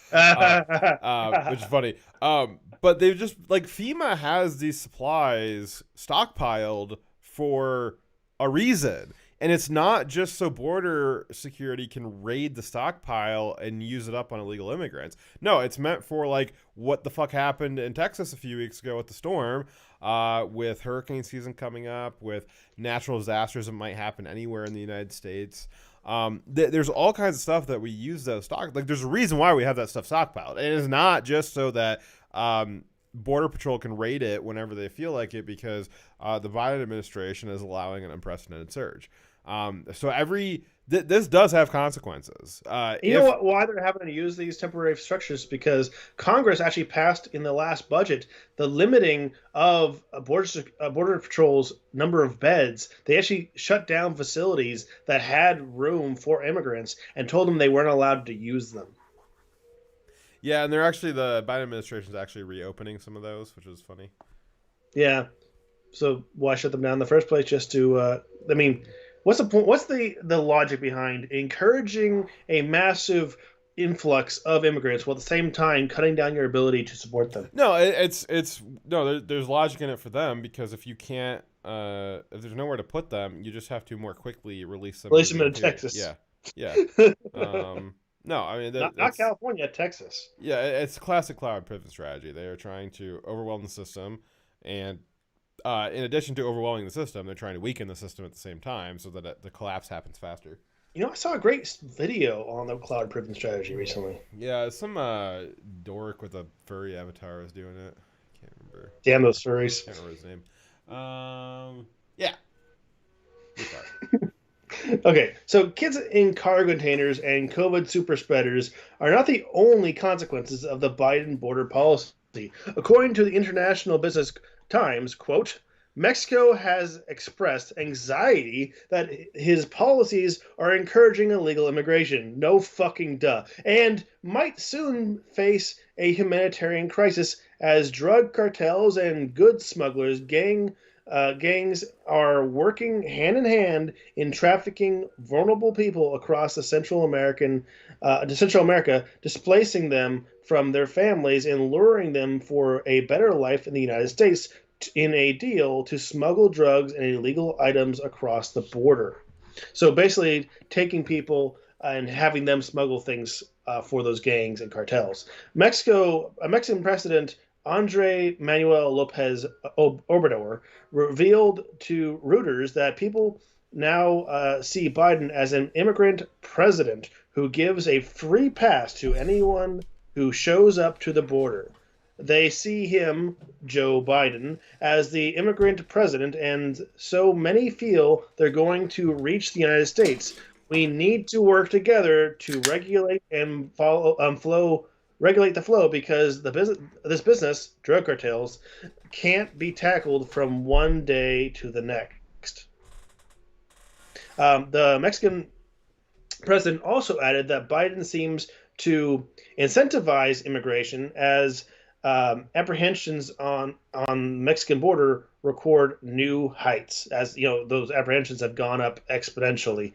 C: which is funny. But they've just, like, FEMA has these supplies stockpiled for a reason. And it's not just so border security can raid the stockpile and use it up on illegal immigrants. No, it's meant for, like, what the fuck happened in Texas a few weeks ago with the storm, with hurricane season coming up, with natural disasters that might happen anywhere in the United States. There's all kinds of stuff that we use those stock. Like, there's a reason why we have that stuff stockpiled. And it's not just so that Border Patrol can raid it whenever they feel like it, because the Biden administration is allowing an unprecedented surge. This does have consequences.
B: Know what? Why they're having to use these temporary structures? Because Congress actually passed in the last budget the limiting of Border Patrol's number of beds. They actually shut down facilities that had room for immigrants and told them they weren't allowed to use them.
C: Yeah, and the Biden administration is actually reopening some of those, which is funny.
B: Yeah. So why shut them down in the first place? Just to, what's the point? What's the logic behind encouraging a massive influx of immigrants while at the same time cutting down your ability to support them?
C: No, there's logic in it for them, because if you can't, if there's nowhere to put them, you just have to more quickly release them.
B: Release them into Texas.
C: Yeah. No, I mean
B: not California, Texas.
C: Yeah, it's classic cloud privilege strategy. They are trying to overwhelm the system, and in addition to overwhelming the system, they're trying to weaken the system at the same time so that the collapse happens faster.
B: I saw a great video on the cloud privilege strategy recently.
C: Yeah, some dork with a furry avatar was doing it. I can't remember.
B: Damn those furries.
C: Can't remember his name. Yeah.
B: Okay, so kids in cargo containers and COVID super spreaders are not the only consequences of the Biden border policy. According to the International Business Times, quote, Mexico has expressed anxiety that his policies are encouraging illegal immigration. No fucking duh. And might soon face a humanitarian crisis as drug cartels and goods smugglers gangs are working hand in hand in trafficking vulnerable people across the Central America, displacing them from their families and luring them for a better life in the United States in a deal to smuggle drugs and illegal items across the border. So basically taking people and having them smuggle things for those gangs and cartels. Mexican President Andrés Manuel López Obrador revealed to Reuters that people now see Biden as an immigrant president who gives a free pass to anyone who shows up to the border. They see him, Joe Biden, as the immigrant president, and so many feel they're going to reach the United States. We need to work together to regulate and regulate the flow, because this business, drug cartels, can't be tackled from one day to the next. The Mexican president also added that Biden seems to incentivize immigration as apprehensions on Mexican border record new heights. As those apprehensions have gone up exponentially.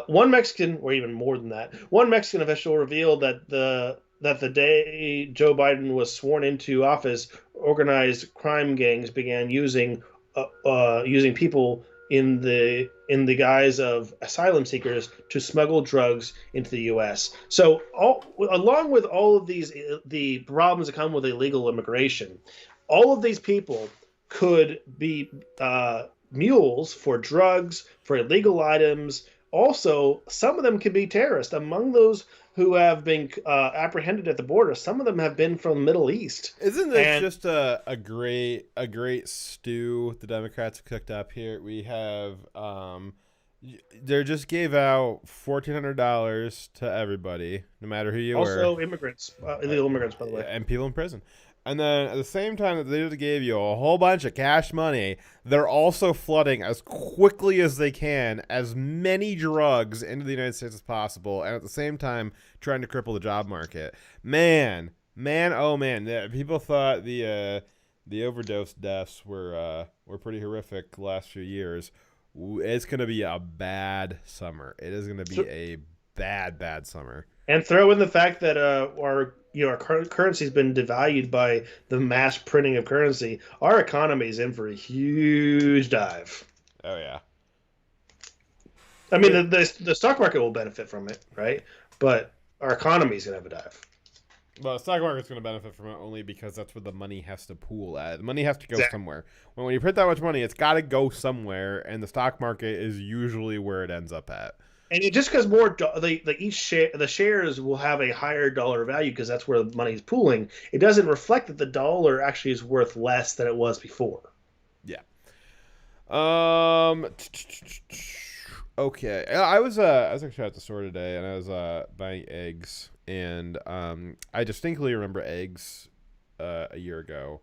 B: One Mexican, or even more than that, one Mexican official revealed that that the day Joe Biden was sworn into office, organized crime gangs began using people in the guise of asylum seekers to smuggle drugs into the U.S. So, along with all of the problems that come with illegal immigration, all of these people could be mules for drugs, for illegal items. Also, some of them could be terrorists. Among those who have been apprehended at the border, some of them have been from the Middle East.
C: Isn't this just a great stew the Democrats have cooked up here? We have they just gave out $1,400 to everybody, no matter who you were.
B: Also, immigrants, illegal immigrants, by the way,
C: and people in prison. And then at the same time that they just gave you a whole bunch of cash money, they're also flooding as quickly as they can as many drugs into the United States as possible, and at the same time trying to cripple the job market. Man, oh man! People thought the overdose deaths were pretty horrific the last few years. It's gonna be a bad summer. It is gonna be a bad summer.
B: And throw in the fact that our currency has been devalued by the mass printing of currency. Our economy is in for a huge dive.
C: Oh yeah.
B: I mean, the stock market will benefit from it, right? But our economy is gonna have a dive.
C: Well, the stock market's going to benefit from it only because that's where the money has to pool at. The money has to go somewhere. When you print that much money, it's got to go somewhere, and the stock market is usually where it ends up at.
B: And it just because more, the shares will have a higher dollar value because that's where the money is pooling. It doesn't reflect that the dollar actually is worth less than it was before.
C: Yeah. Okay. I was actually at the store today, and I was buying eggs, and I distinctly remember eggs a year ago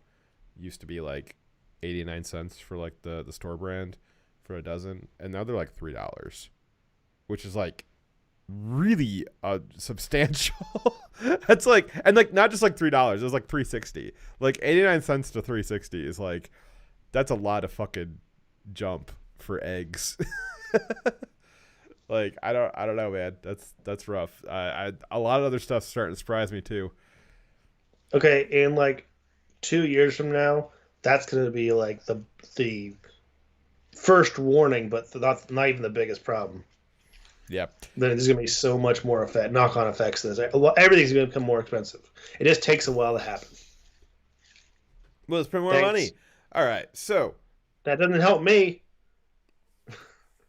C: used to be like 89 cents for like the store brand for a dozen, and now they're like $3. Which is like really substantial. That's like, and like not just like $3, it was like $3.60. Like 89 cents to $3.60 is like, that's a lot of fucking jump for eggs. Like I don't know, man. That's rough. A lot of other stuff's starting to surprise me too.
B: Okay, in like 2 years from now, that's gonna be like the first warning, but not even the biggest problem.
C: Yep.
B: Then there's going to be so much more knock-on effects to this. Everything's going to become more expensive. It just takes a while to happen.
C: Well, let's print more money. All right, so.
B: That doesn't help me.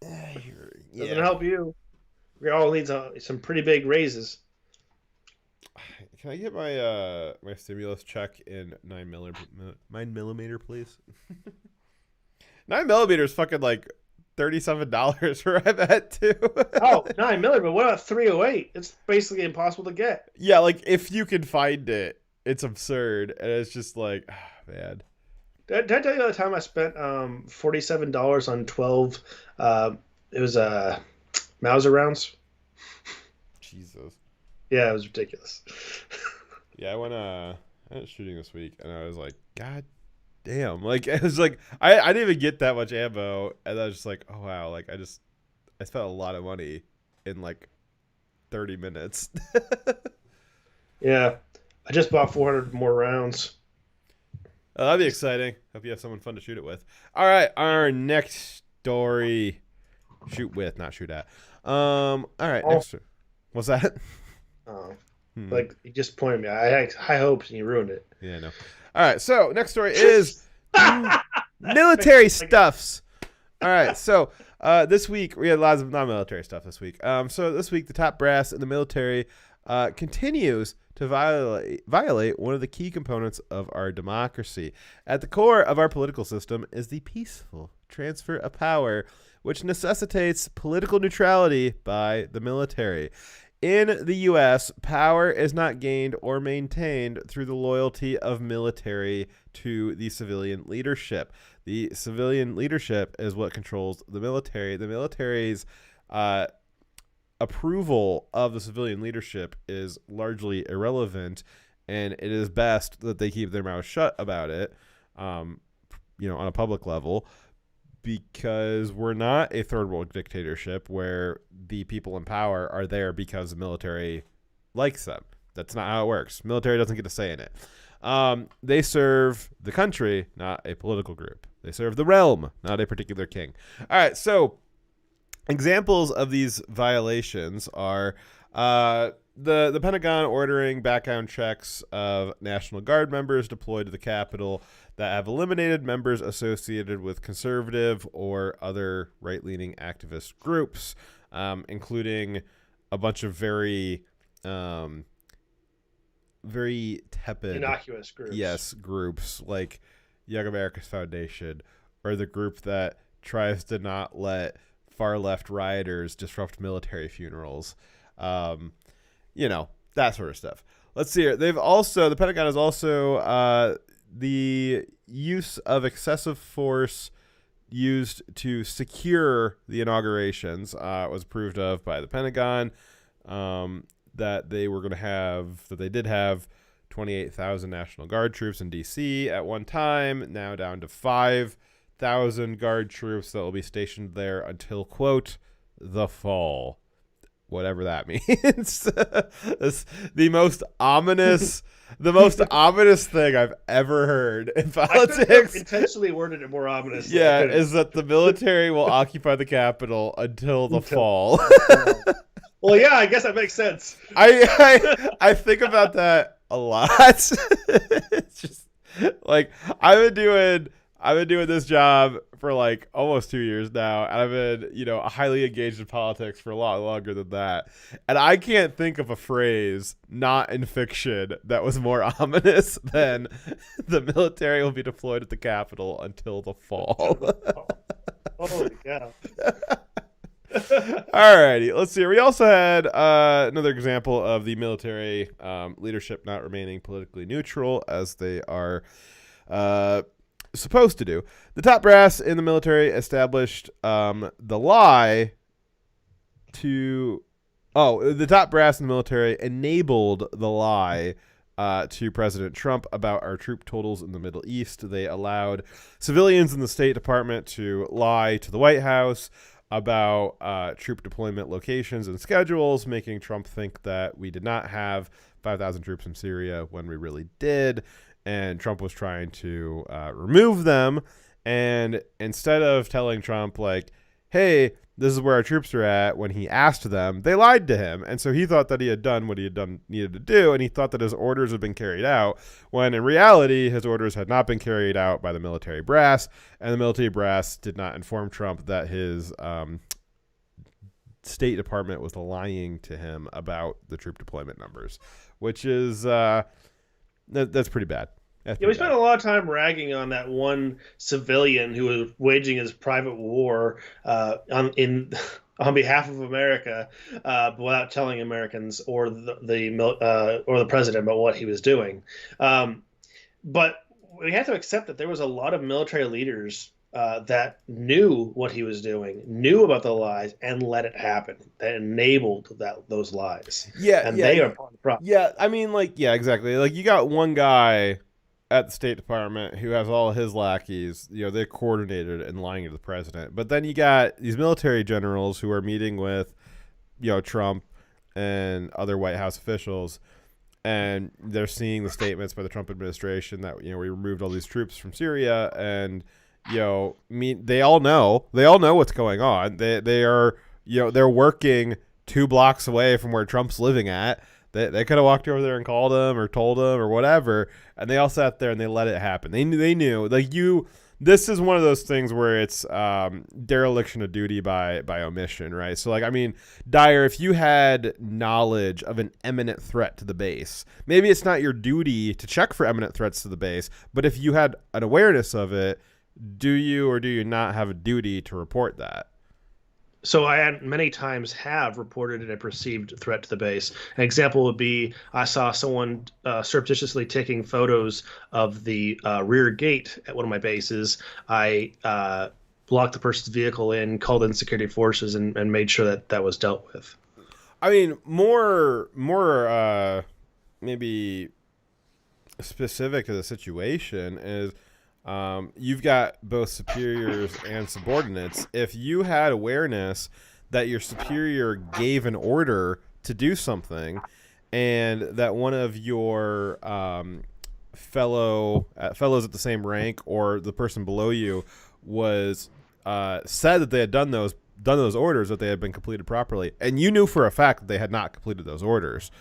B: Doesn't help you. We all need some pretty big raises.
C: Can I get my my stimulus check in 9 millimeter, please? 9 millimeter is fucking like $37 where I'm at too.
B: Oh, 9 millimeter, but what about 308? It's basically impossible to get.
C: Yeah, like if you can find it, it's absurd, and it's just like, man.
B: Did I tell you the time I spent $47 on 12? It was Mauser rounds.
C: Jesus.
B: Yeah, it was ridiculous.
C: Yeah, I went shooting this week, and I was like, God damn. Like, it was like, I didn't even get that much ammo, and I was just like, oh wow, like I spent a lot of money in like 30 minutes.
B: Yeah, I just bought 400 more rounds.
C: Oh, that'd be exciting. Hope you have someone fun to shoot it with. All right, our next story. Shoot with, not shoot at. All right, next. What's that?
B: Oh, like you just pointed me. I had high hopes and you ruined it.
C: Yeah, I know. All right, so next story is military stuffs. All right, so this week we had lots of non-military stuff this week. So this week the top brass in the military continues to violate one of the key components of our democracy. At the core of our political system is the peaceful transfer of power, which necessitates political neutrality by the military. In the U.S., power is not gained or maintained through the loyalty of military to the civilian leadership. The civilian leadership is what controls the military. The military's approval of the civilian leadership is largely irrelevant, and it is best that they keep their mouth shut about it, on a public level, because we're not a third world dictatorship where the people in power are there because the military likes them. That's not how it works. Military doesn't get a say in it. They serve the country, not a political group. They serve the realm, not a particular king. All right, so examples of these violations are the Pentagon ordering background checks of National Guard members deployed to the Capitol that have eliminated members associated with conservative or other right-leaning activist groups, including a bunch of very tepid,
B: innocuous groups.
C: Yes, groups like Young America's Foundation, or the group that tries to not let far-left rioters disrupt military funerals. That sort of stuff. Let's see here. The Pentagon has also the use of excessive force used to secure the inaugurations was approved of by the Pentagon. That they did have 28,000 National Guard troops in D.C. at one time, now down to 5,000 Guard troops that will be stationed there until, quote, the fall. Whatever that means. It's the most ominous thing I've ever heard in politics.
B: I intentionally worded it more ominous.
C: Yeah, is that the military will occupy the Capitol until the fall.
B: Well, yeah, I guess that makes sense.
C: I think about that a lot. It's just like I've been doing this job for like almost 2 years now, and I've been, highly engaged in politics for a lot longer than that. And I can't think of a phrase not in fiction that was more ominous than the military will be deployed at the Capitol until the fall.
B: Holy cow.
C: Alrighty, let's see. We also had another example of the military leadership not remaining politically neutral as they are supposed to do. The top brass in the military established the top brass in the military enabled the lie to President Trump about our troop totals in the Middle East. They allowed civilians in the State Department to lie to the White House about troop deployment locations and schedules, making Trump think that we did not have 5,000 troops in Syria when we really did. And Trump was trying to remove them. And instead of telling Trump, like, hey, this is where our troops are at, when he asked them, they lied to him. And so he thought that he had done what needed to do, and he thought that his orders had been carried out, when in reality, his orders had not been carried out by the military brass, and the military brass did not inform Trump that his State Department was lying to him about the troop deployment numbers, which is that's pretty bad.
B: We spent a lot of time ragging on that one civilian who was waging his private war on behalf of America, without telling Americans or the president about what he was doing. But we have to accept that there was a lot of military leaders that knew what he was doing, knew about the lies, and let it happen. That enabled those lies.
C: Yeah,
B: and they are part of the problem.
C: Yeah, I mean, exactly. Like, you got one guy at the State Department who has all his lackeys, they coordinated in lying to the president. But then you got these military generals who are meeting with, Trump and other White House officials, and they're seeing the statements by the Trump administration that, we removed all these troops from Syria, and they all know what's going on. They are, they're working 2 blocks away from where Trump's living at. They could have walked over there and called him or told him or whatever, and they all sat there and they let it happen. They knew. This is one of those things where it's dereliction of duty by omission, right? So, Dyer, if you had knowledge of an imminent threat to the base, maybe it's not your duty to check for imminent threats to the base, but if you had an awareness of it, do you or do you not have a duty to report that?
B: So I many times have reported a perceived threat to the base. An example would be I saw someone surreptitiously taking photos of the rear gate at one of my bases. I blocked the person's vehicle in, called in security forces, and made sure that was dealt with.
C: I mean, more maybe specific to the situation is you've got both superiors and subordinates. If you had awareness that your superior gave an order to do something and that one of your fellows at the same rank or the person below you was said that they had done those orders, that they had been completed properly, and you knew for a fact that they had not completed those orders.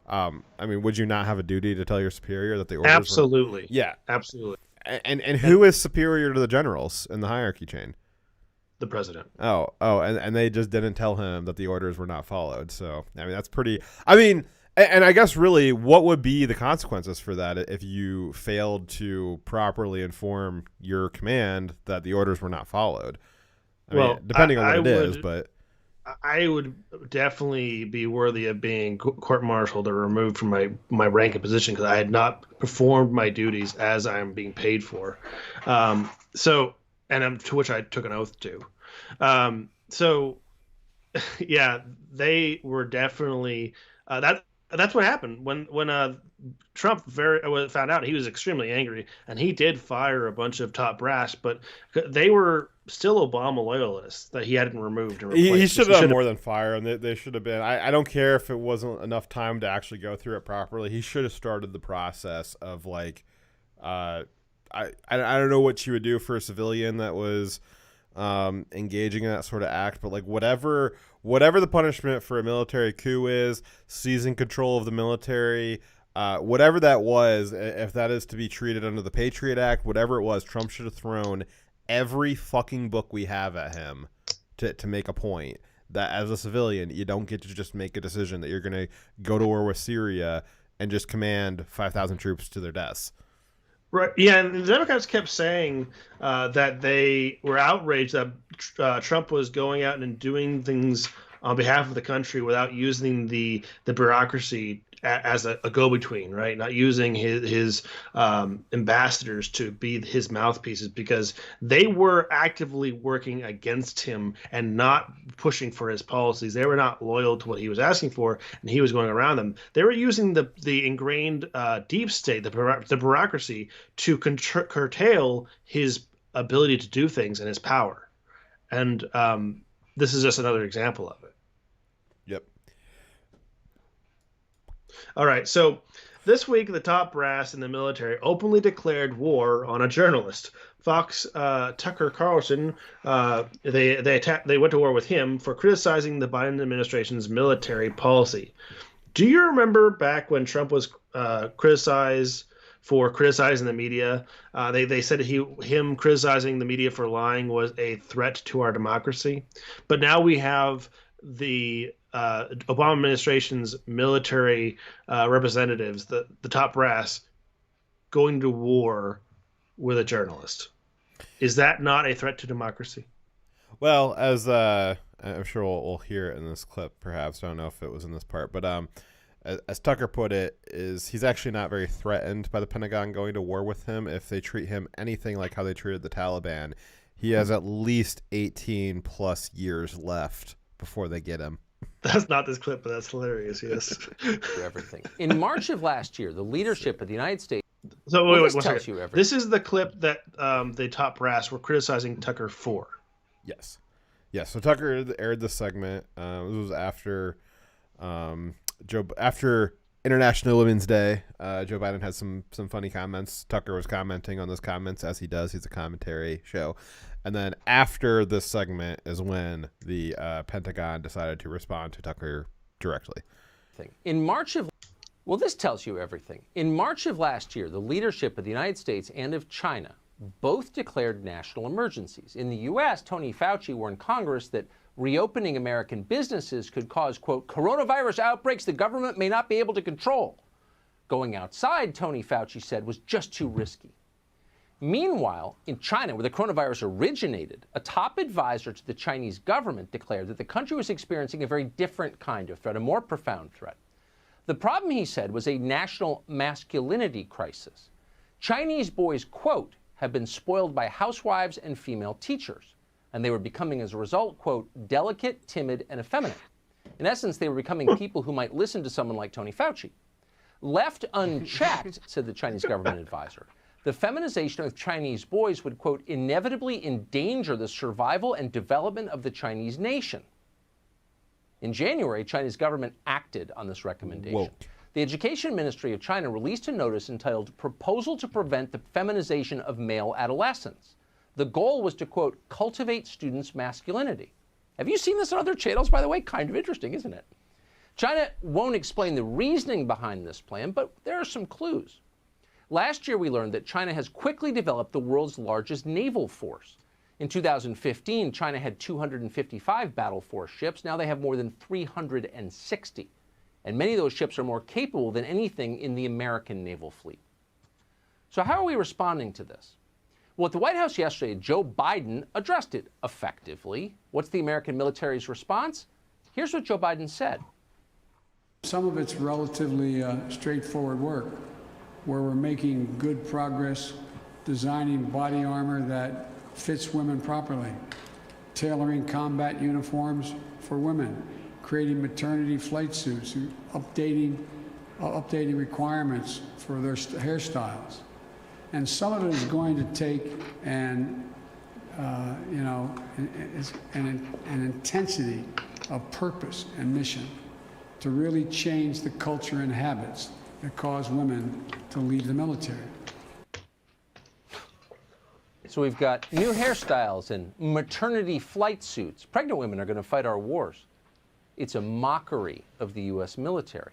C: I mean, would you not have a duty to tell your superior that the orders
B: Absolutely.
C: were... Yeah.
B: Absolutely.
C: And who is superior to the generals in the hierarchy chain?
B: The president.
C: Oh, and they just didn't tell him that the orders were not followed. So, I mean, that's pretty... I mean, and I guess really, what would be the consequences for that if you failed to properly inform your command that the orders were not followed? I mean, depending on what it is, but...
B: I would definitely be worthy of being court-martialed or removed from my rank and position because I had not performed my duties as I am being paid for. To which I took an oath to. Yeah, they were definitely that's what happened when Trump found out. He was extremely angry, and he did fire a bunch of top brass, but they were still Obama loyalists that he hadn't removed and replaced.
C: He should have done more than fire, and they should have been. I don't care if it wasn't enough time to actually go through it properly. He should have started the process of like, I don't know what you would do for a civilian that was engaging in that sort of act, but like whatever the punishment for a military coup is, seizing control of the military, whatever that was, if that is to be treated under the Patriot Act, whatever it was, Trump should have thrown every fucking book we have at him to make a point that as a civilian, you don't get to just make a decision that you're going to go to war with Syria and just command 5,000 troops to their deaths.
B: Right. Yeah, and the Democrats kept saying that they were outraged that Trump was going out and doing things on behalf of the country without using the bureaucracy as a go-between, right? Not using his ambassadors to be his mouthpieces because they were actively working against him and not pushing for his policies. They were not loyal to what he was asking for, and he was going around them. They were using the ingrained deep state, the bureaucracy, to curtail his ability to do things and his power. And this is just another example of it.
C: Yep.
B: All right, so this week the top brass in the military openly declared war on a journalist. Fox Tucker Carlson, they went to war with him for criticizing the Biden administration's military policy. Do you remember back when Trump was criticized for criticizing the media? They said him criticizing the media for lying was a threat to our democracy. But now we have the Obama administration's military representatives, the top brass, going to war with a journalist. Is that not a threat to democracy?
C: Well, as I'm sure we'll hear it in this clip, perhaps. I don't know if it was in this part, but as Tucker put it, he's actually not very threatened by the Pentagon going to war with him if they treat him anything like how they treated the Taliban. He has at least 18 plus years left before they get him.
B: That's not this clip, but that's hilarious, yes.
Q: Everything. In March of last year, the leadership of the United States...
B: So wait, one second. This is the clip that the top brass were criticizing Tucker for.
C: Yes. So Tucker aired this segment. This was after after International Women's Day. Joe Biden had some funny comments. Tucker was commenting on those comments, as he does. He's a commentary show. And then after this segment is when the Pentagon decided to respond to Tucker directly.
Q: In March of... Well, this tells you everything. In March of last year, the leadership of the United States and of China both declared national emergencies. In the U.S., Tony Fauci warned Congress that reopening American businesses could cause, quote, coronavirus outbreaks the government may not be able to control. Going outside, Tony Fauci said, was just too risky. Meanwhile, in China, where the coronavirus originated, a top advisor to the Chinese government declared that the country was experiencing a very different kind of threat, a more profound threat. The problem, he said, was a national masculinity crisis. Chinese boys, quote, have been spoiled by housewives and female teachers, and they were becoming, as a result, quote, delicate, timid, and effeminate. In essence, they were becoming people who might listen to someone like Tony Fauci. Left unchecked, said the Chinese government advisor, the feminization of Chinese boys would, quote, inevitably endanger the survival and development of the Chinese nation. In January, China's government acted on this recommendation.
C: Whoa.
Q: The Education Ministry of China released a notice entitled Proposal to Prevent the Feminization of Male Adolescents. The goal was to, quote, cultivate students' masculinity. Have you seen this on other channels, by the way? Kind of interesting, isn't it? China won't explain the reasoning behind this plan, but there are some clues. Last year, we learned that China has quickly developed the world's largest naval force. In 2015, China had 255 battle force ships. Now they have more than 360. And many of those ships are more capable than anything in the American naval fleet. So how are we responding to this? Well, at the White House yesterday, Joe Biden addressed it effectively. What's the American military's response? Here's what Joe Biden said.
R: Some of it's relatively straightforward work, where we're making good progress designing body armor that fits women properly, tailoring combat uniforms for women, creating maternity flight suits, updating requirements for their hairstyles. And some of it is going to take an intensity of purpose and mission to really change the culture and habits that cause women to leave the military.
Q: So we've got new hairstyles and maternity flight suits. Pregnant women are going to fight our wars. It's a mockery of the U.S. military.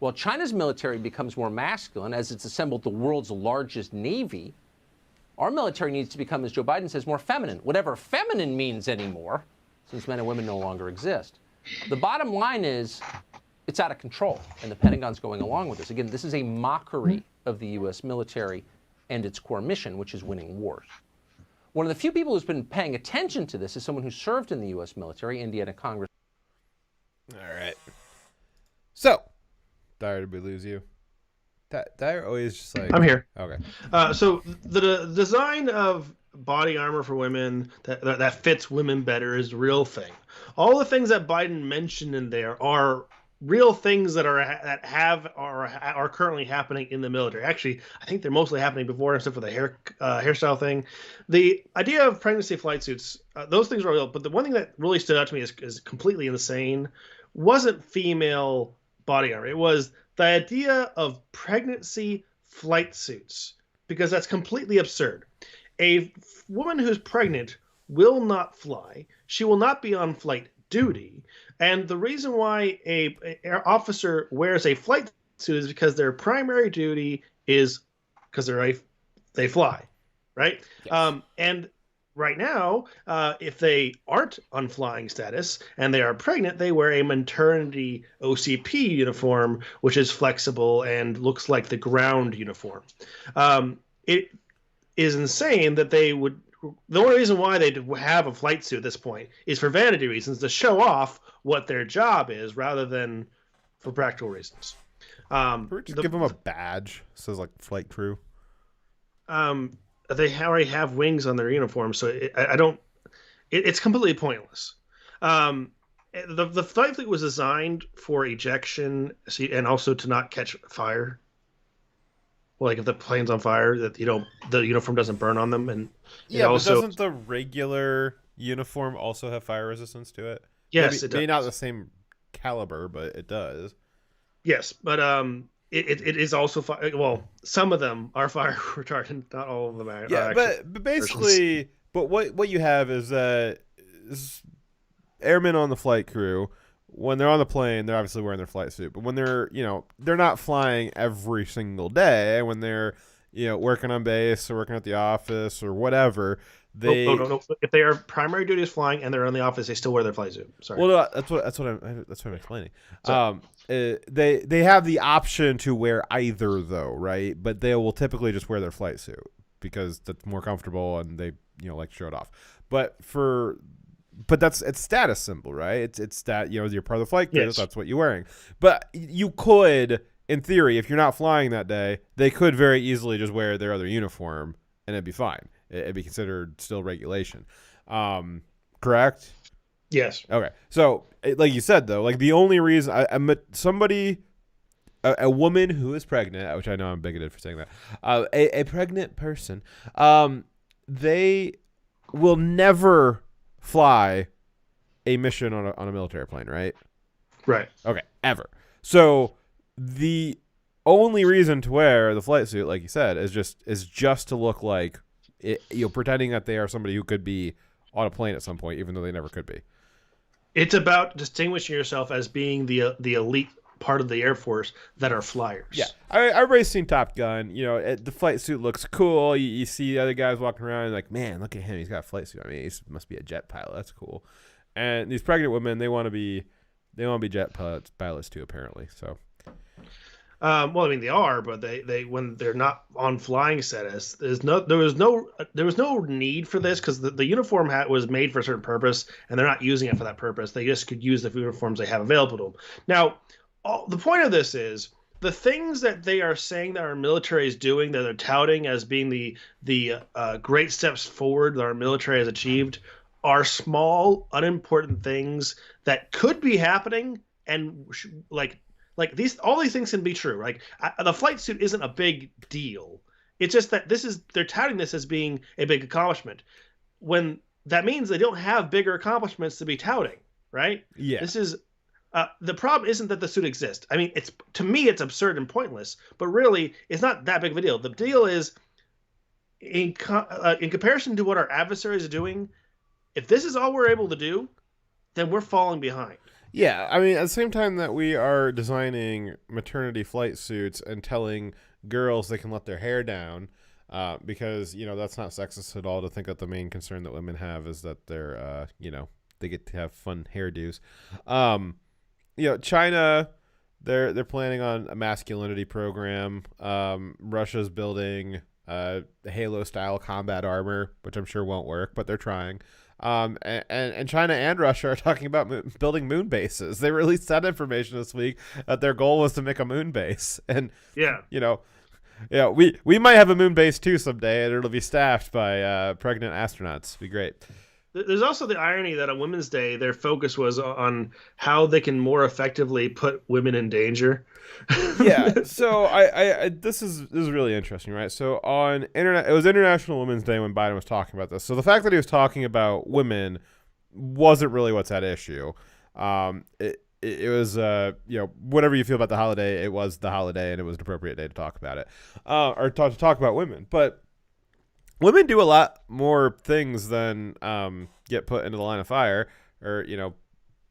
Q: While China's military becomes more masculine as it's assembled the world's largest navy, our military needs to become, as Joe Biden says, more feminine, whatever feminine means anymore, since men and women no longer exist. The bottom line is it's out of control, and the Pentagon's going along with this. Again, this is a mockery of the U.S. military and its core mission, which is winning wars. One of the few people who's been paying attention to this is someone who served in the U.S. military, Indiana Congress.
D: All right. So, Dyer, did we lose you? Dyer always just like...
B: I'm here.
D: Okay.
B: So the design of body armor for women that fits women better is a real thing. All the things that Biden mentioned in there are real things that are currently happening in the military. Actually, I think they're mostly happening before, except for the hairstyle thing. The idea of pregnancy flight suits, those things are real. But the one thing that really stood out to me is completely insane. Wasn't female body armor. It was the idea of pregnancy flight suits, because that's completely absurd. A woman who's pregnant will not fly. She will not be on flight duty. And the reason why an officer wears a flight suit is because their primary duty is because they fly, right? Yes. And right now, if they aren't on flying status and they are pregnant, they wear a maternity OCP uniform, which is flexible and looks like the ground uniform. It is insane that they would. The only reason why they have a flight suit at this point is for vanity reasons, to show off what their job is rather than for practical reasons.
D: Just give them a badge. It says like flight crew.
B: They already have wings on their uniform, so it's completely pointless. The flight suit was designed for ejection and also to not catch fire. Well, like if the plane's on fire, that the uniform doesn't burn on them, and
D: yeah, but doesn't the regular uniform also have fire resistance to it?
B: Yes, it does.
D: Maybe not the same caliber, but it does.
B: Yes, but it is also fire. Well, some of them are fire retardant, not all of them are.
D: Yeah, but basically, but what you have is airmen on the flight crew. When they're on the plane, they're obviously wearing their flight suit. But when they're not flying every single day. When they're, working on base or working at the office or whatever, they
B: no. If they are primary duty is flying and they're in the office, they still wear their flight suit. Sorry.
D: Well, no, that's what I'm explaining. They have the option to wear either though, right? But they will typically just wear their flight suit because that's more comfortable and they like to show it off. But it's status symbol, right? It's that you're part of the flight crew. Yes. That's what you're wearing. But you could, in theory, if you're not flying that day, they could very easily just wear their other uniform and it'd be fine. It'd be considered still regulation. Correct?
B: Yes.
D: Okay. So, like you said though, like the only reason a woman who is pregnant, which I know I'm bigoted for saying that, a pregnant person, they will never fly a mission on a military plane, right?
B: Right.
D: Okay, ever. So
C: the only reason to wear the flight suit, like you said, is just to look like pretending that they are somebody who could be on a plane at some point, even though they never could be.
B: It's about distinguishing yourself as being the elite part of the Air Force that are flyers.
C: Yeah, everybody's seen Top Gun. The flight suit looks cool. You see the other guys walking around and like, man, look at him. He's got a flight suit. I mean, he must be a jet pilot. That's cool. And these pregnant women, they want to be jet pilots too, apparently. So.
B: Well, I mean, they are, but they when they're not on flying status, there was no need for this because the uniform hat was made for a certain purpose, and they're not using it for that purpose. They just could use the uniforms they have available to them. Now, the point of this is the things that they are saying that our military is doing, that they're touting as being the great steps forward that our military has achieved, are small, unimportant things that could be happening, and like all these things can be true. Like the flight suit isn't a big deal. It's just that they're touting this as being a big accomplishment, when that means they don't have bigger accomplishments to be touting, right?
C: Yeah.
B: This is the problem isn't that the suit exists. I mean, to me it's absurd and pointless, but really it's not that big of a deal. The deal is in comparison to what our adversaries are doing, if this is all we're able to do, then we're falling behind.
C: Yeah, I mean, at the same time that we are designing maternity flight suits and telling girls they can let their hair down, because, that's not sexist at all to think that the main concern that women have is that they're, they get to have fun hairdos. China, they're planning on a masculinity program. Russia's building a Halo-style combat armor, which I'm sure won't work, but they're trying. And China and Russia are talking about building moon bases. They released that information this week that their goal was to make a moon base. And we might have a moon base too someday, and it'll be staffed by pregnant astronauts. It'll be great.
B: There's also the irony that on Women's Day, their focus was on how they can more effectively put women in danger.
C: Yeah, so I this is really interesting, right? So it was International Women's Day when Biden was talking about this. So the fact that he was talking about women wasn't really what's at issue. It was whatever you feel about the holiday, it was the holiday, and it was an appropriate day to talk about it, or to talk about women. But women do a lot more things than get put into the line of fire or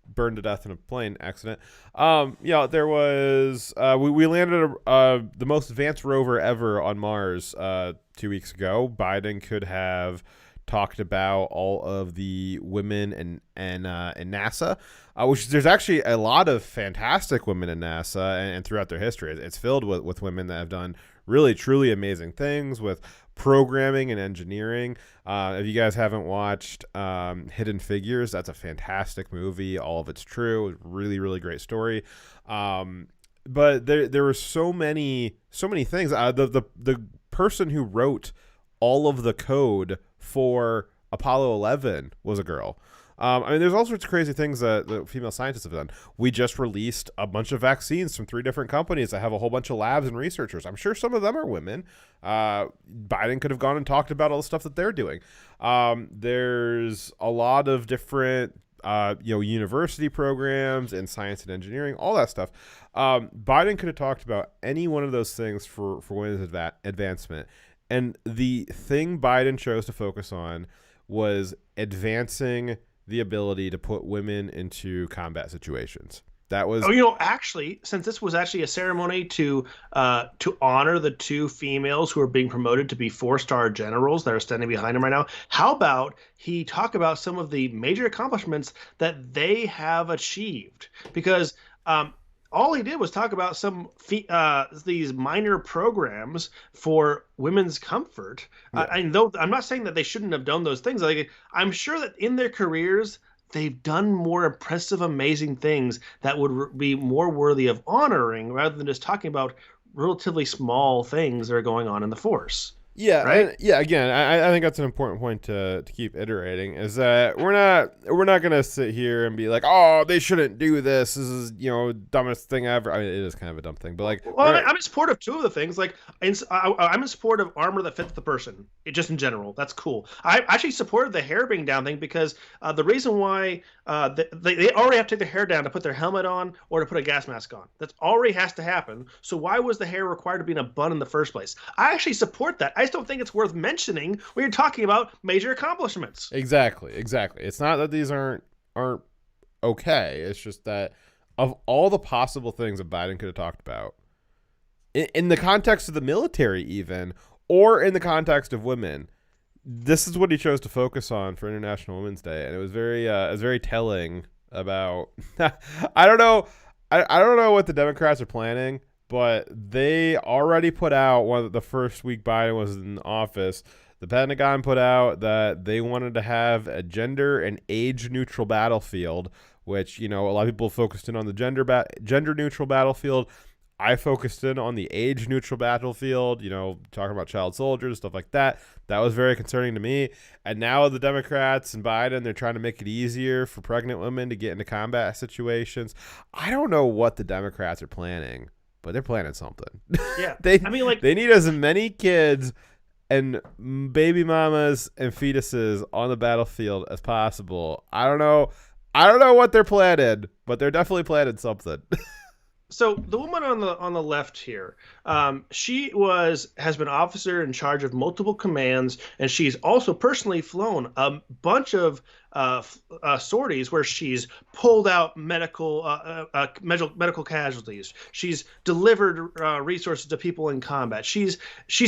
C: burned to death in a plane accident. There was we landed the most advanced rover ever on Mars 2 weeks ago. Biden could have talked about all of the women in NASA, which there's actually a lot of fantastic women in NASA and throughout their history. It's filled with women that have done really, truly amazing things with programming and engineering. If you guys haven't watched Hidden Figures, that's a fantastic movie. All of it's true. Really, really great story. But there were so many things. The person who wrote all of the code for Apollo 11 was a girl. There's all sorts of crazy things that the female scientists have done. We just released a bunch of vaccines from 3 different companies that have a whole bunch of labs and researchers. I'm sure some of them are women. Biden could have gone and talked about all the stuff that they're doing. There's a lot of different university programs in science and engineering, all that stuff. Biden could have talked about any one of those things for women's advancement. And the thing Biden chose to focus on was advancing the ability to put women into combat situations. That was
B: actually, since this was actually a ceremony to honor the 2 females who are being promoted to be 4-star generals that are standing behind him right now, how about he talk about some of the major accomplishments that they have achieved? Because all he did was talk about some these minor programs for women's comfort. Yeah. Though I'm not saying that they shouldn't have done those things. I'm sure that in their careers they've done more impressive, amazing things that would be more worthy of honoring, rather than just talking about relatively small things that are going on in the force.
C: Yeah,
B: right.
C: yeah. Again, I think that's an important point to keep iterating. Is that we're not gonna sit here and be like, oh, they shouldn't do this. This is dumbest thing ever. I mean, it is kind of a dumb thing, but like,
B: Well, I'm in support of two of the things. Like, I'm in support of armor that fits the person. Just in general, that's cool. I actually supported the hair being down thing because the reason why they already have to take their hair down to put their helmet on or to put a gas mask on. That already has to happen. So why was the hair required to be in a bun in the first place? I actually support that. I just don't think it's worth mentioning when you're talking about major accomplishments.
C: Exactly. It's not that these aren't okay. It's just that of all the possible things that Biden could have talked about, in the context of the military even, or in the context of women, this is what he chose to focus on for International Women's Day. And it was very telling about, I don't know what the Democrats are planning, but they already put out the first week Biden was in office. The Pentagon put out that they wanted to have a gender and age neutral battlefield, which, a lot of people focused in on the gender neutral battlefield. I focused in on the age neutral battlefield, talking about child soldiers, stuff like that. That was very concerning to me. And now the Democrats and Biden, they're trying to make it easier for pregnant women to get into combat situations. I don't know what the Democrats are planning, but they're planning something.
B: Yeah.
C: they need as many kids and baby mamas and fetuses on the battlefield as possible. I don't know what they're planning, but they're definitely planning something.
B: So the woman on the left here, she has been officer in charge of multiple commands, and she's also personally flown a bunch of sorties where she's pulled out medical casualties. She's delivered resources to people in combat. She's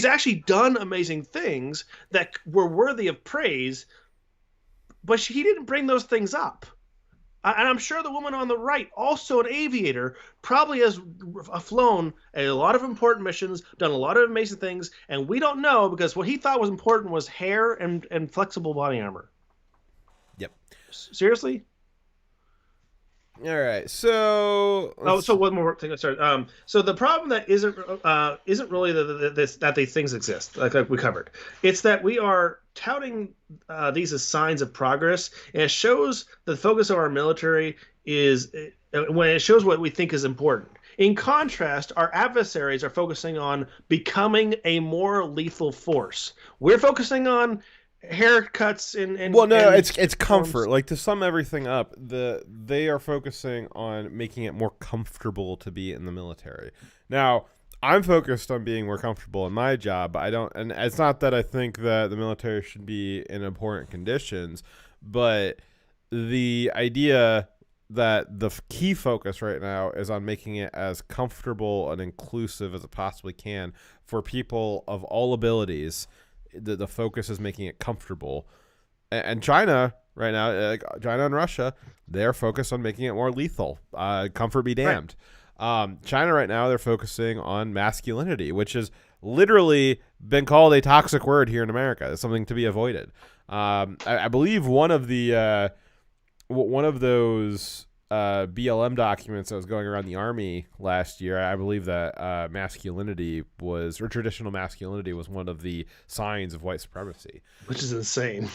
B: actually done amazing things that were worthy of praise, but he didn't bring those things up. And I'm sure the woman on the right, also an aviator, probably has flown a lot of important missions, done a lot of amazing things, and we don't know because what he thought was important was hair and flexible body armor.
C: Yep.
B: Seriously?
C: All right. So
B: so one more thing. Sorry. So the problem that isn't really that these things exist, like we covered. It's that we are touting these as signs of progress, and it shows the focus of our military is when it shows what we think is important. In contrast, our adversaries are focusing on becoming a more lethal force. We're focusing on haircuts and
C: it's comfort. Like, to sum everything up, they are focusing on making it more comfortable to be in the military. Now, I'm focused on being more comfortable in my job, but and it's not that I think that the military should be in important conditions, but the idea that the key focus right now is on making it as comfortable and inclusive as it possibly can for people of all abilities. The focus is making it comfortable. And China right now, China and Russia, they're focused on making it more lethal. Comfort be damned. Right. China right now, they're focusing on masculinity, which has literally been called a toxic word here in America. It's something to be avoided. I believe one of those BLM documents that was going around the Army last year, I believe that traditional masculinity was one of the signs of white supremacy.
B: Which is insane.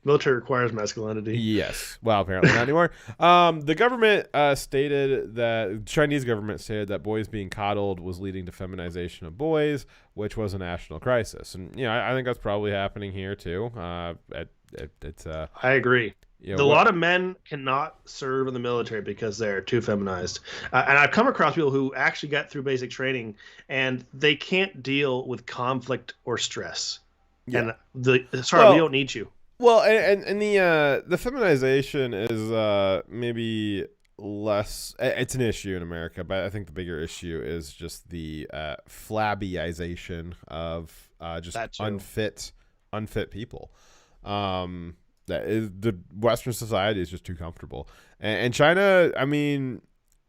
B: Military requires masculinity.
C: Yes. Well, apparently not anymore. The government Chinese government stated that boys being coddled was leading to feminization of boys, which was a national crisis. And, I think that's probably happening here too. I
B: agree. A lot of men cannot serve in the military because they're too feminized. And I've come across people who actually got through basic training and they can't deal with conflict or stress. Yeah. And we don't need you.
C: Well, and the feminization is maybe less. It's an issue in America, but I think the bigger issue is just the flabbyization of just unfit people. That is, the Western society is just too comfortable. And China, I mean,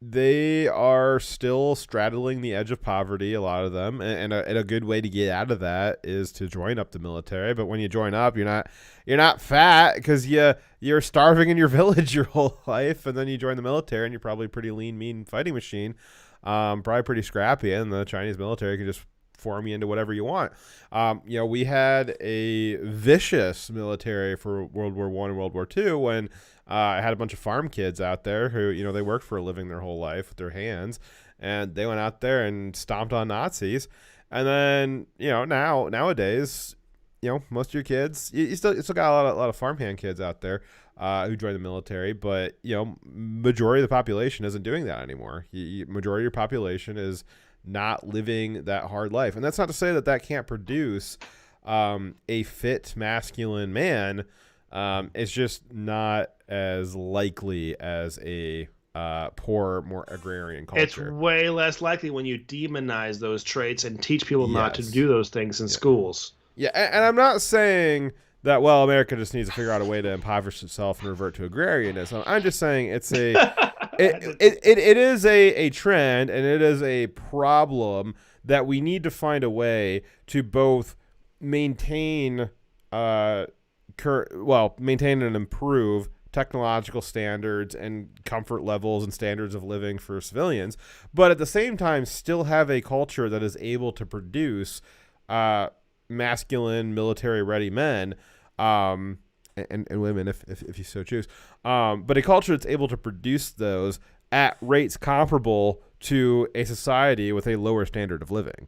C: they are still straddling the edge of poverty, a lot of them. And a good way to get out of that is to join up the military. But when you join up, you're not fat because you're starving in your village your whole life. And then you join the military and you're probably a pretty lean, mean fighting machine, probably pretty scrappy. And the Chinese military can just form you into whatever you want. We had a vicious military for World War I and World War II when I had a bunch of farm kids out there who, they worked for a living their whole life with their hands, and they went out there and stomped on Nazis. And then, nowadays, most of your kids, you still got a lot of farmhand kids out there who join the military, but, majority of the population isn't doing that anymore. Majority of your population is not living that hard life. And that's not to say that can't produce a fit masculine man. It's just not as likely as a poor, more agrarian culture.
B: It's way less likely when you demonize those traits and teach people not to do those things in schools.
C: Yeah, and I'm not saying that, America just needs to figure out a way to impoverish itself and revert to agrarianism. I'm just saying it's it is a trend, and it is a problem that we need to find a way to both maintain and improve technological standards and comfort levels and standards of living for civilians, but at the same time still have a culture that is able to produce masculine, military-ready men, and women if you so choose, but a culture that's able to produce those at rates comparable to a society with a lower standard of living.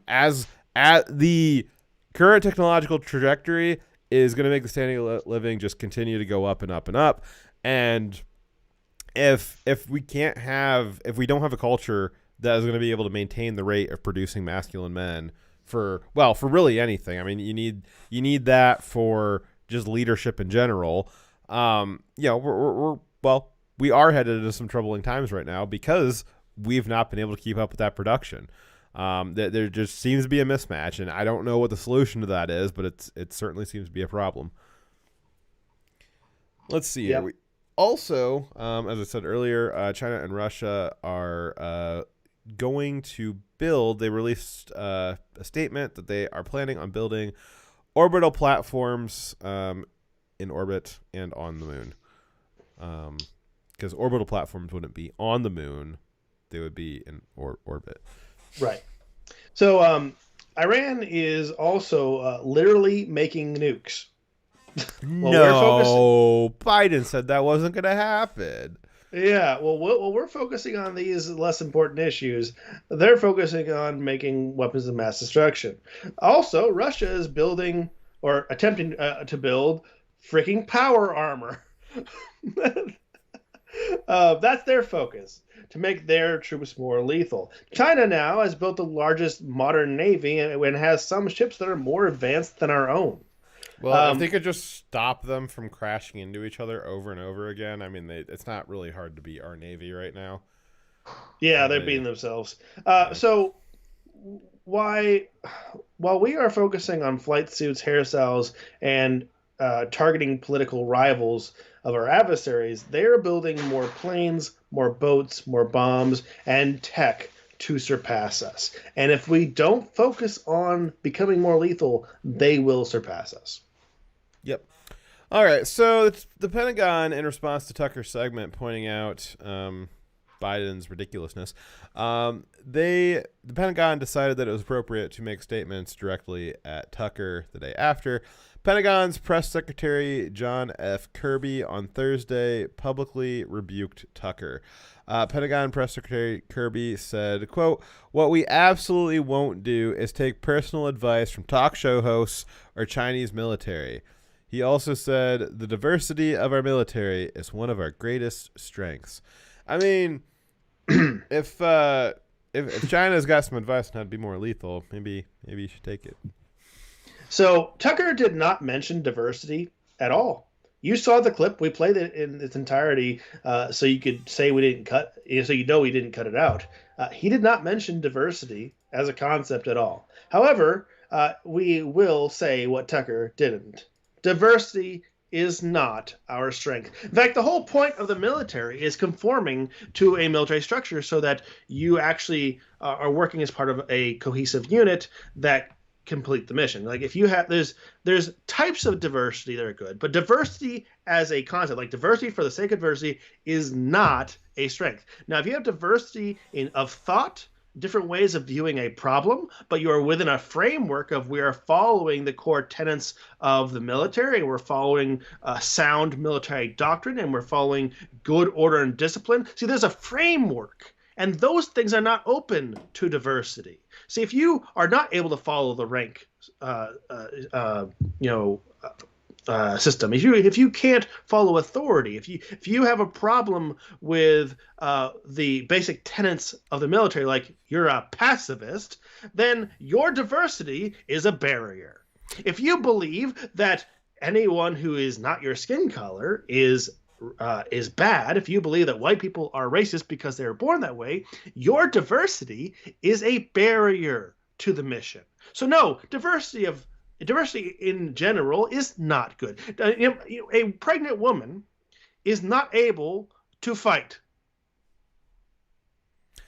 C: As at the current technological trajectory is going to make the standing of living just continue to go up and up and up. And if we don't have a culture that is going to be able to maintain the rate of producing masculine men for really anything. I mean, you need that for just leadership in general. We are headed into some troubling times right now because we've not been able to keep up with that production. There just seems to be a mismatch, and I don't know what the solution to that is, but it certainly seems to be a problem. Let's see.
B: Yep.
C: Also, as I said earlier, China and Russia are going to build. They released a statement that they are planning on building orbital platforms in orbit and on the moon. Because orbital platforms wouldn't be on the moon; they would be in orbit.
B: Right. So Iran is also literally making nukes.
C: Biden said that wasn't going to happen.
B: Yeah, well, we're focusing on these less important issues. They're focusing on making weapons of mass destruction. Also, Russia is building or attempting to build freaking power armor. That's their focus, to make their troops more lethal. China now has built the largest modern navy and has some ships that are more advanced than our own.
C: Well, if they could just stop them from crashing into each other over and over again, I mean, it's not really hard to beat our Navy right now.
B: Yeah, they're beating themselves. So while we are focusing on flight suits, hairstyles, and targeting political rivals of our adversaries, they are building more planes, more boats, more bombs, and tech to surpass us. And if we don't focus on becoming more lethal, they will surpass us.
C: Yep. All right. So it's the Pentagon, in response to Tucker's segment pointing out Biden's ridiculousness, the Pentagon decided that it was appropriate to make statements directly at Tucker the day after. Pentagon's press secretary John F. Kirby on Thursday publicly rebuked Tucker. Pentagon press secretary Kirby said, quote, "What we absolutely won't do is take personal advice from talk show hosts or Chinese military." He also said, "The diversity of our military is one of our greatest strengths." I mean, if China's got some advice on how to be more lethal, maybe you should take it.
B: So Tucker did not mention diversity at all. You saw the clip. We played it in its entirety, so you could say we didn't cut. So we didn't cut it out. He did not mention diversity as a concept at all. However, we will say what Tucker didn't. Diversity is not our strength. In fact, the whole point of the military is conforming to a military structure so that you actually are working as part of a cohesive unit that complete the mission. Like if you have there's types of diversity that are good, but diversity as a concept, like diversity for the sake of diversity, is not a strength. Now, if you have diversity of thought different ways of viewing a problem, but you are within a framework of we are following the core tenets of the military, and we're following sound military doctrine, and we're following good order and discipline. See, there's a framework, and those things are not open to diversity. See, if you are not able to follow the rank, system, if you can't follow authority, if you have a problem with the basic tenets of the military, like you're a pacifist, then your diversity is a barrier. If you believe that anyone who is not your skin color is bad, if you believe that white people are racist because they were born that way, your diversity is a barrier to the mission. So no, diversity in general is not good. A pregnant woman is not able to fight.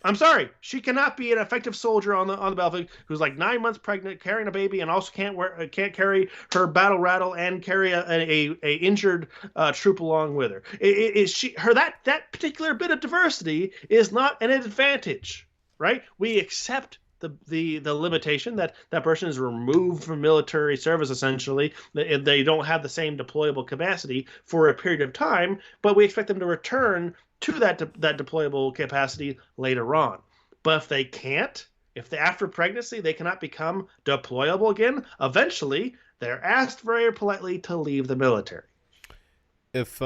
B: I'm sorry, she cannot be an effective soldier on the battlefield who's like 9 months pregnant, carrying a baby, and also can't carry her battle rattle and carry a injured troop along with her. That particular bit of diversity is not an advantage, right? We accept the limitation that person is removed from military service, essentially. They don't have the same deployable capacity for a period of time, but we expect them to return to that deployable capacity later on. But if they can't, after pregnancy they cannot become deployable again, eventually they're asked very politely to leave the military.
C: If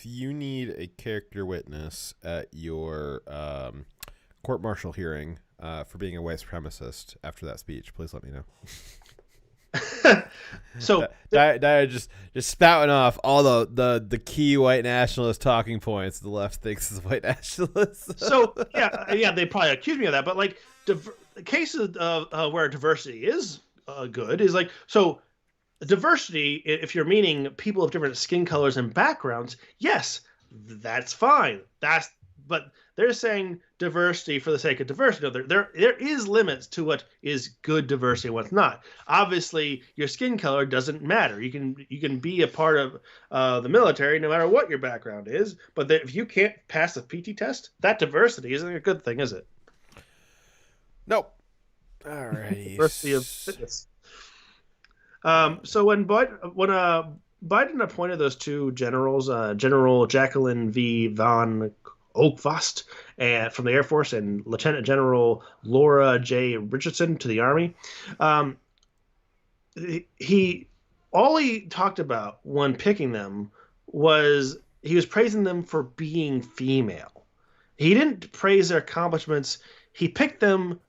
C: you need a character witness at your court-martial hearing for being a white supremacist after that speech, please let me know.
B: So
C: just spouting off all the key white nationalist talking points the left thinks is white nationalists.
B: So yeah, they probably accuse me of that. But like cases of where diversity is good is like, so diversity, if you're meaning people of different skin colors and backgrounds, yes, that's fine. But they're saying diversity for the sake of diversity. No, there is limits to what is good diversity and what's not. Obviously, your skin color doesn't matter. You can be a part of the military no matter what your background is. But if you can't pass a PT test, that diversity isn't a good thing, is it?
C: Nope. All right.
B: Diversity of fitness. So when Biden appointed those two generals, General Jacqueline V. Von Oakvost from the Air Force and Lieutenant General Laura J. Richardson to the Army, he talked about when picking them was he was praising them for being female. He didn't praise their accomplishments. He picked them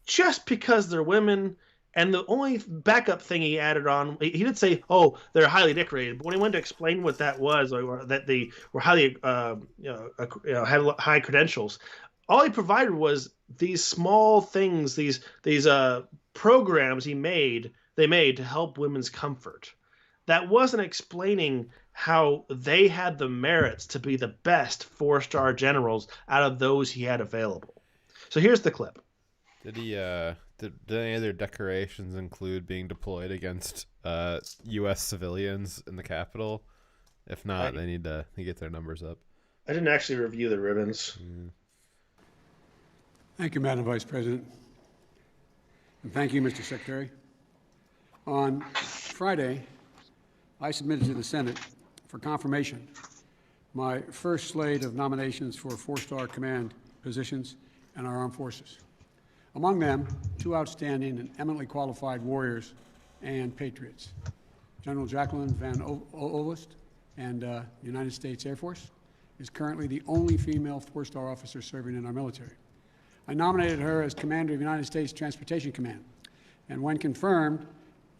B: just because they're women. And the only backup thing he added on, he did say, "Oh, they're highly decorated." But when he went to explain what that was, or that they were highly, had high credentials, all he provided was these small things, these programs they made to help women's comfort. That wasn't explaining how they had the merits to be the best 4-star generals out of those he had available. So here's the clip.
C: Did he? Did any of their decorations include being deployed against U.S. civilians in the Capitol? If not, they need to get their numbers up.
B: I didn't actually review the ribbons.
R: Thank you, Madam Vice President. And thank you, Mr. Secretary. On Friday, I submitted to the Senate for confirmation my first slate of nominations for 4-star command positions in our armed forces. Among them, 2 outstanding and eminently qualified warriors and patriots, General Jacqueline Van Ovost and the United States Air Force is currently the only female 4-star officer serving in our military. I nominated her as Commander of United States Transportation Command, and when confirmed,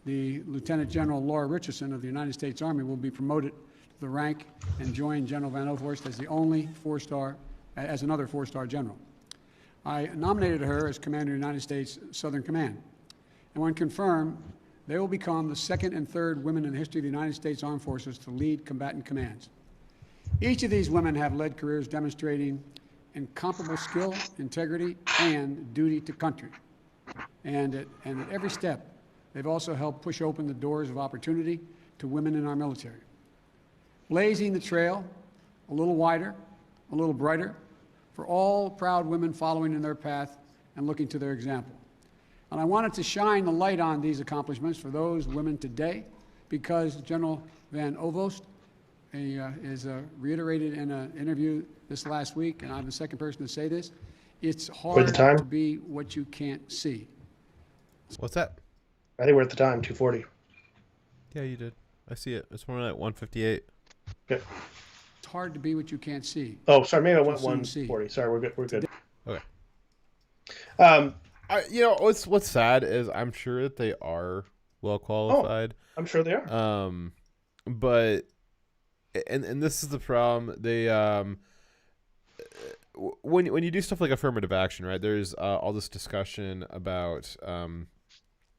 R: the Lieutenant General Laura Richardson of the United States Army will be promoted to the rank and join General Van Ovost as another 4-star general. I nominated her as Commander of the United States Southern Command. And when confirmed, they will become the 2nd and 3rd women in the history of the United States Armed Forces to lead combatant commands. Each of these women have led careers demonstrating incomparable skill, integrity, and duty to country. And at every step, they've also helped push open the doors of opportunity to women in our military, blazing the trail a little wider, a little brighter, for all proud women following in their path and looking to their example. And I wanted to shine the light on these accomplishments for those women today because General Van Ovost is reiterated in an interview this last week, and I'm the second person to say this, it's hard to be what you can't see.
D: What's that?
B: I think we're at the time, 2:40.
D: Yeah, you did. I see it. It's more like 1:58.
B: Okay.
R: It's hard to be what you can't see.
B: Oh, sorry. Maybe I went 1:40. Sorry, we're good. We're good.
D: Okay.
B: Um,
D: what's sad is I'm sure that they are well qualified.
B: I'm sure they are.
D: But and this is the problem. They when you do stuff like affirmative action, right? There's all this discussion about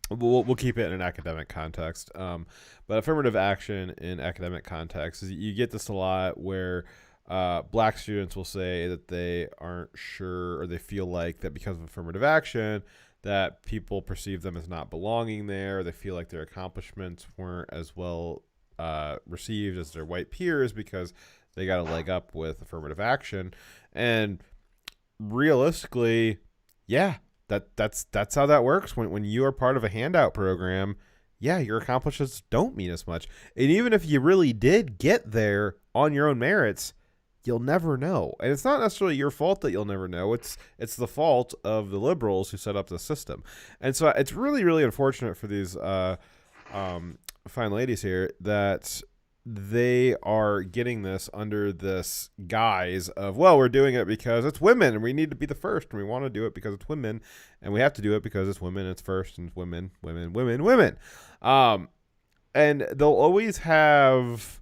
D: we'll keep it in an academic context. But affirmative action in academic context is you get this a lot where black students will say that they aren't sure or they feel like that because of affirmative action that people perceive them as not belonging there. They feel like their accomplishments weren't as well received as their white peers because they got a leg up with affirmative action. And realistically, yeah, that's how that works. When you are part of a handout program, yeah, your accomplishments don't mean as much. And even if you really did get there on your own merits, you'll never know. And it's not necessarily your fault that you'll never know. It's the fault of the liberals who set up the system. And so it's really, really unfortunate for these fine ladies here that they are getting this under this guise of, well, we're doing it because it's women and we need to be the first and we want to do it because it's women and we have to do it because it's women, it's first, and women. And they'll always have,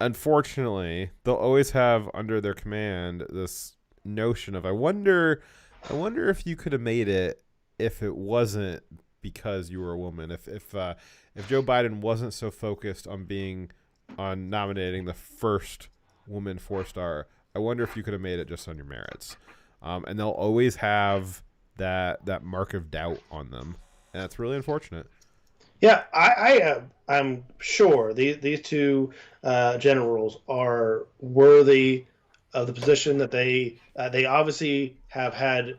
D: unfortunately, under their command this notion of, I wonder if you could have made it if it wasn't because you were a woman. If Joe Biden wasn't so focused on nominating the first woman 4-star, I wonder if you could have made it just on your merits. And they'll always have that mark of doubt on them, and that's really unfortunate.
B: Yeah, I'm sure these two generals are worthy of the position that they obviously have had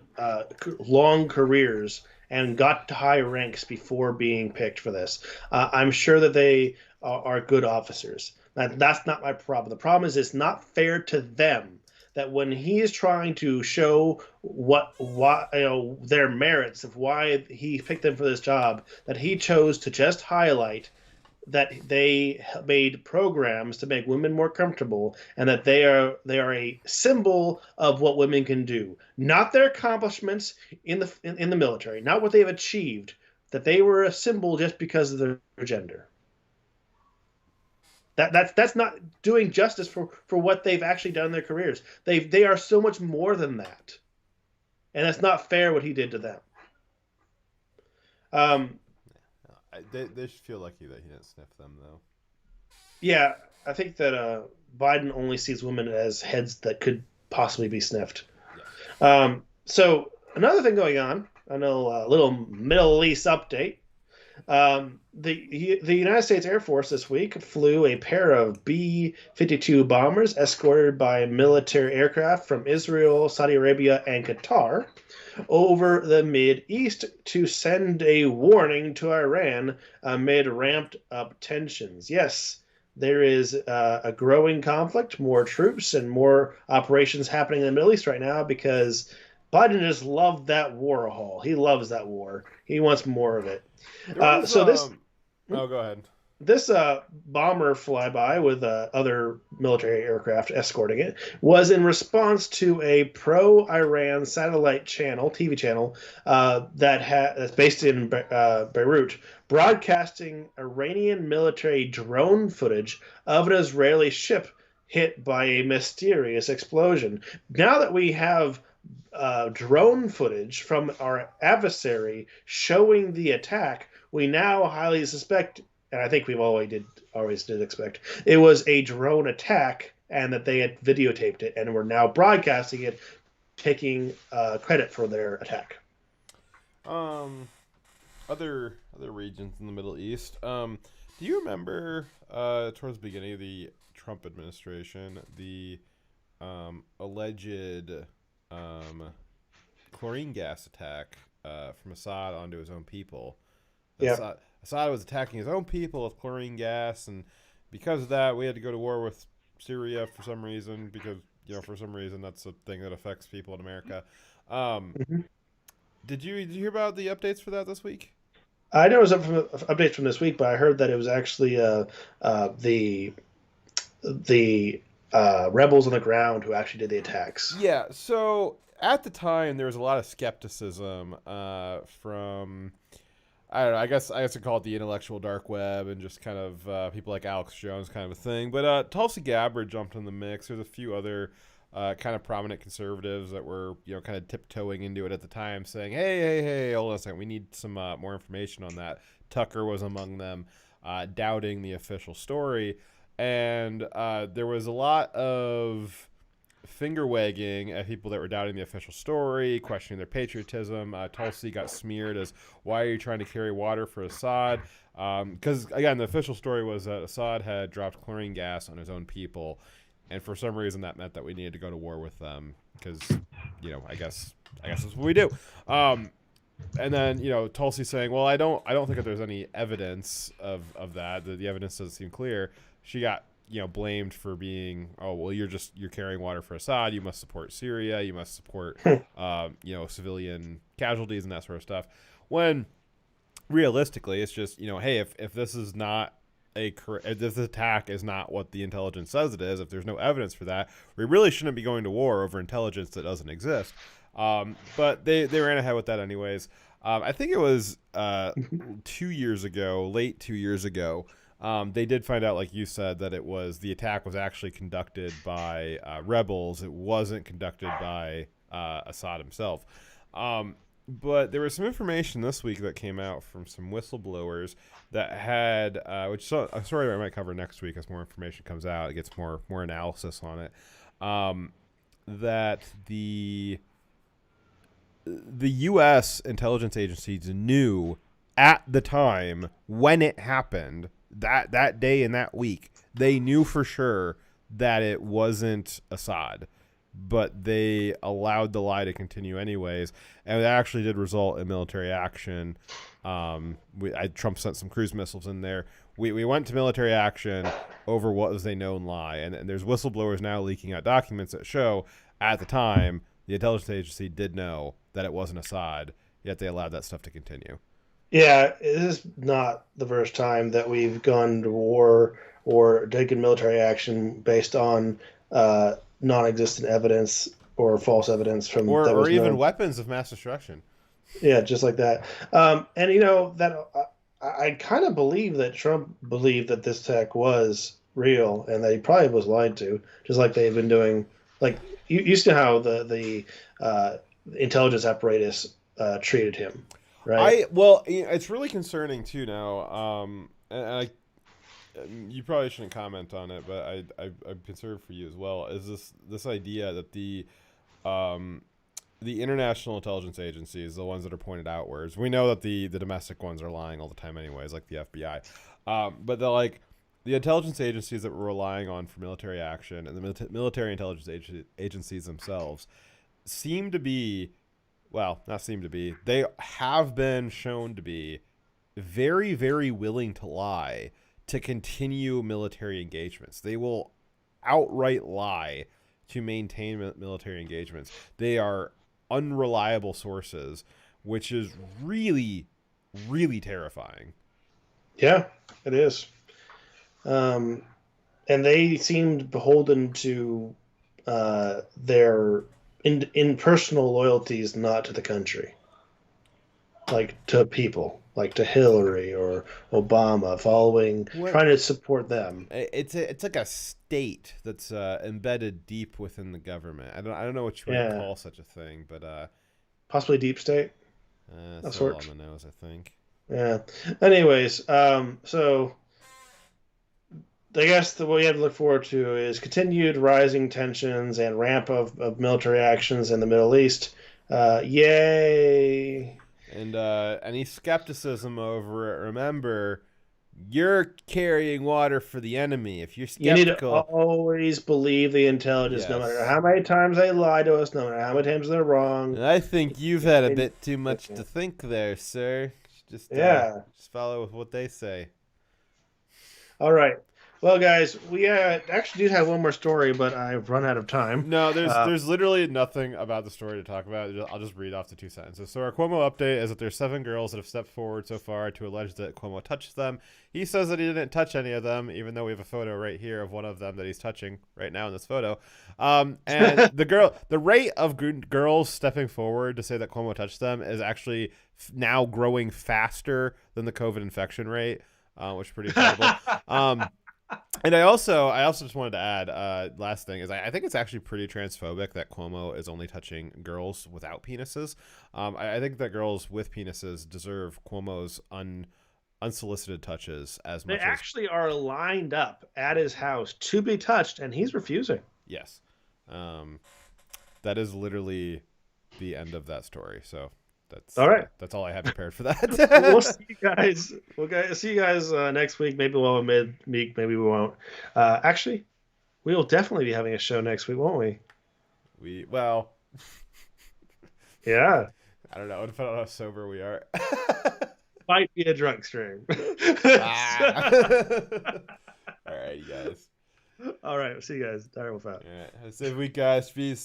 B: long careers and got to high ranks before being picked for this. I'm sure that they are good officers. That's not my problem. The problem is it's not fair to them that when he is trying to show their merits of why he picked them for this job, that he chose to just highlight that they made programs to make women more comfortable and that they are a symbol of what women can do, not their accomplishments in the military, not what they've achieved, that they were a symbol just because of their gender. That's not doing justice for what they've actually done in their careers. They are so much more than that, and that's not fair what he did to them.
C: They should feel lucky that he didn't sniff them, though.
B: Yeah, I think that Biden only sees women as heads that could possibly be sniffed. Yeah. So another thing going on, a little Middle East update. The United States Air Force this week flew a pair of B-52 bombers escorted by military aircraft from Israel, Saudi Arabia, and Qatar over the Mideast to send a warning to Iran amid ramped up tensions. Yes, there is a growing conflict, more troops and more operations happening in the Middle East right now because Biden just loved that war haul. He loves that war. He wants more of it.
C: Oh, go ahead.
B: This bomber flyby with other military aircraft escorting it was in response to a pro-Iran satellite channel, TV channel, that's based in Beirut, broadcasting Iranian military drone footage of an Israeli ship hit by a mysterious explosion. Now that we have drone footage from our adversary showing the attack, we now highly suspect, and I think we've always did expect, it was a drone attack and that they had videotaped it and were now broadcasting it, taking credit for their attack.
C: Other regions in the Middle East. Do you remember towards the beginning of the Trump administration, the alleged chlorine gas attack from Assad onto his own people.
B: Yeah.
C: Assad was attacking his own people with chlorine gas, and because of that, we had to go to war with Syria for some reason, because, for some reason, that's a thing that affects people in America. Did you hear about the updates for that this week?
B: I know it was updates from this week, but I heard that it was actually the rebels on the ground who actually did the attacks.
C: Yeah, so at the time, there was a lot of skepticism from, I don't know, I guess I call it the intellectual dark web, and just kind of people like Alex Jones kind of a thing. But Tulsi Gabbard jumped in the mix. There's a few other kind of prominent conservatives that were, kind of tiptoeing into it at the time, saying, hey, hold on a second, we need some more information on that. Tucker was among them, doubting the official story. And there was a lot of finger wagging at people that were doubting the official story, questioning their patriotism. Tulsi got smeared as, why are you trying to carry water for Assad? Because, again, the official story was that Assad had dropped chlorine gas on his own people. And for some reason, that meant that we needed to go to war with them because, I guess that's what we do. And then, Tulsi saying, well, I don't think that there's any evidence of that. The evidence doesn't seem clear. She got, blamed for being, oh, well, you're carrying water for Assad. You must support Syria. You must support, civilian casualties and that sort of stuff. When realistically, it's just, hey, if this is not if this attack is not what the intelligence says it is, if there's no evidence for that, we really shouldn't be going to war over intelligence that doesn't exist. But they ran ahead with that anyways. I think it was 2 years ago, late 2 years ago, they did find out, like you said, that the attack was actually conducted by rebels. It wasn't conducted by Assad himself. But there was some information this week that came out from some whistleblowers that had, a story I might cover next week as more information comes out. It gets more analysis on it. That the U.S. intelligence agencies knew at the time when it happened, that day and that week, they knew for sure that it wasn't Assad. But they allowed the lie to continue anyways, and it actually did result in military action. Trump sent some cruise missiles in there. We went to military action over what was a known lie, and there's whistleblowers now leaking out documents that show at the time the intelligence agency did know that it wasn't Assad, yet they allowed that stuff to continue.
B: Yeah, it is not the first time that we've gone to war or taken military action based on non-existent evidence or false evidence from
C: or even weapons of mass destruction.
B: Yeah, just like that. And that I kind of believe that Trump believed that this attack was real and that he probably was lied to, just like they've been doing. Like you see how the intelligence apparatus treated him, right?
C: It's really concerning too now. You probably shouldn't comment on it, but I'm concerned for you as well. Is this idea that the international intelligence agencies, the ones that are pointed outwards, we know that the domestic ones are lying all the time anyways, like the FBI, but the intelligence agencies that we're relying on for military action and the military intelligence agencies themselves seem to be, they have been shown to be very, very willing to lie to continue military engagements. They will outright lie to maintain military engagements. They are unreliable sources, which is really, really terrifying.
B: Yeah, it is. And they seemed beholden to their impersonal loyalties, not to the country, like to people. Like to Hillary or Obama, trying to support them.
C: It's like a state that's embedded deep within the government. I don't know what you would call such a thing, but
B: possibly deep state.
C: That's all on the nose, I think.
B: Yeah. Anyways, so I guess what we have to look forward to is continued rising tensions and ramp of military actions in the Middle East. Yay!
C: And any skepticism over it, remember,
D: You're carrying water for the enemy. If you're
B: You need to
D: skeptical,
B: always believe the intelligence, no
D: Yes.
B: matter how many times they lie to us, no matter how many times they're wrong.
D: I think you've had a bit too much to think there, sir. Just just follow with what they say.
B: All right. Well, guys, we actually do have one more story, but I've run out of time.
C: No, there's literally nothing about the story to talk about. I'll just read off the 2 sentences. So our Cuomo update is that there's 7 girls that have stepped forward so far to allege that Cuomo touched them. He says that he didn't touch any of them, even though we have a photo right here of one of them that he's touching right now in this photo. And the rate of girls stepping forward to say that Cuomo touched them is actually now growing faster than the COVID infection rate, which is pretty incredible. And I also just wanted to add, last thing is I think it's actually pretty transphobic that Cuomo is only touching girls without penises. I think that girls with penises deserve Cuomo's unsolicited touches as
B: They
C: much
B: actually are lined up at his house to be touched, and he's refusing.
C: Yes. That is literally the end of that story. So that's
B: all right.
C: That's all I have prepared for that.
B: We'll see you guys. We'll see you guys next week. Maybe we'll have a mid-week. Maybe we won't. Actually, we will definitely be having a show next week, won't we? Yeah.
C: I don't know. Depending on how sober we are.
B: Might be a drunk stream.
C: All right, you guys.
B: All right. See you guys. Dire Wolf out.
C: All right. Have a safe week, guys. Peace.